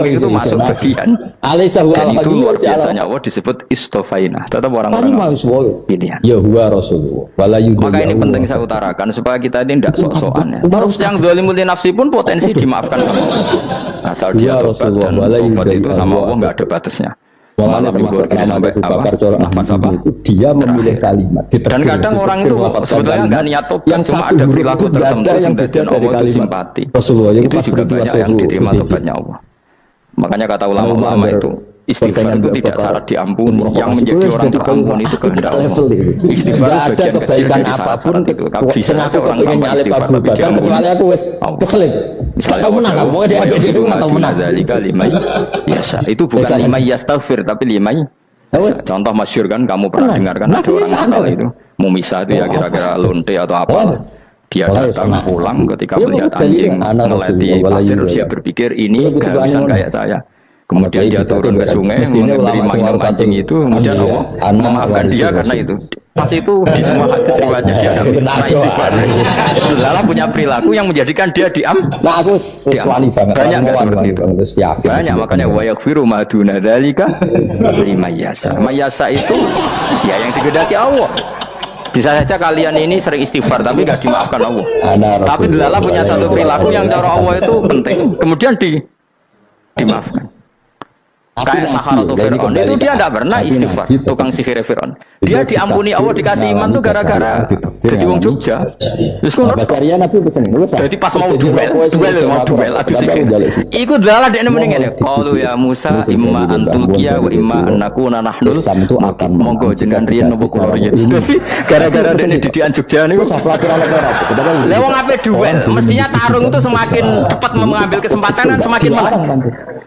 itu masuk bagian dan itu luar biasanya Allah disebut istofaina, tetap orang-orang pilihan. Ya huwa Rasulullah. Maka ini penting saya utarakan supaya kita ini tidak sok-sokan ya. Yang zalimul nafsi pun potensi dimaafkan sama asal dia tobat, dan tobat itu sama Allah nggak ada batasnya. Malah sampai apa dia memilih kalimat. Dan kadang orang itu sebetulnya nggak niat tobat, cuma ada perilaku tertentu yang bagian Allah itu simpati. Itu juga banyak yang diterima tobatnya Allah. Makanya kata ulama-ulama itu istighfar itu tidak syarat diampuni, yang menjadi orang terampun itu kehendak Allah. Istighfar ada kebaikan apapun bisa aku orang nyalip Abu Bakar kecuali aku wes keselip. Kalau menang kamu dia atau menang dari kalimat biasa itu bukan lima yastaghfir tapi lima. Contoh masyhur kan kamu pernah dengarkan ada orang nakal itu mau misah itu ya kira-kira lonte atau apa. Dia datang pulang ketika melihat anjing ngeleti pasir, dia berpikir ini kehabisan kayak saya. Kemudian dia turun ke sungai memberi minum anjing itu, kemudian Allah memaafkan dia karena itu. Pas itu di semua hadis riwayatnya dia ada istighfar. Lalu punya perilaku yang menjadikan dia diam. Nah aku wani banget. Banyak nggak seperti itu? Banyak, makanya wa yaghfiru ma duna dzalika liman yasha. Mayasa itu ya yang digedaki Allah. Bisa saja kalian ini sering istighfar tapi nggak dimaafkan Allah. Tapi delala punya satu perilaku yang cara Allah itu penting, kemudian dimaafkan. Kayak Saharatul Fir'aun itu dia tidak pernah istighfar, tukang sihir Fir'aun. Dia diampuni Allah, dikasih iman tuh gara-gara jadi wong Jogja. Terus jadi pas mau duel adu sihir. Ikut dalah dia mendingan. Qalu ya Musa imma antukia wa imma annakuna nahnul monggo jenengan riyen nopo kula riyen. Tapi gara-gara dene didikan Jogja niku lha wong ape duel, mestinya tarung itu semakin cepat mengambil kesempatan kan semakin menang.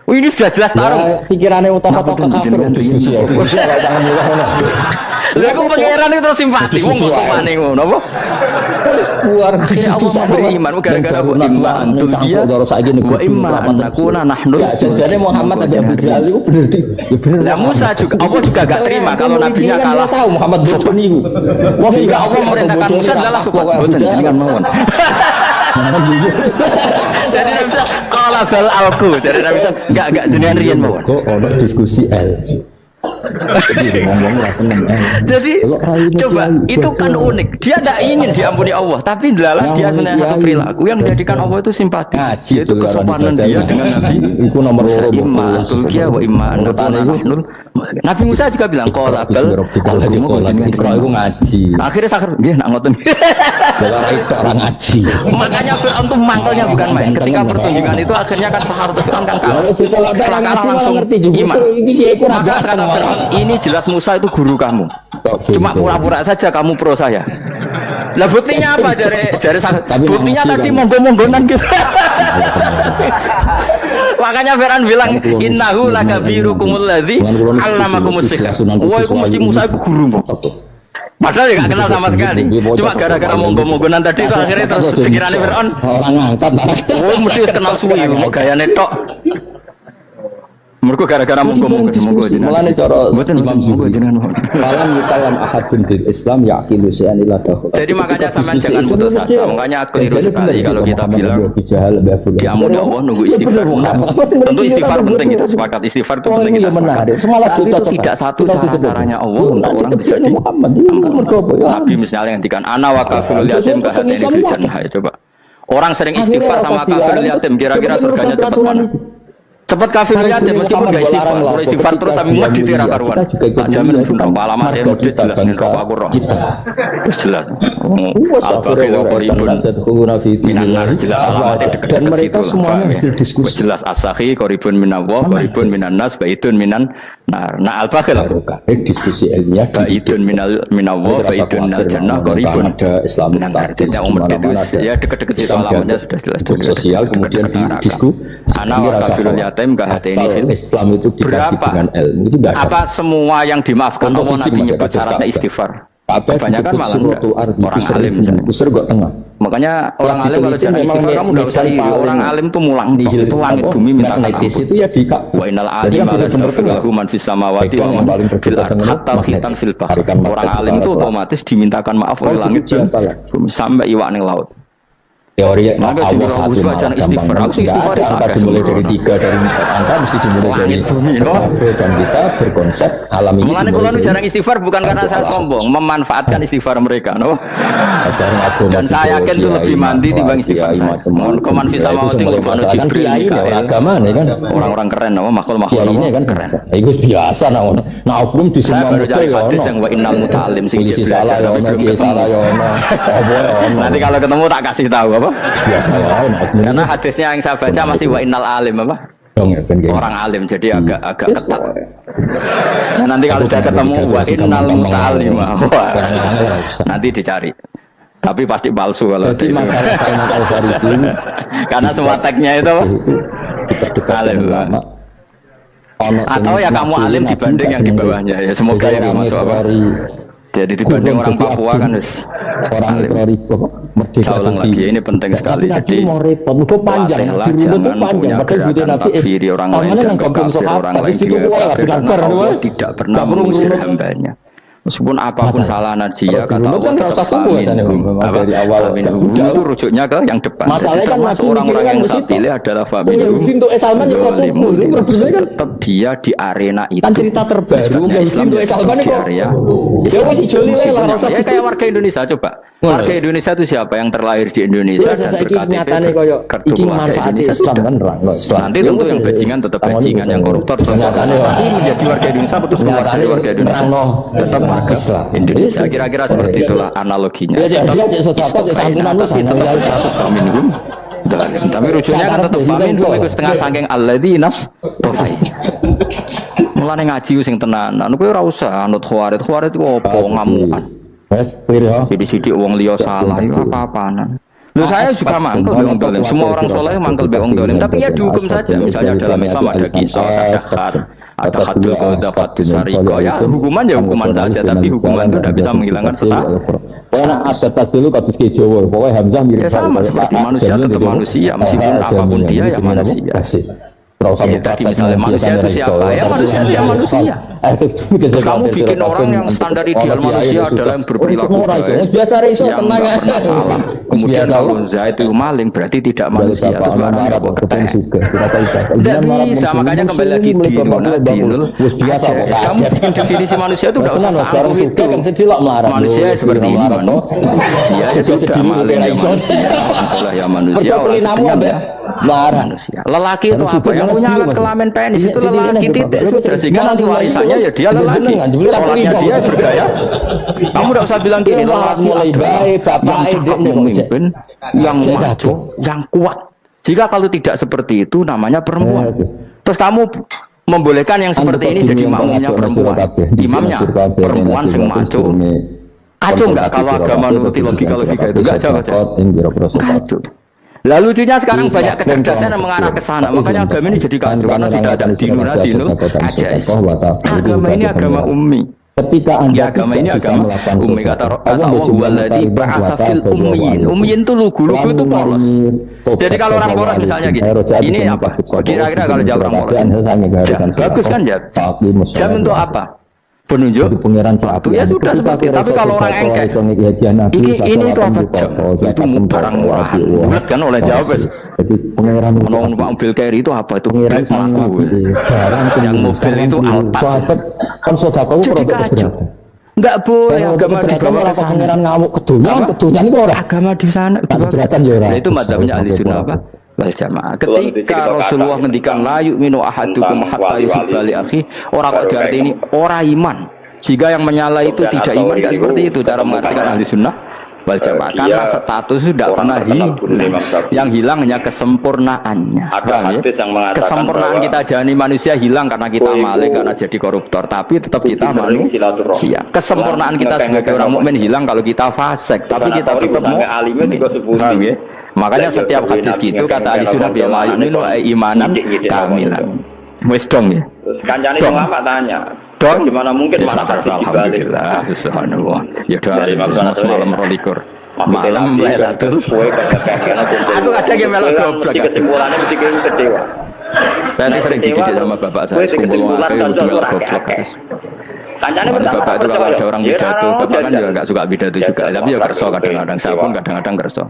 Oh ini sudah jelas taruh. Pikirannya utama-utama kafir diskusi ya. Lah kok pangeran itu terus simpati wong kok sopane ngono apa? Keluar diskusi beriman gara-gara iman tuh dia. Wa iman nakuna nahnu. Jajane Muhammad ada bijal itu berarti ya bener. Lah Musa juga Allah juga enggak terima kalau nabinya kalah. Tahu Muhammad bodoh niku. Wong sehingga Allah merintahkan Musa adalah support boten jenengan mawon. Jadi bisa kalau bal alku, jadi bisa enggak jenengan riyen mawon. Kok ono diskusi L. Jadi coba itu kan unik. Dia tidak ingin diampuni Allah, tapi adalah dia sebenarnya satu perilaku yang menjadikan Allah itu simpati. Yaitu kesopanan dia dengan Nabi. Itu nomor loro. Tulkia wa iman. Nabi Musa juga bilang kolabel. Itu ngaji. Akhirnya sakar dia nak ngotot. Orang ngaji. Makanya Fir'aun tuh mangkelnya bukan main. Ketika pertunjukan itu akhirnya kan Sahara Fir'aun kan kalah langsung iman. Ini jelas Musa itu guru kamu. Cuma pura-pura saja kamu pro saya. Lah buktinya apa jare buktinya tadi monggo-monggonan gitu. Makanya Fir'aun bilang innahu lakabirukumul ladzi 'allamakumus sihr. Wah itu mesti Musa itu gurumu. Padahal ya gak kenal sama sekali. Cuma gara-gara monggo-monggonan tadi itu akhirnya terus pikirannya Fir'aun orang ngangkat. Oh mesti kenal suwi mau gayane tok. Mergo gara-gara monggo jenengan. Mulane cara Imam Zuhri jenengan. Malam yukalam ahadun bil Islam yaqilu syai'an ila dakhul. Jadi makanya sampean jangan putus asa. Makanya keliru sekali kalau kita bilang diampuni Allah nunggu istighfar. Tentu istighfar penting, kita sepakat istighfar itu penting kita sepakat. Tapi itu tidak satu caranya Allah untuk orang bisa diampuni. Nabi misalnya ngendikan ana wa kafirul yatim kahadini fil jannah. Coba. Orang sering istighfar sama kafirul yatim kira-kira surganya cepat mana? Cepat kafir ya, meskipun gak istighfar. Kalau istighfar terus tapi mesti tidak karuan. Tak jamin berapa alamat yang udah jelas nih rokok aku roh. Jelas. Al-Bakhil Qoribun Minan jelas alamatnya dekat-dekat situ. Dan mereka semuanya hasil diskusi. Jelas As-Sakhi Qoribun Minallah, Qoribun Minan Nas, Baitun Minan Nar. Nah Al-Bakhil diskusi ilmiah. Baitun Minallah, Baitun Minal Jannah, Qoribun Minan Nar. Jadi umat itu ya dekat-dekat situ alamatnya sudah jelas. Sosial kemudian diskusi. Anak wa kafirul yatim Islam itu berapa? Dengan ilmu itu apa semua yang dimaafkan Allah Nabi nyebut syaratnya istighfar? Kebanyakan malah orang alim makanya orang alim kalau jarang istighfar kamu tidak usah iri. Orang alim tuh mulang itu langit bumi minta ampun itu ya di wa innal alim lahu man fis samawati wa man fil ardi hatta khitan fil bahr. Orang alim itu otomatis dimintakan maaf oleh langit dan bumi sampai iwak ning laut. Teori Allah satu istighfar. Aku istighfar angka dimulai dari 3 dari angka mesti dimulai dari dan kita berkonsep alam ini. Mengenai kalau jarang istighfar bukan karena saya sombong, memanfaatkan istighfar mereka, no. Dan saya yakin itu lebih mandi timbang istighfar saya. Koman visa mau tinggal mana Jibril, agama nih kan. Orang-orang keren, no, makhluk-makhluk kan keren. Itu biasa, no. Nah, hukum di semua baru cari hadis yang wa innal muta'alim sing belajar tapi belum ketemu. Nanti kalau ketemu tak kasih tahu apa. Karena hadisnya yang saya baca masih wa innal alim apa? Orang alim jadi agak ketat. Nah, nanti kalau sudah ketemu wa innal muta'alim nanti dicari. Tapi pasti palsu kalau itu. Karena semua tagnya itu alim. Atau ya kamu alim dibanding yang di bawahnya ya semoga ya nggak masuk apa. Jadi dibanding orang Papua kan harus orang merdeka lagi ini penting sekali. Jadi mau repot, mau panjang, dirunut panjang. Padahal video Nabi orang lain dan kafir orang lain juga tidak pernah mengusir hambanya. Meskipun apapun salah Nadia kata Allah tetap dari awal itu rujuknya ke yang depan. Termasuk orang-orang yang saya pilih adalah Faminhum. Tetap dia di arena itu. Kan cerita terbaru Islam di area. Ya kayak warga Indonesia coba. Warga Indonesia itu siapa yang terlahir di Indonesia dan berKTP kartu keluarga Indonesia sudah. Nanti tentu yang bajingan tetap bajingan, yang koruptor tetap menjadi warga Indonesia putus keluar dari warga Indonesia tetap Islam Indonesia kira-kira seperti itulah analoginya. Tapi rujuknya kan tetap Faminhum itu setengah saking alladzina tofai. Mulane ngaji sing tenanan kowe ora usah anut khawarit itu opo ngamukan. Jadi sidik wong liya salah itu apa-apanan. Loh saya juga mangkel be wong dolim. Semua orang soleh mangkel be wong dolim. Tapi ya dihukum saja. Misalnya dalam Islam ada kisah, ada had, ada hadul qadha, hadus sariko. Ya hukuman ya hukuman saja. Tapi hukuman itu tidak bisa menghilangkan status. Pokoknya ada tas dulu kados ke Jawa. Pokoknya Hamzah mirip. Ya sama seperti manusia tetap manusia. Meskipun apapun dia ya manusia. Ya, tadi misalnya manusia itu siapa? Ya manusia dia manusia. Terus kamu bikin orang yang standar ideal manusia adalah yang berperilaku baik. Biasa reso tenang ya. Kemudian kalau Zaid itu maling berarti tidak manusia. Terus barangnya kok ketek. Tidak bisa, makanya kembali lagi dinul aja. Kamu bikin definisi manusia itu tidak usah sanggup itu. Manusia seperti ini manusia ya sudah maling ya manusia. Itulah ya manusia. Manusia. Lelaki itu apa? Yang punya alat kelamin penis itu lelaki titik sudah, sehingga nanti warisannya ya dia lelaki, sholatnya dia bergaya. Kamu tidak usah bilang gini, lelaki adalah yang cakap memimpin, yang maco, yang kuat. Jika kalau tidak seperti itu namanya perempuan. Terus kamu membolehkan yang seperti ini jadi makmumnya perempuan, imamnya perempuan yang maco. Kacau nggak kalau agama nuruti logika itu? Nggak kacau. Lalu lucunya sekarang banyak kecerdasan yang mengarah ke sana. Makanya agama ini jadi kacau karena tidak ada dinul ajais. Agama ini agama ummi. Ya agama ini agama ummi, kata Allah waladzi ba'atsa fil ummiyin. Ummiyin itu lugu-lugu itu polos. Jadi kalau orang polos misalnya gitu, ini apa? Kira-kira kalau jawab orang polos, bagus kan jam? Jam untuk apa? Penunjuk satu ya sudah seperti itu. Tapi kalau orang engkek ini itu apa jam? Itu barang murahan bulat kan oleh jawab menurut Pak mobil carry itu apa? Itu black maku yang mobil itu Alphard jadi kacau. Enggak boleh agama dibawa ke sana. Agama di sana itu madzhabnya ahli sunnah apa? Wal jamaah. Ketika Rasulullah ngendikan la yu'minu ahadukum hatta yuhibba li akhi, ora kok diarti ini ora iman. Jika yang menyala itu tidak iman, enggak seperti itu cara mengartikan ahli sunnah wal jamaah. Karena status sudah pernah hilang. Yang hilang hanya kesempurnaannya. Ya? Kesempurnaan kita jadi manusia hilang karena kita maling, karena jadi koruptor. Tapi tetap kita manusia. Kesempurnaan kita sebagai orang mukmin hilang kalau kita fasik. Tapi kita tetap mau. Paham ya? Makanya setiap hadis gitu kata ahli sunnah ya la yu'minu imanan kamilan. Wis dong ya. Terus kancane ulama tanya, dong gimana mungkin ya, mana hadis dibalik? Alhamdulillah, subhanallah. Ya dari malam 12. Malam Lailatul. Aku kadang yang melok goblok. Kesimpulannya mesti kecewa. Saya sering dididik sama bapak saya kumpul ngake udah melok goblok guys. Kancane bapak itu kalau ada orang pidato, bapak kan juga enggak suka pidato juga, tapi ya kerso kadang-kadang, saya pun kadang-kadang kerso.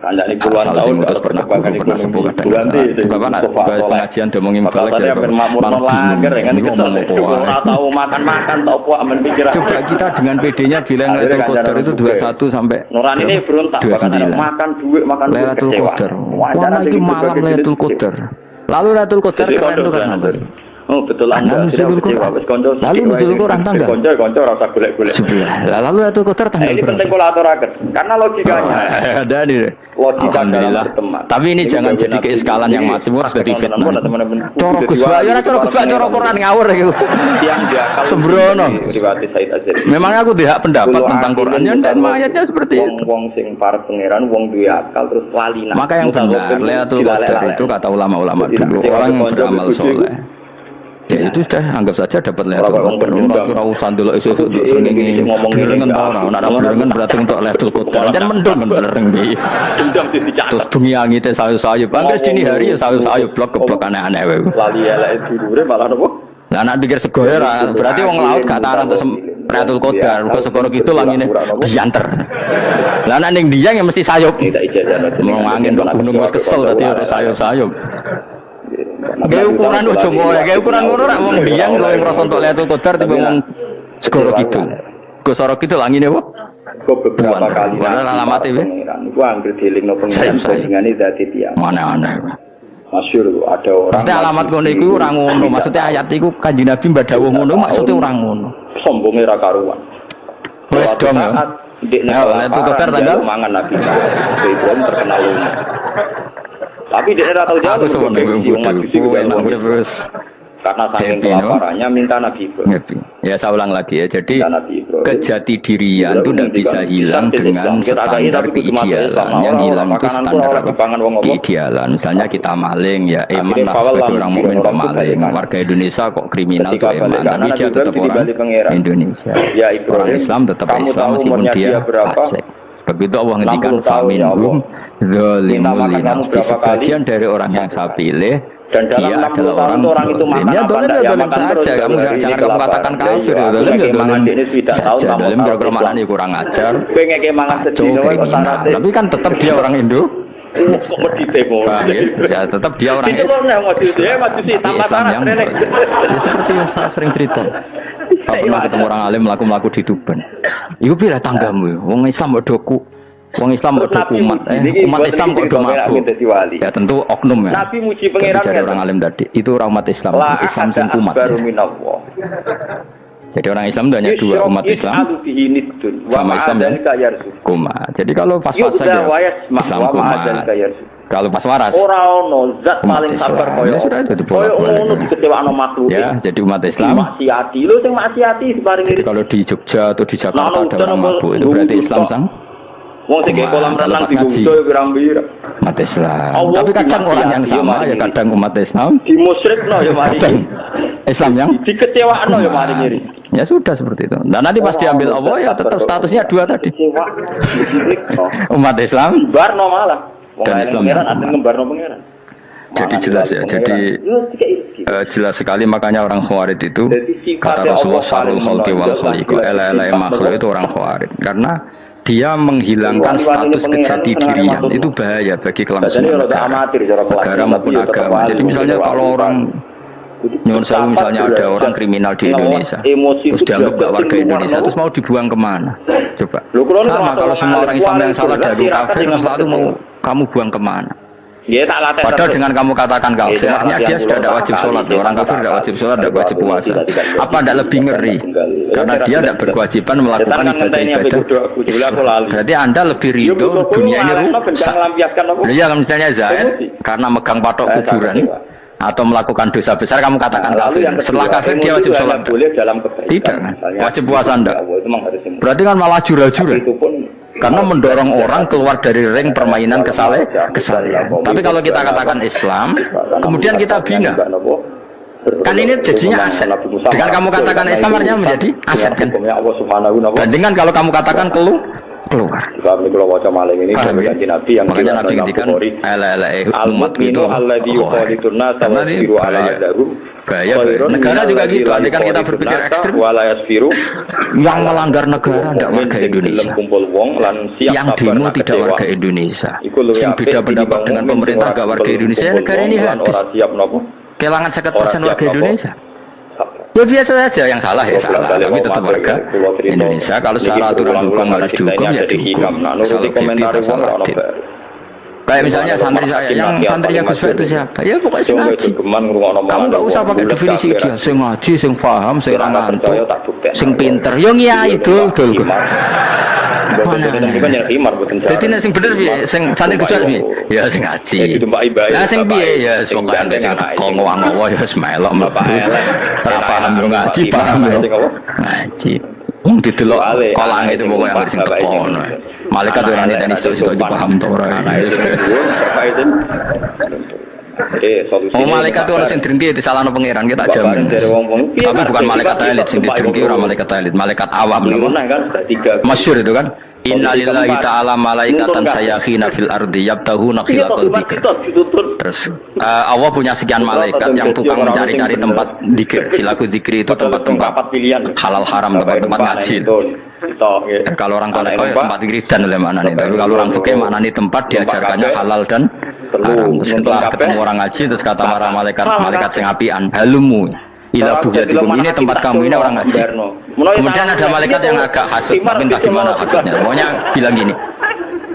Kancane puluhan tahun terus pernah sepuh kadang-kadang. Bapak nak pengajian demongin balik ya. Ora tahu makan-makan tau apa amen pikiran. Coba kita dengan PD-nya bilang Lailatul Qadar itu 21 sampai Nurani ini berontak makan duit makan Lailatul Qadar. Wah itu malam Lailatul Qadar. Lalu Lailatul Qadar keren itu kan apa? Oh betul anda lalu nuzul Quran tanggal konco rasa golek-golek lalu Lailatul Qadar tanggal ini penting kula aturaken karena logikanya ada nih logika alhamdulillah tapi ini jangan jadi keiskalan yang masih harus jadi fitnah coro Gus Bak ya coro Gus Bak coro Quran ngawur gitu yang diakal sembrono memangnya aku tidak pendapat tentang Quran dan ayatnya seperti itu wong sing para pangeran wong duwe akal terus lali maka yang benar Lailatul Qadar itu kata ulama-ulama dulu orang yang beramal soleh. Ya itu sudah anggap saja dapat Lailatul Qadar. Ora usah ndelok iso untuk srengenge berengen ta ora. Nek berengen berarti untuk Lailatul Qadar. Jan mendung bereng iki. Terus bengi angite sayup-sayup. Angger dini hari ya sayup-sayup blok-blok aneh-aneh wae. Lali elek dulure malah nopo? Lah nek pikir sego ora, berarti wong laut gak taran untuk Lailatul Qadar. Kok segoro gitu langine dianter. Lah nek ning Dieng ya mesti sayup. Mau angin kok gunung wis kesel dadi ora sayup-sayup. Gaya ukuran ojo ngono, gaya ukuran ngono rak wong Dieng lho ngrasa entuk Lailatul Qadar tiba wong segoro gitu. Gosoro gitu langine apa? Beberapa kali. Mana alamat iki? Gua anggere dilingno pengendingane dadi tiyang. Mana-mana. Masyhur ada orang. Pasti alamat ngono iku ora ngono, maksudnya ayat iku Kanjeng Nabi mbadhawuh ngono maksudnya ora ngono. Sombonge ra karuan. Wes dong. Lailatul Qadar tanggal mangan Nabi. Itu terkenal. Tapi dia tidak tahu jawab. Karena saking kelaparannya minta Nabi Ibrahim. Ya saya ulang lagi ya. Jadi kejati dirian itu tidak bisa hilang dengan standar keidealan. Yang hilang itu standar keidealan. Misalnya kita maling, ya Eman lah sebagai orang mukmin kok maling. Warga Indonesia kok kriminal tuh Eman, tapi dia tetap orang Indonesia. Orang Islam tetap Islam meskipun dia fasik. Begitu Allah ngendikan faminhum zalimul linafsi, sebagian dari orang yang saya pilih dan dia adalah orang itu ini dolim ya dolim saja, kamu jangan kamu katakan kafir, dolim ya dolim saja, dolim gara-gara maknanya kurang ajar, kacau, kriminal, tapi kan tetap dia orang Indo. Ya, tetap dia orang Islam yang ya seperti yang saya sering cerita. Saya pernah ketemu orang alim melaku di Tuban. Ibu pilih tanggamu, wong Islam bodohku, wong Islam bodohku umat Islam kok do mabuk. Ya tentu oknum ya. Jadi orang alim tadi itu orang umat Islam, Islam sing kumat. Jadi orang Islam itu hanya dua, umat Islam sama Islam yang kumat. Jadi kalau pas-pas saja Islam kumat. Kalau pas waras zat paling sabar ya sudah itu ya, jadi umat Islam maksiati lho sing maksiati jadi kalau di Jogja atau di Jakarta ada orang mabuk itu berarti Islam sang wong sing kolam renang digungso pirang-pirang umat Islam. Tapi kadang orang yang sama ya kadang umat Islam di musyrikno ya mari Islam yang dikecewakno ya mari ngiri. Ya sudah seperti itu. Dan nanti pas diambil Allah ya tetap statusnya dua tadi. Umat Islam barno malah dan Islam yang jadi jelas ya, jadi jelas sekali. Makanya orang Khawarij itu kata Rasulullah syarrul khalqi wal khaliqu, ela-ela makhluk itu orang Khawarij karena dia menghilangkan status kejati dirian. Itu bahaya bagi kelangsungan negara maupun agama. Jadi misalnya kalau orang nyuwun sewu, misalnya ada orang kriminal di Indonesia terus dianggap gak warga Indonesia, terus mau dibuang kemana? Coba sama kalau semua orang Islam yang salah dari kafir selalu mau kamu buang kemana? Padahal dengan kamu katakan kafir, artinya dia sudah tidak wajib sholat. Orang kafir tidak wajib sholat, tidak wajib puasa. Apa tidak lebih ngeri? Karena dia tidak berkewajiban melakukan ibadah-ibadah Islam. Berarti Anda lebih ridho dunia ini rusak. Iya, misalnya Zaid karena megang patok kuburan atau melakukan dosa besar, kamu katakan kafir. Setelah kafir dia wajib sholat? Tidak kan? Wajib puasa enggak? Berarti kan malah jura-jura. Karena mendorong orang keluar dari ring permainan kesalahan. Tapi kalau kita katakan Islam, kemudian kita bina, kan ini jadinya aset. Dengan kamu katakan Islam artinya menjadi aset kan? Bandingkan kalau kamu katakan keluar. Makanya Nabi ngendikan umat itu bahaya. Negara juga gitu. Andaikan kita berpikir ekstrim, yang melanggar negara tidak warga Indonesia, yang demo tidak warga Indonesia, yang beda pendapat dengan pemerintah tidak warga Indonesia, negara ini habis kehilangan 100% warga Indonesia. Ya biasa saja, yang salah ya salah, tapi tetap warga Indonesia. Kalau secara aturan hukum harus dihukum ya dihukum. Salah kita salah. Kayak misalnya santri saya, yang santrinya Gus Bek itu siapa? Ya pokoknya sing ngaji. Kamu nggak usah pakai definisi dia, sing ngaji, sing paham, sing ngantuk, sing pinter. Yo ngiyai dul. Jadi nek sing bener piye? Sing santri Gus Bek piye? Ya sing ngaji. Lah sing piye ya sok kanthi sing teko ngawang-ngawang ya wis melok mlebu. Ora paham yo ngaji, paham yo ngaji. Didelok kolang itu pokoknya harus sing teko ngono. Malaikat ora niteni situ paham to ora. Malaikat itu orang yang drengki itu salah pangeran kita jamin. Tapi bukan malaikat elit sing drengki, orang malaikat elit, malaikat awam. Masyhur itu kan. Innalillahi ta'ala malaikatan sayakhina fil ardi yabtahuna khilaqal dzikr. Terus Allah punya sekian malaikat yang tukang mencari-cari tempat dzikir. Khilaqul dzikri itu tempat-tempat halal haram, tempat-tempat ngaji. Kalau orang Toreko ya tempat wiridan oleh maknanya. Tapi kalau orang fikih maknanya tempat diajarkannya halal dan haram. Setelah ketemu orang ngaji terus kata para malaikat sing apian, halumu ila bujatikum, ini tempat kamu, ini orang ngaji. Kemudian ada malaikat yang agak hasut, tapi entah gimana hasutnya. Pokoknya bilang gini,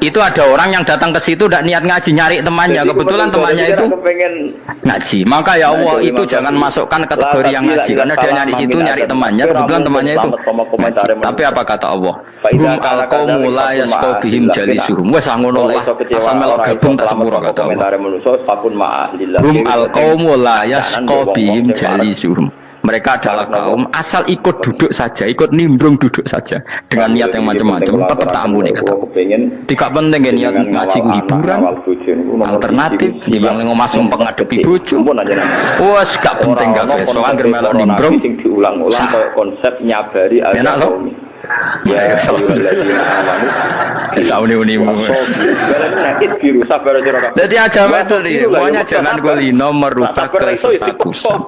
itu ada orang yang datang ke situ tidak niat ngaji, nyari temannya, kebetulan temannya itu ngaji. Maka ya Allah itu jangan masukkan kategori yang ngaji, karena dia nyari situ nyari temannya, kebetulan temannya itu ngaji. Tapi apa kata Allah? Hum alqaumu la yasqa bihim jalisuhum. Wes ngono lah, asal melok gabung tak sepuro kata Allah. Hum alqaumu la yasqa bihim jalisuhum. mereka adalah kaum asal ikut duduk saja, ikut nimbrung duduk saja dengan niat yang macam-macam, tetap tak ampuni kata. Tidak penting kan niat ngaji hiburan, alternatif, dibang ngomong sumpah ngadepi bojo. Wes gak penting gak besok angger melok nimbrung. Diulang-ulang kayak konsep nyabari enak loh. Ya, sauni-unimu. Jadi agama itu pokoknya jangan kulino merubah kestatusan.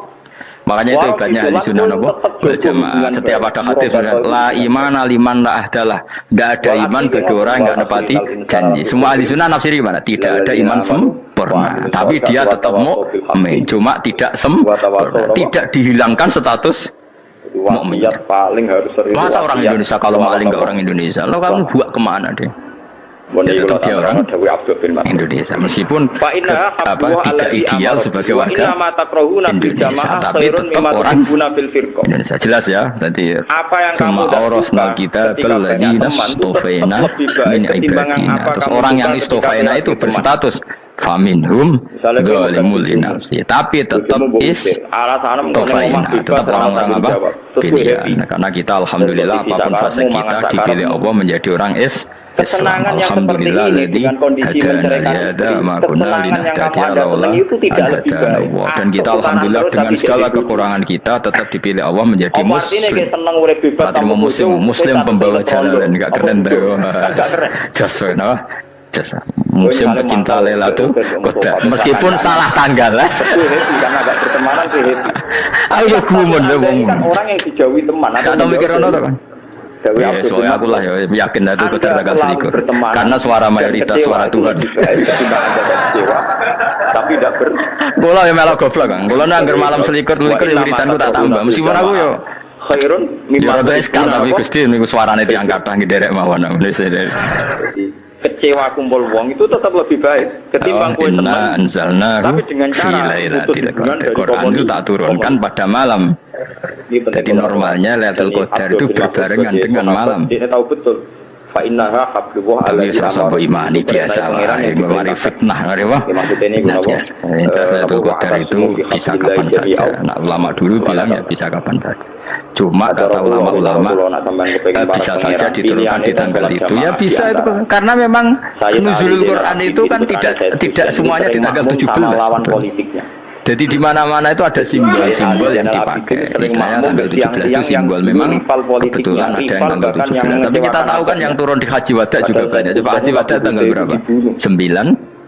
Makanya itu ibaratnya ahli sunnah berjamaah. Setiap ada hadis la iman liman la ahdalah. Tidak ada iman bagi orang yang tidak nepati janji. Semua ahli sunnah nafsiri gimana? Tidak ada iman sempurna. Tapi dia tetap mukmin. Cuma tidak sempurna. Tidak dihilangkan status mukmin. Masa orang Indonesia kalau maling nggak orang Indonesia? Lo kamu buat kemana deh? Ya tetap dia orang Indonesia meskipun tidak ideal sebagai warga Indonesia, tapi tetap orang Indonesia. Jelas ya. Tadi cuma orosna kita berladina stofena min ibadina. Terus orang yang istofena itu berstatus faminhum zalimul linafsi, tapi tetap istofena, tetap orang-orang apa pilihan. Karena kita alhamdulillah apapun fase kita dipilih Allah menjadi orang Islam. Alhamdulillah ladzi hadana lihada ma kunna linahtadiya laula hadana Allah. Dan kita alhamdulillah dengan segala kekurangan kita tetap dipilih Allah menjadi muslim. Muslim pembawa jalan, enggak keren tuh. Jasana. Muslim pecinta Lailatul Qadar. Meskipun salah tanggal lah. Karena agak bertemanan sih. Ayo gumun deh orang yang dijauhi teman. Atau mikir ono kan? Ya, soalnya aku lah ya yakin itu Qadar tanggal selikur. Karena suara mayoritas suara Tuhan. Tapi tidak ber. Bola ya melok goblok kan. Bola nangger malam selikur wiridanku tak tambah. Meskipun aku yo khairun mimma sekal tapi Gusti niku suarane tiang kathah nderek mawon. Kecewa kumpul wong itu tetap lebih baik ketimbang kowe teman. Tapi dengan cara Quran itu tak turunkan pada malam. Jadi normalnya Lailatul Qadar itu berbarengan dengan malam. Dia tahu betul. Fa innaha hablullah alaihi wasallam. Imani biasa lah, mari fitnah ngare wah. Lailatul Qadar itu bisa kapan saja. Nah, ulama dulu bilang ya bisa kapan saja. Cuma kata ulama-ulama bisa saja diturunkan di tanggal itu. Ya bisa itu karena memang nuzulul Quran itu kan tidak semuanya di tanggal 17. Jadi di mana-mana itu ada simbol-simbol yang dipakai. Istilahnya tanggal 17 itu simbol. Memang kebetulan ada yang tanggal 17. Tapi kita tahu kan yang turun di Haji Wada juga banyak. Coba Haji Wada tanggal berapa? 9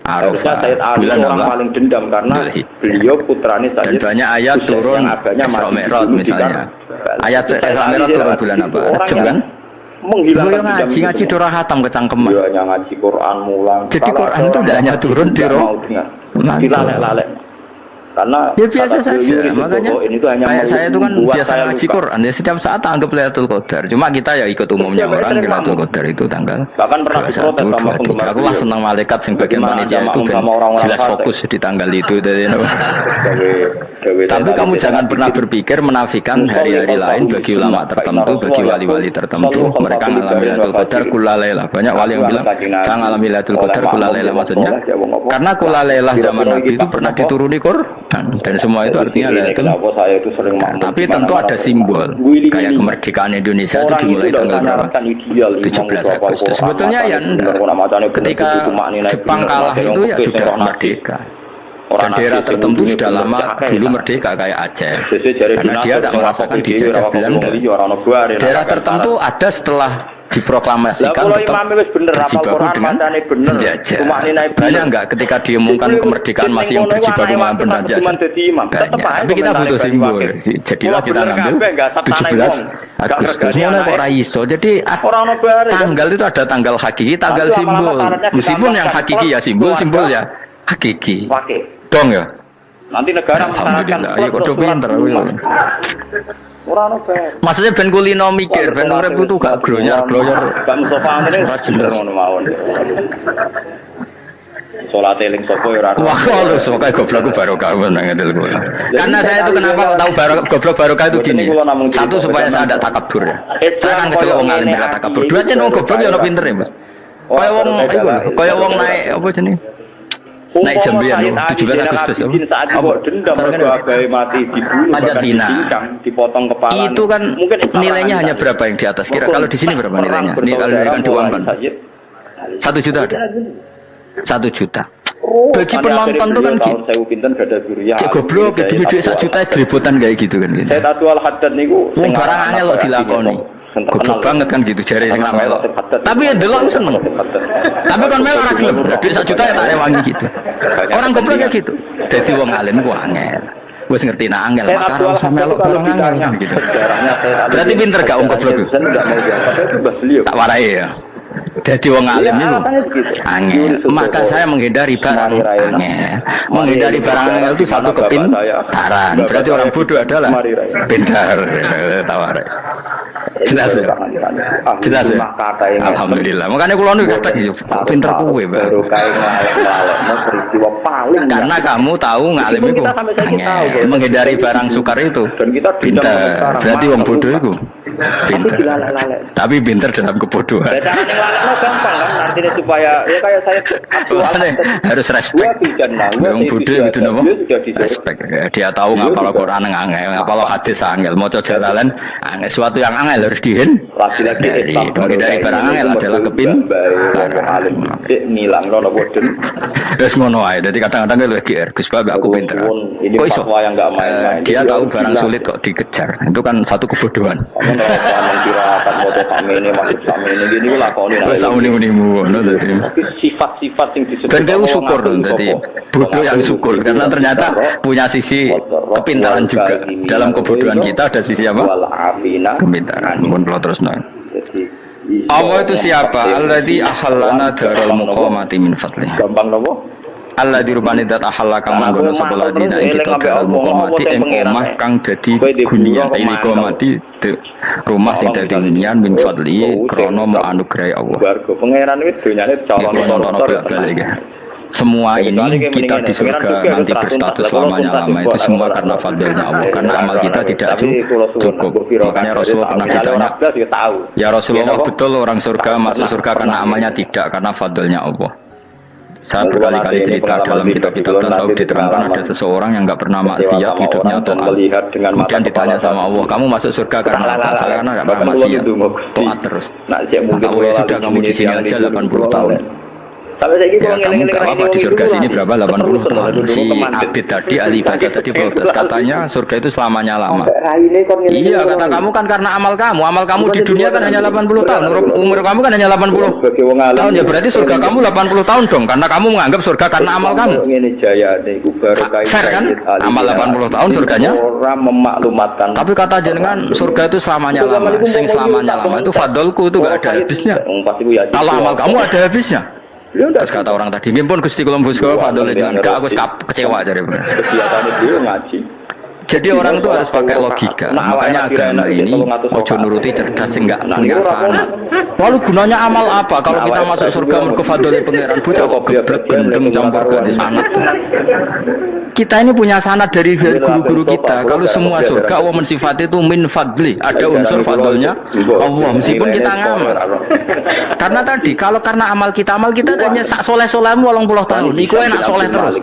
Arafah. Bulan apa? Paling dendam karena beliau putranya dan banyak ayat turun Isra Mi'raj misalnya. Ayat Isra Mi'raj turun bulan apa? Rajab kan? Menghilangkan ngaji dora hatam kecangkeman. Dia hanya ngaji Quran mulang. Jadi Quran itu tidak hanya turun di roh. Dilalek-lalek. Karena ya biasa saja, makanya kayak saya itu kan biasa ngaji Quran ya setiap saat anggap Lailatul Qadar. Cuma kita ya ikut umumnya orang Lailatul Qadar itu tanggal 21, 23. Aku lah senang malaikat sing bagian panitia itu kan jelas fokus di tanggal itu. Tapi kamu jangan pernah berpikir menafikan hari-hari lain bagi ulama tertentu, bagi wali-wali tertentu. Mereka ngalami Lailatul Qadar kulalailah. Banyak wali yang bilang saya ngalami Lailatul Qadar kulalailah maksudnya. Karena kulalailah zaman Nabi itu pernah dituruni Quran. Dan semua itu artinya itu. Tapi tentu ada simbol. Kayak kemerdekaan Indonesia itu dimulai tanggal berapa? 17 Agustus. Sebetulnya ya ketika Jepang kalah itu ya sudah merdeka. Dan daerah tertentu sudah lama dulu merdeka kayak Aceh. Karena dia tidak merasakan dijajah Belanda. Daerah tertentu ada setelah diproklamasikan tetap berjibaku dengan penjajah. Banyak enggak ketika diumumkan kemerdekaan masih yang berjibaku dengan penjajah? Banyak. Tapi kita butuh simbol. Jadilah kita ngambil 17 Agustus. Mana kok raiso? Jadi tanggal itu ada tanggal hakiki, tanggal simbol. Meskipun yang hakiki ya simbol, simbol ya hakiki. Dong ya. Nanti negara alhamdulillah. Ya kok pinter. Maksudnya ben kulino mikir, ben urip itu gak gloyor-gloyor. Gak Mustafa ngene ora jener ngono mawon. Salat eling sapa ya ora. Wah, lho pokoke goblokku barokah nang ngedelku. Karena saya itu kenapa tahu goblok barokah itu gini. Satu supaya saya tidak takabur ya. Saya kan ketemu wong alim ora takabur. Dua jen wong goblok ya ono pinter ya, Mas. Kaya wong naik apa jenenge? naik jambian 17 Agustus saat itu dendam berbagai mati dibunuh Panjat Pinang dipotong kepala itu kan nilainya hanya berapa yang di atas kira kalau di sini berapa nilainya ini kalau diberikan diuangkan 1 juta ada 1 juta bagi penonton tuh kan cek goblok gitu duit 1 juta geributan kayak gitu kan saya tahu al-haddad niku barang angel lo dilakoni goblok banget kan gitu jari sing melok tapi yang delok seneng tapi kan melok ora gelem duit 1 juta ya tak rewangi gitu orang goblok kayak gitu dadi wong alim ku angel wis ngerti nak angel maka ora usah melok barang angel kan gitu berarti pinter gak wong goblok itu tak warai ya jadi wong alim itu angel maka saya menghindari barang angel menghindari barang angel itu satu kepintaran berarti orang bodoh adalah pintar tawarai jelas ya jelas ya alhamdulillah makanya kulo nu kata pinter kuwe baru karena kamu tahu ngalim itu angel menghindari barang sukar itu pintar berarti wong bodoh itu pintar tapi pintar dalam kebodohan gampang kan artinya supaya ya kayak saya harus respect wong bodoh itu napa respect dia tahu ngapal Quran angel ngapal hadis angel maca jalalan angel suatu yang angel harus lagi-lagi dari barang angel adalah alim nilang lono boten terus ngono ae dadi kadang-kadang lho GR Gus Bab aku pinter kok iso yang enggak main dia tahu barang sulit kok dikejar itu kan satu kebodohan kira-kira moto sami ini masuk sami ini gini lakoni wis muni-munimu ngono to sifat-sifat yang disebut dan kamu syukur dadi bodoh yang syukur karena ternyata punya sisi kepintaran juga dalam kebodohan kita ada sisi apa kepintaran mun terus Allah itu siapa? Alladzi ahallana daral muqamati min fadli. Gampang nopo? Alladzi rubani dat ahalla kang manggono sapa ladina ing kita daral muqamati ing omah kang dadi hunian ini komati rumah sing dadi hunian min fadli krana mu anugerah Allah. Pangeran iki donyane calon semua ini kita di surga nanti berstatus lamanya-lama itu semua karena fadlnya Allah karena amal kita tidak cukup makanya Rasulullah pernah ditanya ya Rasulullah betul orang surga masuk surga karena amalnya tidak karena fadlnya Allah saya berkali-kali cerita dalam kitab-kitab tasawuf diterangkan ada seseorang yang nggak pernah maksiat hidupnya taat kemudian ditanya sama Allah kamu masuk surga karena apa saya karena nggak pernah maksiat taat terus Allah ya sudah kamu di sini aja 80 tahun ya kamu gak apa di surga sini berapa 80 tahun si Abid tadi ahli ibadah tadi protes katanya surga itu selamanya lama iya kata kamu kan karena amal kamu di dunia kan hanya 80 tahun umur kamu kan hanya 80 tahun ya berarti surga kamu 80 tahun dong karena kamu menganggap surga karena amal kamu fair kan amal 80 tahun surganya tapi kata jenengan surga itu selamanya lama sing selamanya lama itu fadolku itu gak ada habisnya kalau amal kamu ada habisnya terus kata orang tadi, mimpun Gusti kula mbusga fadole jenengan. Gak aku kecewa jare. Jadi orang itu harus pakai logika. Makanya agama ini ojo nuruti cerdas enggak sanat. Lalu gunanya amal apa kalau kita masuk surga mergo fadole pangeran bocah kok geblek gendeng campur gak di sanat. Kita ini punya sanad dari guru-guru kita. Kalau semua surga Allah mensifati itu min fadli, ada unsur fadlnya Allah meskipun kita ngamal. Karena tadi kalau karena amal kita hanya sak soleh-solehmu 80 tahun. Iku enak soleh terus.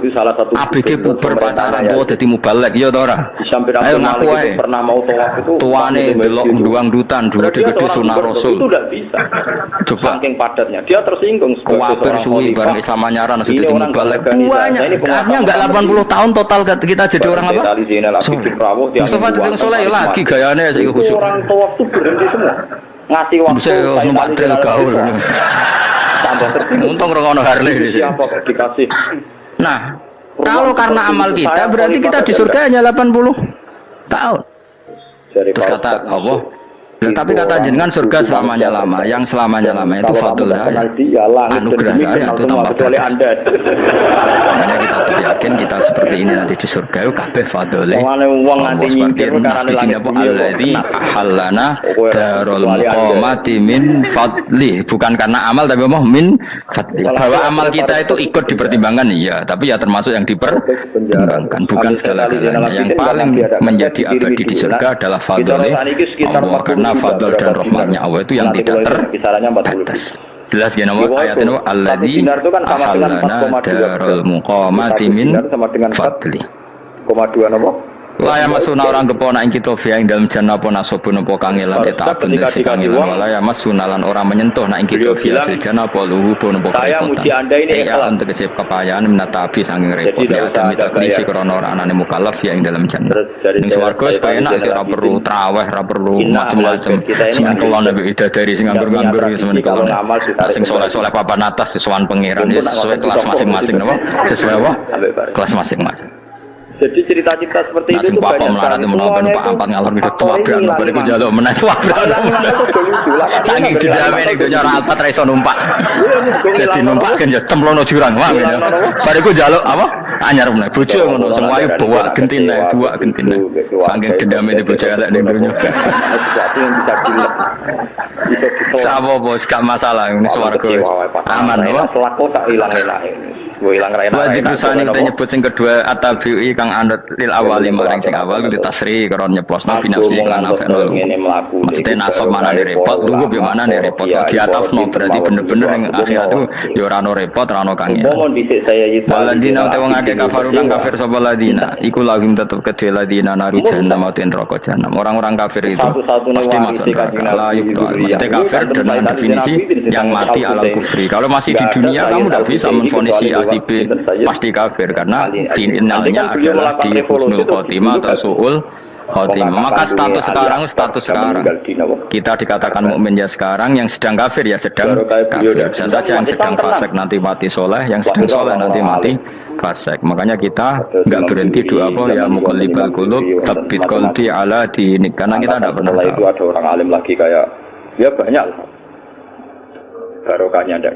ABG puber pacaran tuwa dadi mubalek ya ta ora? Ayo ngaku ae. Pernah mau tawaf itu tuane delok nduang dutan, gede-gede sunah Rasul. Itu tidak bisa. Coba saking padatnya. Dia tersinggung kuwatir suwi bareng Islam anyaran sudah dadi mubalek. Banyak. Artinya enggak 80 tahun total kita jadi orang apa? Mustafa Tinggal Soleh lagi gayanya saya khusyuk. Orang tawaf itu berhenti semua. Ngasih waktu. Saya sempat trail gaul. Untung orang Harley di sini. Dikasih. Nah, kalau karena amal kita berarti kita di surga hanya 80 tahun. Terus kata Allah, tapi kata jenengan surga selamanya lama, yang selamanya lama itu fadl saya, anugerah saya itu tambah batas. Makanya kita tetap yakin kita seperti ini nanti di surga itu kabeh fadl. Allah seperti nas di sini apa alladzi ahallana darul muqamati min fadli, bukan karena amal tapi apa min fadli. Bahwa amal kita itu ikut dipertimbangkan iya, tapi ya termasuk yang dipertimbangkan, bukan segala-galanya. Yang paling menjadi abadi di surga adalah fadl Allah karena fadl dan rahmatnya Allah itu yang tidak terbatas. Jelas ya nama ayat itu alladzi ahallana darul muqamati min fadli. 4,2 napa? Laya masuna orang kepona ing kita via ing dalam jannah apa nasobun apa kangelan eta bendesi kangelan laya masuna lan orang menyentuh nak ing kita via fil jannah apa luhu pun apa saya muji anda ini ikhlas untuk kesep kepayaan menatapi sanging repot ya ada taklifi krana ora anane mukallaf via ing dalam jannah ning swarga supaya enak ora perlu traweh ora perlu macam-macam sing kelon nabi dari sing nganggur-nganggur semen kelon sing soleh-soleh papan atas sesuai pangeran sesuai kelas masing-masing napa sesuai apa kelas masing-masing. Jadi cerita-cerita seperti itu tuh banyak melarat menopen Pak Ampat ngalor gitu tua beran bariku njaluk meneh tua beran saking didame nek donya ora Alpat ra iso numpak jadi numpak kan ya templono jurang wae ya bariku njaluk apa anyar meneh bojo ngono sing wae bawa gentine saking didame di bojo elek ning donya sesuatu yang bisa dilek sapa bos gak masalah ini swarga aman apa selaku tak ilang-ilang gue ilang ra enak wajib usane kita nyebut sing kedua atabi'i kang anut lil awali maring sing awal kudu tasri karo nyeplosno binafsi lan afenol maksudnya nasab mana nih repot lu gue mana nih repot di atas no berarti bener-bener yang akhirat itu ya ora ono repot ora ono kangen waladina te wong akeh kafaru kang kafir sapa ladina iku lagi tetep kedhe ladina naru jahannam mauten neraka jahannam orang-orang kafir itu pasti masuk neraka la yukta mesti kafir dengan definisi yang mati ala kufri kalau masih di dunia kamu tidak bisa menfonisi B pasti kafir karena finalnya adalah di husnul khotimah atau su'ul khotimah. Maka status sekarang kita dikatakan mukmin ya sekarang, yang sedang kafir ya sedang kafir. Bisa saja yang sedang fasik nanti mati soleh, yang sedang soleh nanti mati fasik. Makanya kita nggak berhenti doa apa ya muqallibal qulub tsabbit qalbi ala dinik, karena kita tidak pernah tahu. Itu ada orang alim lagi kayak ya banyak barokahnya ada.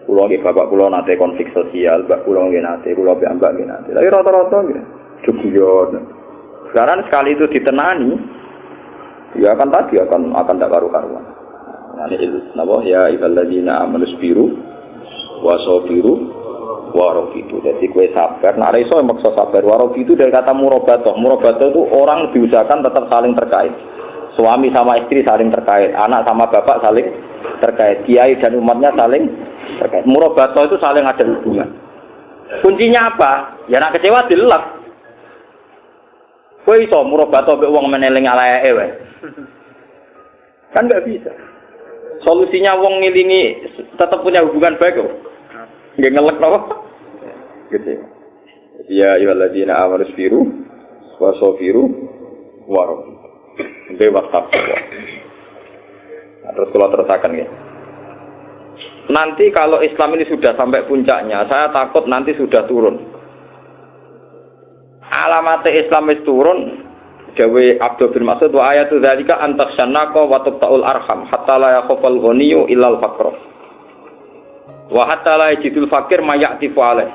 Pulau ke bapak pulau nate konflik sosial, bak pulau ke nate, pulau ke ambak ke nate. Tapi rata-rata gitu, cukup. Sekarang sekali itu ditenani, ya akan tadi akan tak karu-karuan. Nah ini nabo ya iballadzina amanus biru, wasobiru, warofitu. Jadi kue sabar. Nah reso yang maksa sabar. Warofitu dari kata murabatoh. Murabatoh itu orang diusahakan tetap saling terkait. Suami sama istri saling terkait, anak sama bapak saling terkait, kiai dan umatnya saling terkait. Murabato itu saling ada hubungan. Kuncinya apa? Ya nak kecewa dilelak. Kowe iso murabato mbek wong meneling alaeke wae. Kan enggak bisa. Solusinya wong ngilingi tetap punya hubungan baik kok. Nggih ngelek napa? Gitu. Ya ayyuhalladzina amanu sabiru wa safiru wa bebas takwa. Terus kalau terusakan ya. Nanti kalau Islam ini sudah sampai puncaknya, saya takut nanti sudah turun. Alamat Islam itu turun. Jawa Abdul bin Mas'ud wa ayatu dzalika antaksyanaka wa taqtaul arham hatta la yakhafal ghaniyyu illal faqr. Wa hatta la yajidul fakir mayatifu alaih.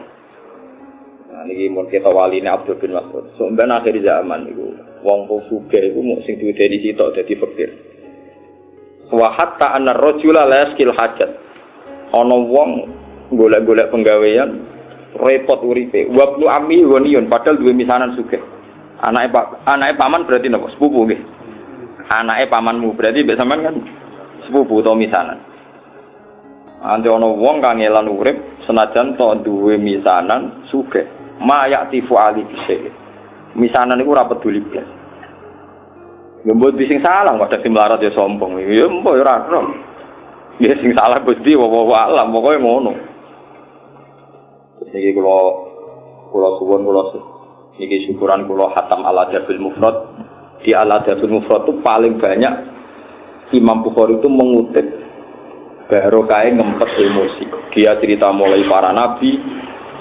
Nah niki mun kita waline Abdul bin Mas'ud. Sampeyan akhir zaman niku wong sugih iku mung sing diwedeni sitok dadi fakir. Wa hatta anna ar-rajula la yaskil hajat. Ana wong golek-golek penggawean repot uripe. Wa bnu ammi ghaniyun padahal duwe misanan sugih. Anake paman berarti napa? Sepupu nggih. Anake pamanmu berarti mbek sampean kan sepupu utawa misanan. Ante ana wong kangelan urip senajan to duwe misanan sugih. Ma ya'tifu ali bisik. Misanan iku ora peduli blas. Mbok sing salah kok dadi melarat ya sombong. Ya mbok ya ora ero. Ya sing salah Gusti wa alam pokoke ngono. Iki kula suwun kula iki syukuran kula khatam al-Adabil Mufrad. Di al-Adabil Mufrad itu paling banyak Imam Bukhari itu mengutip barokah ngempet emosi. Dia cerita mulai para nabi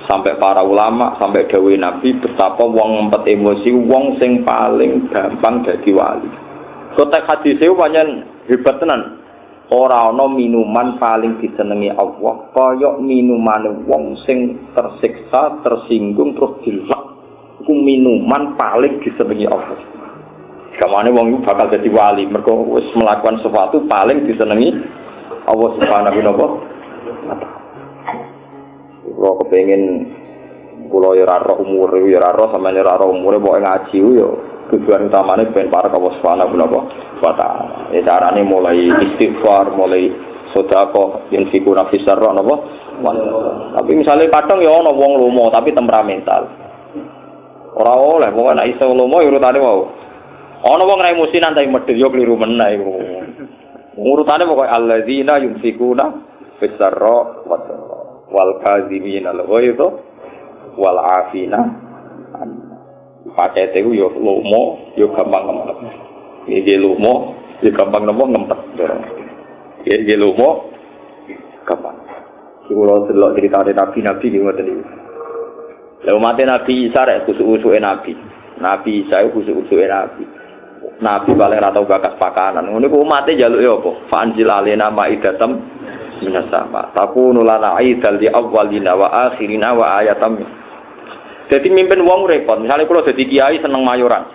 sampai para ulama sampai dawuh nabi betapa wong ngempet emosi wong sing paling gampang dadi wali. Kotek hadis e pancen hebat tenan. Ora ana minuman paling disenengi Allah kaya minumane wong sing tersiksa, tersinggung terus dilek. Iku minuman paling disenengi Allah. Kamane wong iku bakal dadi wali mergo wis melakukan sesuatu paling disenengi Allah Subhanahu wa taala. Kula kepengin kula ya ora roh umure ya ora roh sampeyan ora roh umure pokoke ngaji yo tujuan utamane ben para Allah Subhanahu wa taala. Ya carane mulai istighfar, mulai sedekah yen fiku nafis sarra napa. Tapi misalnya kadang ya ana wong lomo tapi temperamental. Ora oleh wong nek iso lomo urutane wae. Ana wong ra emosinan tapi medhit yo kliru meneh iku. Urutane pokoke alladzina yunfikuna fis sarra wal kazimina al-ghaidha wal afina. Pakete ku yo lomo yo gampang ngempet. Iki lomo yo gampang ngempet. Iki lomo gampang. Kulo delok critane nabi-nabi ki ngoten iki. Lha mate Nabi Isa rek kusuk-usuke Nabi. Nabi Isa kusuk-usuke Nabi. Nabi paling ra tau bakas pakanan. Ngono ku umate njaluke apa? Fa'anzil alaina ma'idatam minas sama. Takunu lana aidal li awwalina wa akhirina wa ayatam. Dadi mimpin wong repot. Misale kula dadi kiai seneng mayoran.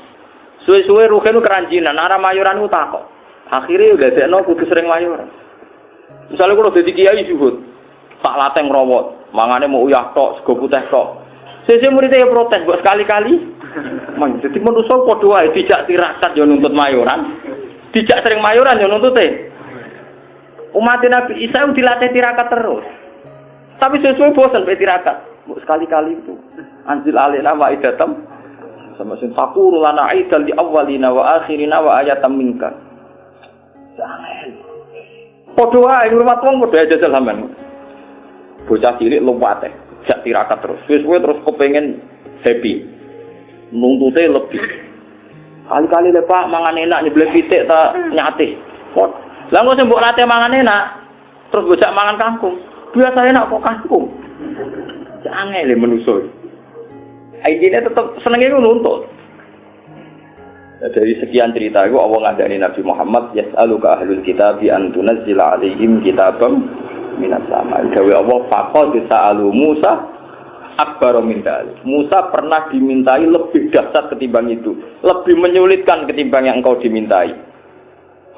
Suwe-suwe ruhen keranjinan, arah mayoran ku takok. Akhire dadekno kudu sering mayoran. Misale kula dadi kiai zuhud, tak lateng rawot, mangane mau uyah tok, sego putih tok. Sese muridé protes, mbok sekali-kali. Man, jadi manusia padha wae dijak tirakat yo nuntut mayoran. Dijak sering mayoran yo nuntute. Umat Nabi Isa dilatih tirakat terus. Tapi sesuai bosan be tirakat. Sekali-kali itu. Anzil alaina ma'idatam sama sin faquru lana aidal di awwalina wa akhirina wa ayatam minka. Jangan. Padha wae ngurmat wong padha aja sampean. Bocah cilik luwate, jak tirakat terus. Sesuai terus kepengin happy. Nuntute lebih. Kali-kali le Pak mangan enak nyeblek pitik ta nyate. Lah kok mbok latih mangan enak, terus bocah mangan kangkung. Biasa enak kok kangkung. Angel le manusa. Aidine tetep senenge nuntut. Dari sekian cerita itu Allah ngajari Nabi Muhammad yas'aluka ahlul kitab an tunazzila alaihim kitabam minas sama. Dawe Allah faqad sa'alu Musa akbar min dzalik. Musa pernah dimintai lebih dahsyat ketimbang itu, lebih menyulitkan ketimbang yang engkau dimintai.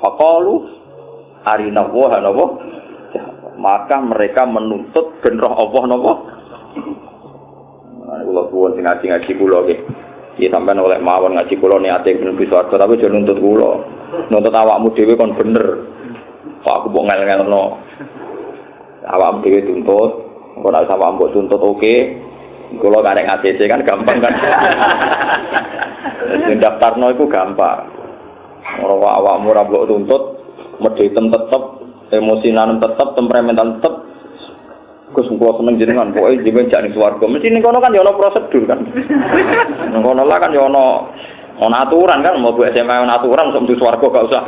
Faqalu arina wa hanawa. Maka mereka menuntut ben roh Allah napa? Kula suwun sing ngaji kula nggih. Iki sampean oleh mawon ngaji kula niate ben bisa swarga tapi aja nuntut kula. Nuntut awakmu dhewe kon bener. Kok aku mbok ngel-ngelno. Awakmu dhewe tuntut, engko nek awakmu mbok tuntut oke. Kula karek ACC kan gampang kan. Sing daftarno iku gampang. Ora awakmu ora mbok tuntut, medhitem tetep, emosinan tetep, temperamental tetep. Gus kula seneng jenengan, pokoke jenengan jak ning swarga. Mesti ning kono kan ya ana prosedur kan. Ning kono lah kan ya ana aturan kan, mau buat SMA ana aturan sok mlebu swarga gak usah.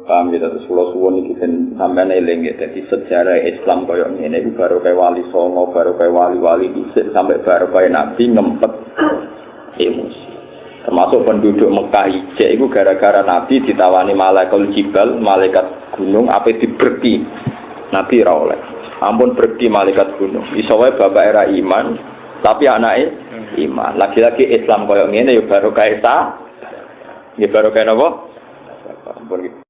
Paham gitu, terus kula suwun iki ben sampeyan eling ya, dadi sejarah Islam koyo ngene iku baru kaya wali songo, baru kaya wali-wali dhisik sampai baru kaya nabi ngempet emosi. Termasuk penduduk Mekah ijek itu gara-gara Nabi ditawani malaikat jibal, malaikat gunung, apa diberti Nabi ra oleh. Ampun berti malaikat gunung. Iso wae bapak era iman, tapi anake iman. Lagi-lagi Islam koyo ngene ya baru kae ta. Ya baru kae napa? Ampun